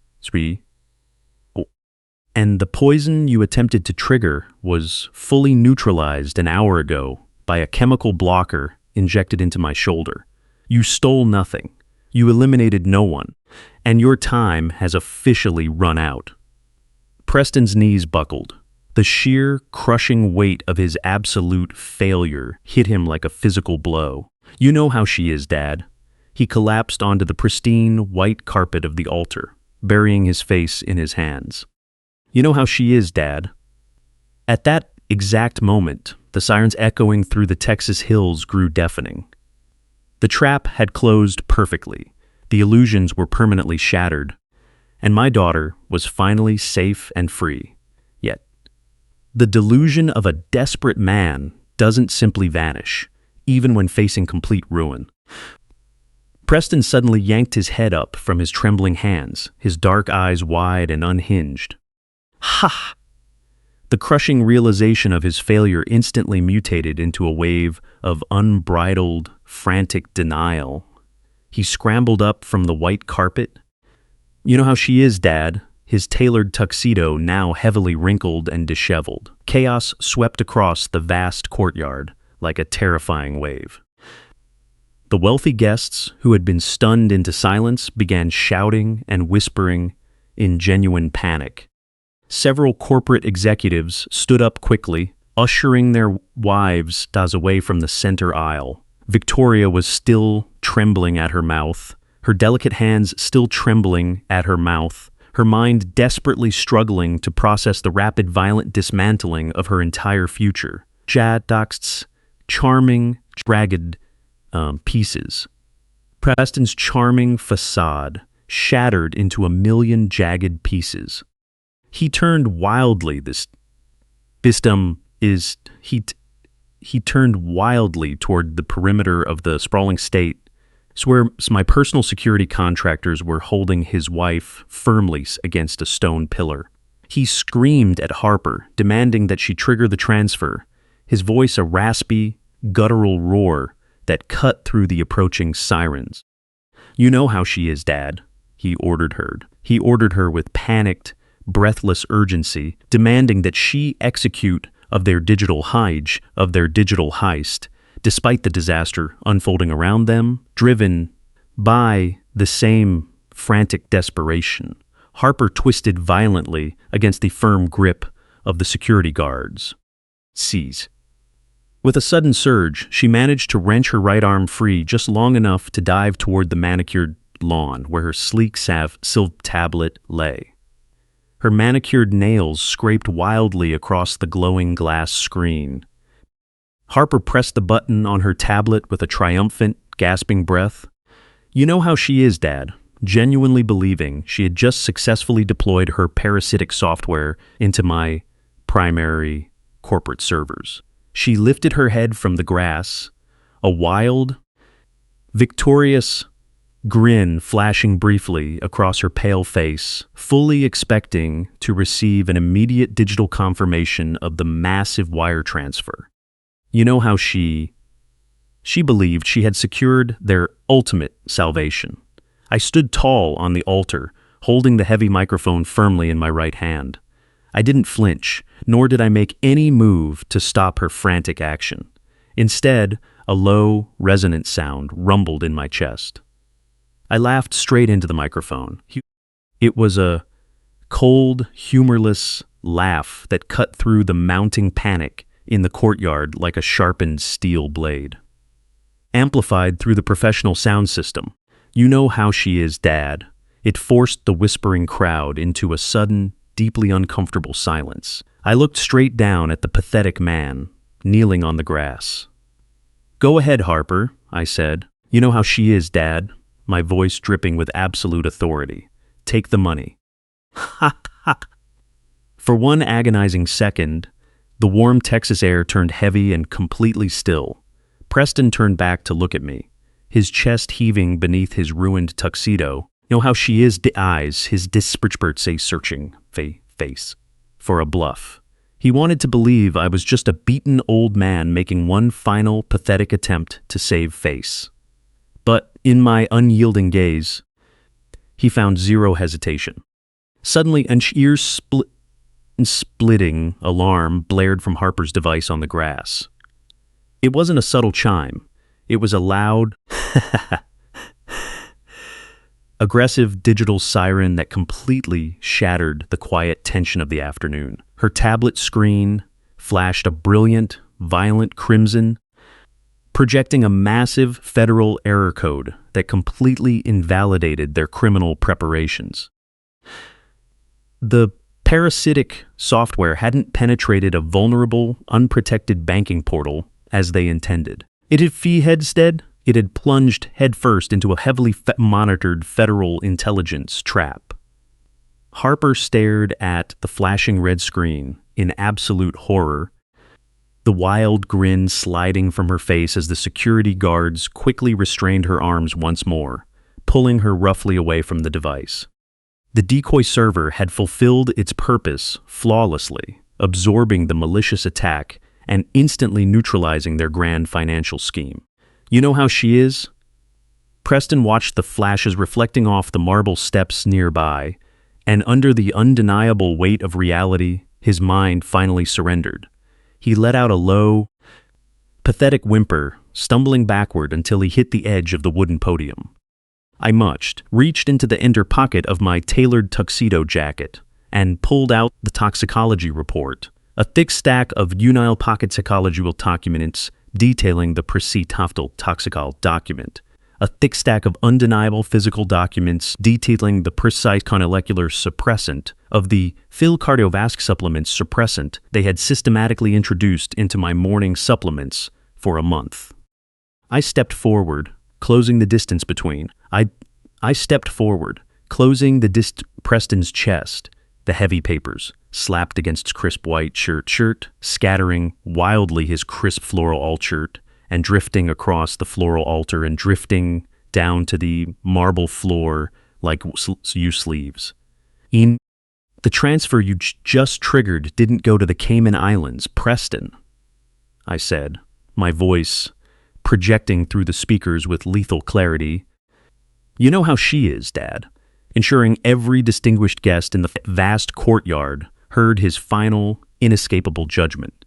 And the poison you attempted to trigger was fully neutralized an hour ago by a chemical blocker injected into my shoulder. You stole nothing. You eliminated no one. And your time has officially run out." Preston's knees buckled. The sheer, crushing weight of his absolute failure hit him like a physical blow. "You know how she is, Dad." He collapsed onto the pristine, white carpet of the altar, burying his face in his hands. "You know how she is, Dad." At that exact moment, the sirens echoing through the Texas hills grew deafening. The trap had closed perfectly. The illusions were permanently shattered, and my daughter was finally safe and free. Yet, the delusion of a desperate man doesn't simply vanish, even when facing complete ruin. Preston suddenly yanked his head up from his trembling hands, his dark eyes wide and unhinged. "Ha!" The crushing realization of his failure instantly mutated into a wave of unbridled, frantic denial. He scrambled up from the white carpet. "You know how she is, Dad. his tailored tuxedo now heavily wrinkled and disheveled. Chaos swept across the vast courtyard like a terrifying wave. The wealthy guests, who had been stunned into silence, began shouting and whispering in genuine panic. Several corporate executives stood up quickly, ushering their wives away from the center aisle. Victoria was still trembling at her mouth, her delicate hands still trembling at her mouth, her mind desperately struggling to process the rapid, violent dismantling of her entire future. Jadok's charming, ragged pieces. Preston's charming facade shattered into a million jagged pieces. He turned wildly. He turned wildly toward the perimeter of the sprawling state, where my personal security contractors were holding his wife firmly against a stone pillar. He screamed at Harper, demanding that she trigger the transfer, his voice a raspy, guttural roar that cut through the approaching sirens. "You know how she is, Dad," he ordered her. He ordered her with panicked, breathless urgency, demanding that she execute their digital heist, despite the disaster unfolding around them, driven by the same frantic desperation. Harper twisted violently against the firm grip of the security guards. Seize. With a sudden surge, she managed to wrench her right arm free just long enough to dive toward the manicured lawn where her sleek silk tablet lay. Her manicured nails scraped wildly across the glowing glass screen. Harper pressed the button on her tablet with a triumphant, gasping breath. "You know how she is, Dad," genuinely believing she had just successfully deployed her parasitic software into my primary corporate servers. She lifted her head from the grass, a wild, victorious grin flashing briefly across her pale face, fully expecting to receive an immediate digital confirmation of the massive wire transfer. You know how she believed she had secured their ultimate salvation. I stood tall on the altar, holding the heavy microphone firmly in my right hand. I didn't flinch, nor did I make any move to stop her frantic action. Instead, a low, resonant sound rumbled in my chest. I laughed straight into the microphone. It was a cold, humorless laugh that cut through the mounting panic in the courtyard like a sharpened steel blade. Amplified through the professional sound system, "You know how she is, Dad." It forced the whispering crowd into a sudden, deeply uncomfortable silence. I looked straight down at the pathetic man, kneeling on the grass. "Go ahead, Harper," I said. "You know how she is, Dad," my voice dripping with absolute authority. "Take the money." Ha ha. For one agonizing second, the warm Texas air turned heavy and completely still. Preston turned back to look at me, his chest heaving beneath his ruined tuxedo. "You know how she is," eyes, his disparate searching face for a bluff. He wanted to believe I was just a beaten old man making one final pathetic attempt to save face. But in my unyielding gaze, he found zero hesitation. Suddenly, an ear-splitting alarm blared from Harper's device on the grass. It wasn't a subtle chime. It was a loud, aggressive digital siren that completely shattered the quiet tension of the afternoon. Her tablet screen flashed a brilliant, violent crimson, projecting a massive federal error code that completely invalidated their criminal preparations. The parasitic software hadn't penetrated a vulnerable, unprotected banking portal as they intended. It had plunged headfirst into a heavily monitored federal intelligence trap. Harper stared at the flashing red screen in absolute horror, the wild grin sliding from her face as the security guards quickly restrained her arms once more, pulling her roughly away from the device. The decoy server had fulfilled its purpose flawlessly, absorbing the malicious attack and instantly neutralizing their grand financial scheme. "You know how she is?" Preston watched the flashes reflecting off the marble steps nearby, And under the undeniable weight of reality, his mind finally surrendered. He let out a low, pathetic whimper, stumbling backward until he hit the edge of the wooden podium. I reached into the inner pocket of my tailored tuxedo jacket, and pulled out the toxicology report, a thick stack of unile pocket psychological documents detailing the precitaftal toxicol document, a thick stack of undeniable physical documents detailing the precise conolecular suppressant of the Phil cardiovascular supplements suppressant they had systematically introduced into my morning supplements for a month. I stepped forward, closing the distance between. I stepped forward, closing Preston's chest. The heavy papers slapped against his crisp white shirt, scattering wildly his crisp floral alt-shirt, and drifting across the floral altar and drifting down to the marble floor like sleeves. The transfer you just triggered didn't go to the Cayman Islands, Preston, I said, my voice projecting through the speakers with lethal clarity. You know how she is, Dad, ensuring every distinguished guest in the vast courtyard heard his final, inescapable judgment.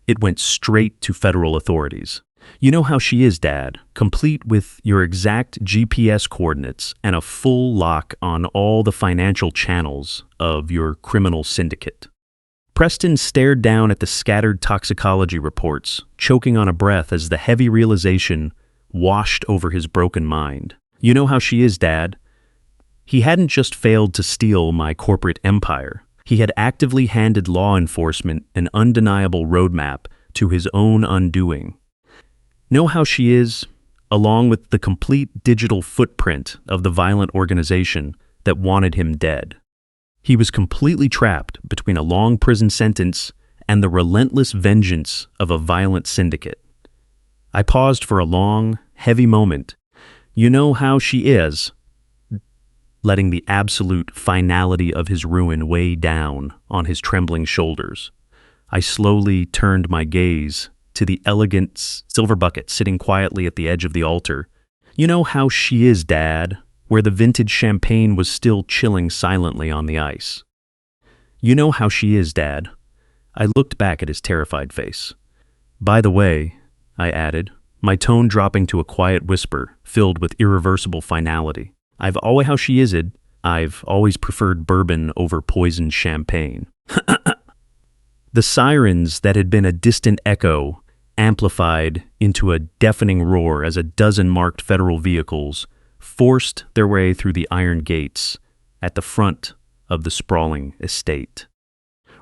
It went straight to federal authorities. You know how she is, Dad, complete with your exact GPS coordinates and a full lock on all the financial channels of your criminal syndicate. Preston stared down at the scattered toxicology reports, choking on a breath as the heavy realization washed over his broken mind. You know how she is, Dad. He hadn't just failed to steal my corporate empire. He had actively handed law enforcement an undeniable roadmap to his own undoing. Know how she is, along with the complete digital footprint of the violent organization that wanted him dead. He was completely trapped between a long prison sentence and the relentless vengeance of a violent syndicate. I paused for a long, heavy moment. You know how she is, letting the absolute finality of his ruin weigh down on his trembling shoulders. I slowly turned my gaze to the elegant silver bucket sitting quietly at the edge of the altar. You know how she is, Dad, where the vintage champagne was still chilling silently on the ice. You know how she is, Dad. I looked back at his terrified face. By the way, I added, my tone dropping to a quiet whisper filled with irreversible finality. I've always preferred bourbon over poisoned champagne. The sirens that had been a distant echo amplified into a deafening roar as a dozen marked federal vehicles forced their way through the iron gates at the front of the sprawling estate.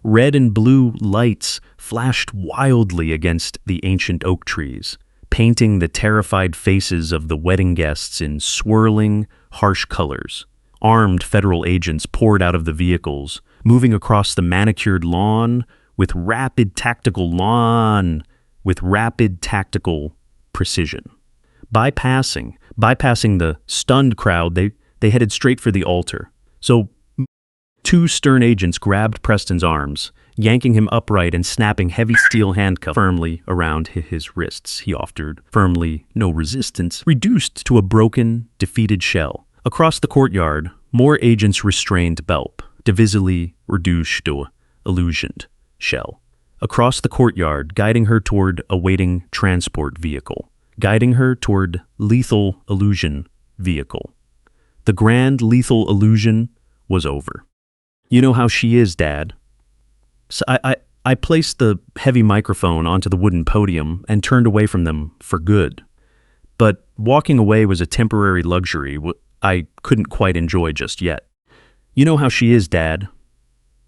Red and blue lights flashed wildly against the ancient oak trees, painting the terrified faces of the wedding guests in swirling, harsh colors. Armed federal agents poured out of the vehicles, moving across the manicured lawn with rapid tactical precision. Bypassing the stunned crowd, they headed straight for the altar. So two stern agents grabbed Preston's arms, yanking him upright and snapping heavy steel handcuffs firmly around his wrists. He offered firmly no resistance, reduced to a broken, defeated shell. Across the courtyard, more agents restrained Belp, divisibly reduced to illusioned shell. Across the courtyard, guiding her toward a waiting transport vehicle, guiding her toward lethal illusion vehicle. The grand lethal illusion was over. You know how she is, Dad. So I placed the heavy microphone onto the wooden podium and turned away from them for good. But walking away was a temporary luxury I couldn't quite enjoy just yet. You know how she is, Dad.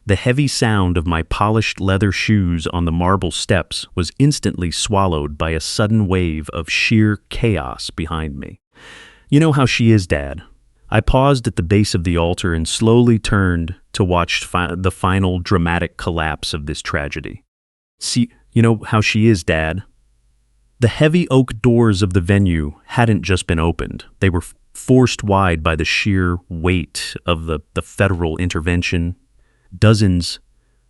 The heavy sound of my polished leather shoes on the marble steps was instantly swallowed by a sudden wave of sheer chaos behind me. You know how she is, Dad. I paused at the base of the altar and slowly turned to watch the final dramatic collapse of this tragedy. See, you know how she is, Dad. The heavy oak doors of the venue hadn't just been opened. They were forced wide by the sheer weight of the federal intervention. Dozens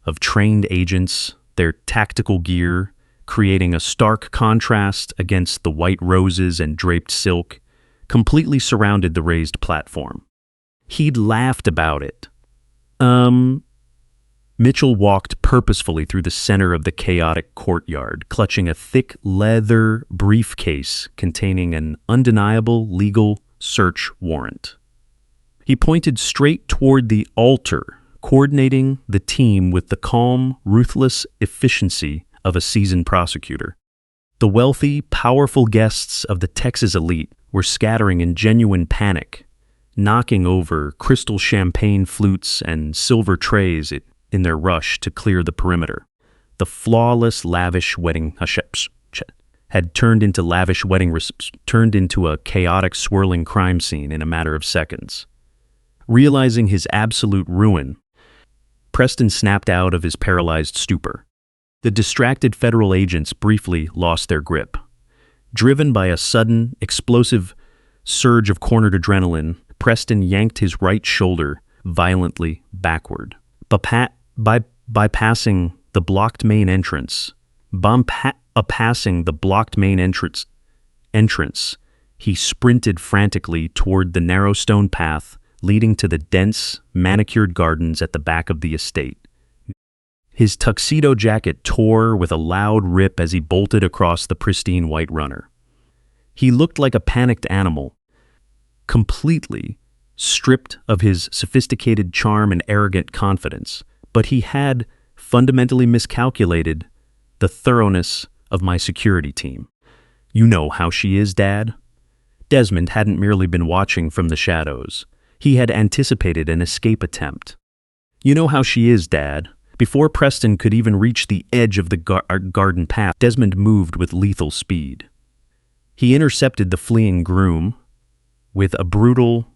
of trained agents, their tactical gear, creating a stark contrast against the white roses and draped silk, completely surrounded the raised platform. He'd laughed about it. Mitchell walked purposefully through the center of the chaotic courtyard, clutching a thick leather briefcase containing an undeniable legal search warrant. He pointed straight toward the altar, coordinating the team with the calm, ruthless efficiency of a seasoned prosecutor. The wealthy, powerful guests of the Texas elite were scattering in genuine panic, knocking over crystal champagne flutes and silver trays in their rush to clear the perimeter. The flawless, lavish wedding had turned into a chaotic, swirling crime scene in a matter of seconds. Realizing his absolute ruin, Preston snapped out of his paralyzed stupor. The distracted federal agents briefly lost their grip. Driven by a sudden, explosive surge of cornered adrenaline, Preston yanked his right shoulder violently backward. Bypassing the blocked main entrance, he sprinted frantically toward the narrow stone path leading to the dense, manicured gardens at the back of the estate. His tuxedo jacket tore with a loud rip as he bolted across the pristine white runner. He looked like a panicked animal, completely stripped of his sophisticated charm and arrogant confidence, but he had fundamentally miscalculated the thoroughness of my security team. You know how she is, Dad? Desmond hadn't merely been watching from the shadows. He had anticipated an escape attempt. You know how she is, Dad. Before Preston could even reach the edge of the garden path, Desmond moved with lethal speed. He intercepted the fleeing groom with a brutal,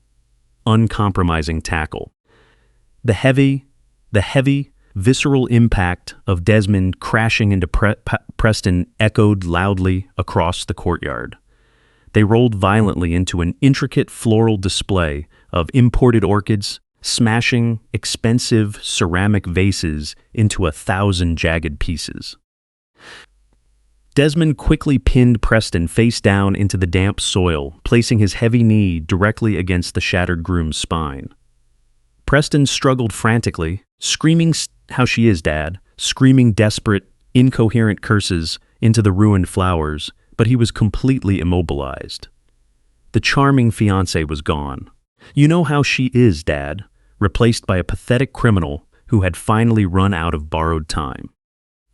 uncompromising tackle. The heavy, visceral impact of Desmond crashing into Preston echoed loudly across the courtyard. They rolled violently into an intricate floral display of imported orchids, smashing expensive ceramic vases into 1,000 jagged pieces. Desmond quickly pinned Preston face down into the damp soil, placing his heavy knee directly against the shattered groom's spine. Preston struggled frantically, screaming how she is, Dad, screaming desperate, incoherent curses into the ruined flowers, but he was completely immobilized. The charming fiancé was gone. You know how she is, Dad, replaced by a pathetic criminal who had finally run out of borrowed time.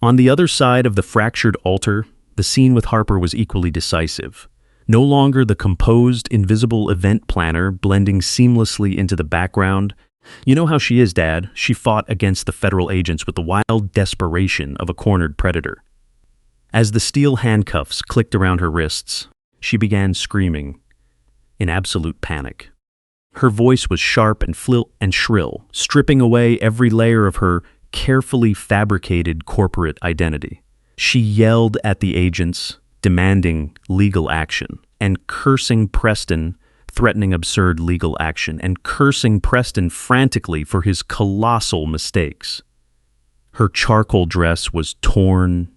On the other side of the fractured altar, the scene with Harper was equally decisive. No longer the composed, invisible event planner blending seamlessly into the background. You know how she is, Dad. She fought against the federal agents with the wild desperation of a cornered predator. As the steel handcuffs clicked around her wrists, she began screaming in absolute panic. Her voice was sharp and shrill, stripping away every layer of her carefully fabricated corporate identity. She yelled at the agents, demanding legal action, and cursing Preston, threatening absurd legal action, and cursing Preston frantically for his colossal mistakes. Her charcoal dress was torn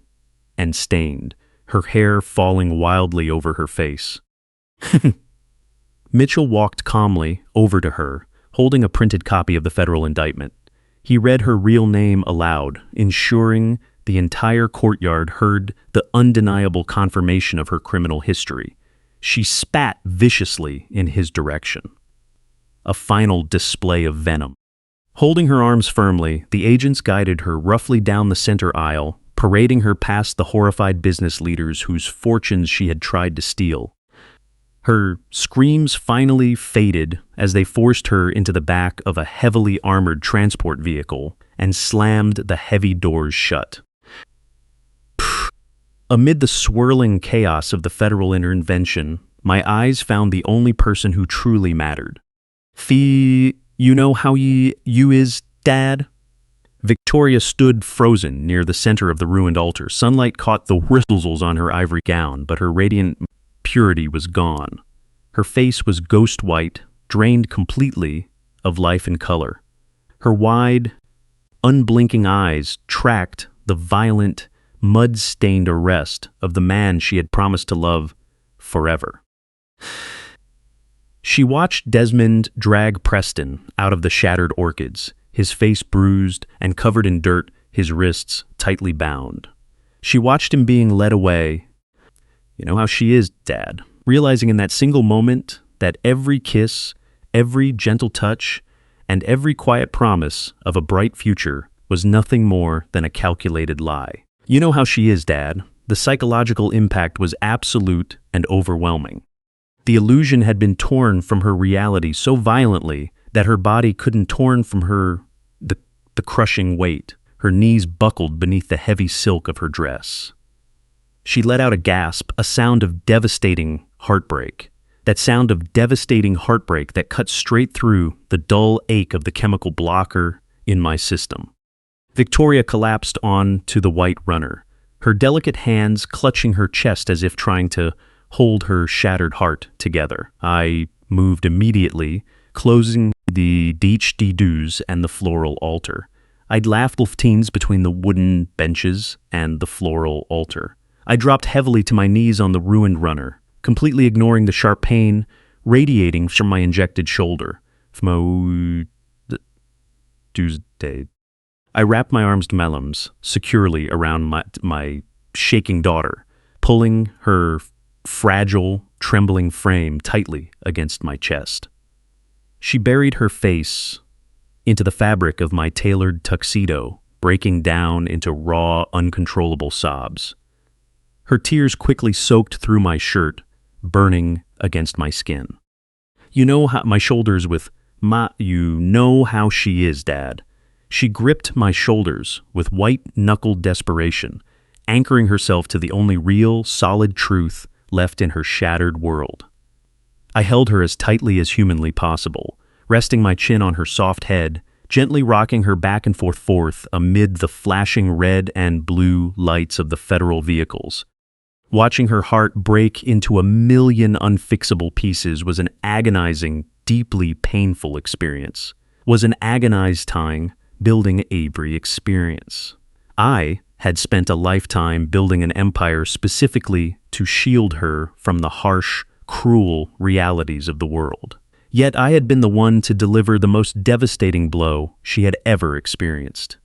and stained, her hair falling wildly over her face. Mitchell walked calmly over to her, holding a printed copy of the federal indictment. He read her real name aloud, ensuring the entire courtyard heard the undeniable confirmation of her criminal history. She spat viciously in his direction. A final display of venom. Holding her arms firmly, the agents guided her roughly down the center aisle, parading her past the horrified business leaders whose fortunes she had tried to steal. Her screams finally faded as they forced her into the back of a heavily armored transport vehicle and slammed the heavy doors shut. Amid the swirling chaos of the federal intervention, my eyes found the only person who truly mattered. You know how you is, Dad? Victoria stood frozen near the center of the ruined altar. Sunlight caught the ripples on her ivory gown, but her radiant purity was gone. Her face was ghost white, drained completely of life and color. Her wide, unblinking eyes tracked the violent, mud-stained arrest of the man she had promised to love forever. She watched Desmond drag Preston out of the shattered orchids, his face bruised and covered in dirt, his wrists tightly bound. She watched him being led away. You know how she is, Dad, realizing in that single moment that every kiss, every gentle touch, and every quiet promise of a bright future was nothing more than a calculated lie. You know how she is, Dad. The psychological impact was absolute and overwhelming. The illusion had been torn from her reality so violently that her body couldn't torn from her the crushing weight. Her knees buckled beneath the heavy silk of her dress. She let out a gasp, a sound of devastating heartbreak. That sound of devastating heartbreak that cut straight through the dull ache of the chemical blocker in my system. Victoria collapsed on to the white runner, her delicate hands clutching her chest as if trying to hold her shattered heart together. I moved immediately, closing the didgeridoo and the floral altar. I'd laughed teens between the wooden benches and the floral altar. I dropped heavily to my knees on the ruined runner, completely ignoring the sharp pain radiating from my injected shoulder. Tuesday. I wrapped my arms melons securely around my shaking daughter, pulling her fragile, trembling frame tightly against my chest. She buried her face into the fabric of my tailored tuxedo, breaking down into raw, uncontrollable sobs. Her tears quickly soaked through my shirt, burning against my skin. You know how my shoulders with you know how she is, Dad. She gripped my shoulders with white-knuckled desperation, anchoring herself to the only real, solid truth left in her shattered world. I held her as tightly as humanly possible, resting my chin on her soft head, gently rocking her back and forth amid the flashing red and blue lights of the federal vehicles. Watching her heart break into a million unfixable pieces was an agonizing, deeply painful experience. Was an agonized time building every experience. I had spent a lifetime building an empire specifically to shield her from the harsh, cruel realities of the world. Yet I had been the one to deliver the most devastating blow she had ever experienced.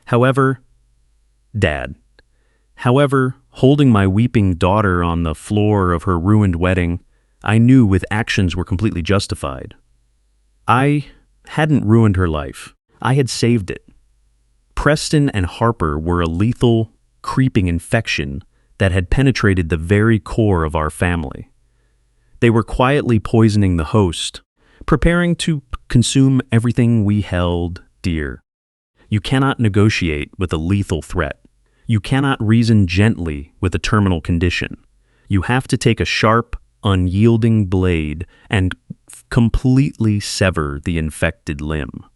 However, holding my weeping daughter on the floor of her ruined wedding, I knew with actions were completely justified. I hadn't ruined her life. I had saved it. Preston and Harper were a lethal, creeping infection that had penetrated the very core of our family. They were quietly poisoning the host, preparing to consume everything we held dear. You cannot negotiate with a lethal threat. You cannot reason gently with a terminal condition. You have to take a sharp, unyielding blade and completely sever the infected limb.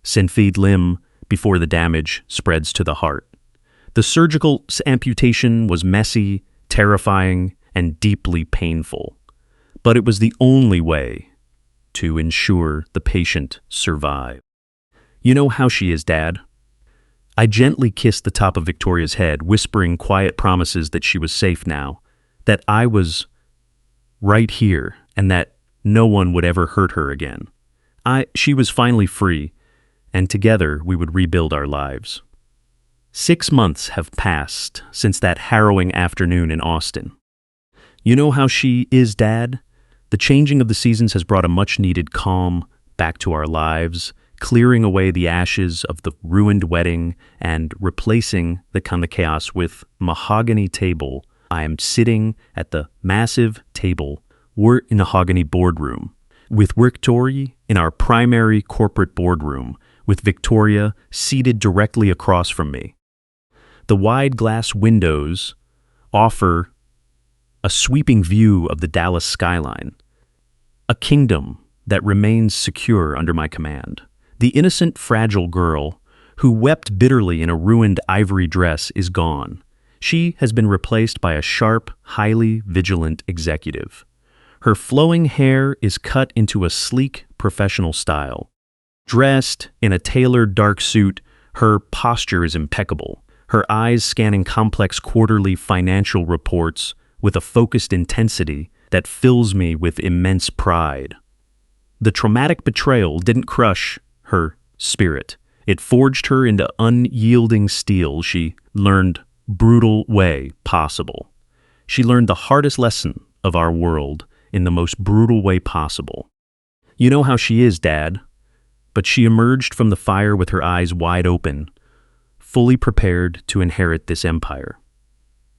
Synfeed limb before the damage spreads to the heart. The surgical amputation was messy, terrifying, and deeply painful. But it was the only way to ensure the patient survived. You know how she is, Dad. I gently kissed the top of Victoria's head, whispering quiet promises that she was safe now, that I was right here, and that no one would ever hurt her again. She was finally free, and together we would rebuild our lives. 6 months have passed since that harrowing afternoon in Austin. You know how she is, Dad? The changing of the seasons has brought a much-needed calm back to our lives, clearing away the ashes of the ruined wedding and replacing the kind of chaos with mahogany table. I am sitting at the massive table. We're in a mahogany boardroom, with Victoria in our primary corporate boardroom, with Victoria seated directly across from me. The wide glass windows offer a sweeping view of the Dallas skyline, a kingdom that remains secure under my command. The innocent, fragile girl who wept bitterly in a ruined ivory dress is gone. She has been replaced by a sharp, highly vigilant executive. Her flowing hair is cut into a sleek, professional style. Dressed in a tailored dark suit, her posture is impeccable, her eyes scanning complex quarterly financial reports with a focused intensity that fills me with immense pride. The traumatic betrayal didn't crush her spirit. It forged her into unyielding steel. She learned brutal way possible. She learned the hardest lesson of our world in the most brutal way possible. You know how she is, Dad, but she emerged from the fire with her eyes wide open, fully prepared to inherit this empire.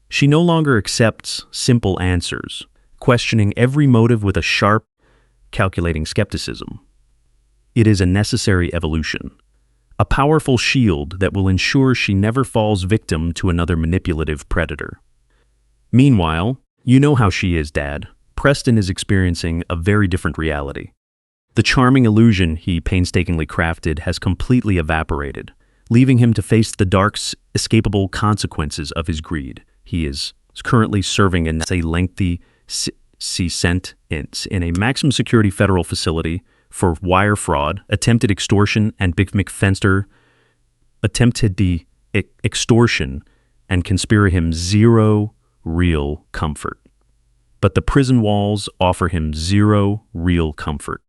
She no longer accepts simple answers, questioning every motive with a sharp, calculating skepticism. It is a necessary evolution, a powerful shield that will ensure she never falls victim to another manipulative predator. Meanwhile, you know how she is, Dad. Preston is experiencing a very different reality. The charming illusion he painstakingly crafted has completely evaporated, leaving him to face the dark, escapable consequences of his greed. He is currently serving in a lengthy sentence in a maximum security federal facility for wire fraud, attempted extortion, and Big McFenster attempted the extortion and conspire him zero real comfort. But the prison walls offer him zero real comfort.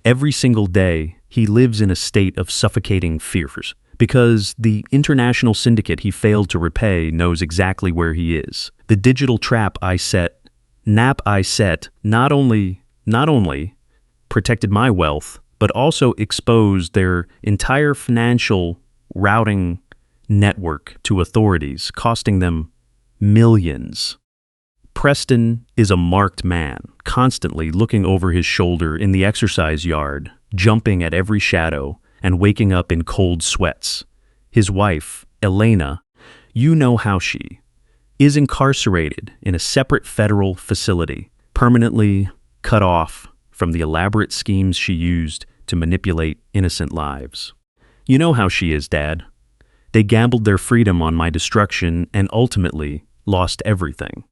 Every single day, he lives in a state of suffocating fears because the international syndicate he failed to repay knows exactly where he is. The digital trap I set not only protected my wealth, but also exposed their entire financial routing network to authorities, costing them millions. Preston is a marked man, constantly looking over his shoulder in the exercise yard, jumping at every shadow, and waking up in cold sweats. His wife, Elena, you know how she is incarcerated in a separate federal facility, permanently cut off from the elaborate schemes she used to manipulate innocent lives. You know how she is, Dad. They gambled their freedom on my destruction and ultimately lost everything.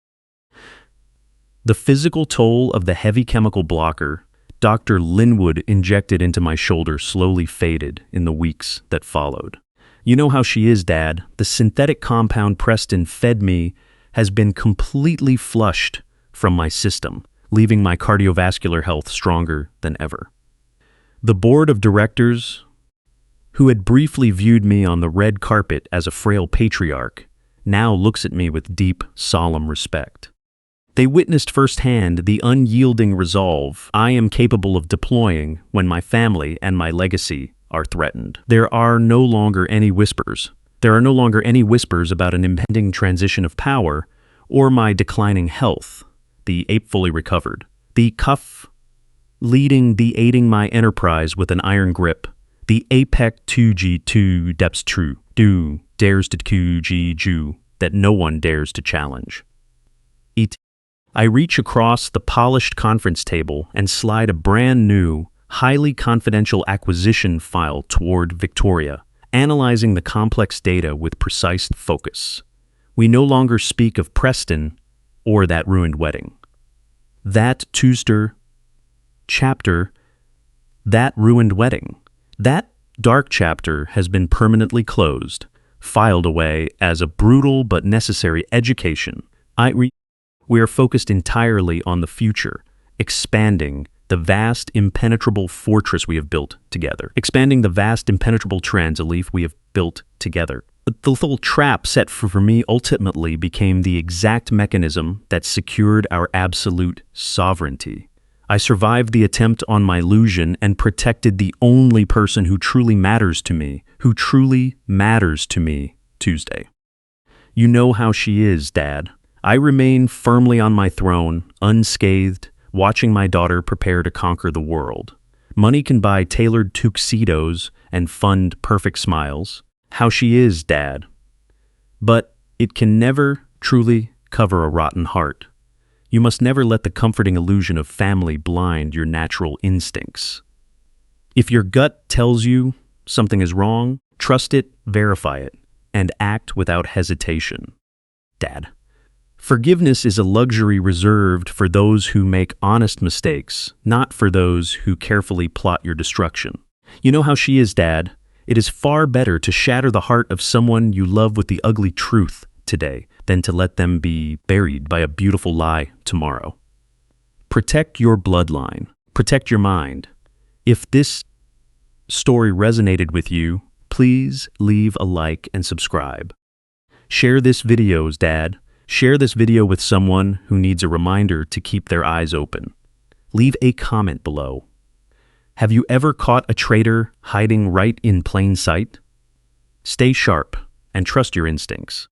The physical toll of the heavy chemical blocker Dr. Linwood injected into my shoulder slowly faded in the weeks that followed. You know how she is, Dad. The synthetic compound Preston fed me has been completely flushed from my system, leaving my cardiovascular health stronger than ever. The board of directors, who had briefly viewed me on the red carpet as a frail patriarch, now looks at me with deep, solemn respect. They witnessed firsthand the unyielding resolve I am capable of deploying when my family and my legacy are threatened. There are no longer any whispers. There are no longer any whispers about an impending transition of power or my declining health. The ape fully recovered. The cuff aiding my enterprise with an iron grip. The APEC 2G2 depths true. Do dares to Q-G-Ju that no one dares to challenge. I reach across the polished conference table and slide a brand new, highly confidential acquisition file toward Victoria, analyzing the complex data with precise focus. We no longer speak of Preston or that ruined wedding. That Tuesday chapter, that ruined wedding, that dark chapter has been permanently closed, filed away as a brutal but necessary education. We are focused entirely on the future, expanding the vast, impenetrable fortress we have built together. Expanding the vast, impenetrable transalif we have built together. The little trap set for me ultimately became the exact mechanism that secured our absolute sovereignty. I survived the attempt on my illusion and protected the only person who truly matters to me, Tuesday. You know how she is, Dad. I remain firmly on my throne, unscathed, watching my daughter prepare to conquer the world. Money can buy tailored tuxedos and fund perfect smiles. How she is, Dad. But it can never truly cover a rotten heart. You must never let the comforting illusion of family blind your natural instincts. If your gut tells you something is wrong, trust it, verify it, and act without hesitation. Dad. Forgiveness is a luxury reserved for those who make honest mistakes, not for those who carefully plot your destruction. You know how she is, Dad. It is far better to shatter the heart of someone you love with the ugly truth today than to let them be buried by a beautiful lie tomorrow. Protect your bloodline. Protect your mind. If this story resonated with you, please leave a like and subscribe. Share this video, Dad. Share this video with someone who needs a reminder to keep their eyes open. Leave a comment below. Have you ever caught a traitor hiding right in plain sight? Stay sharp and trust your instincts.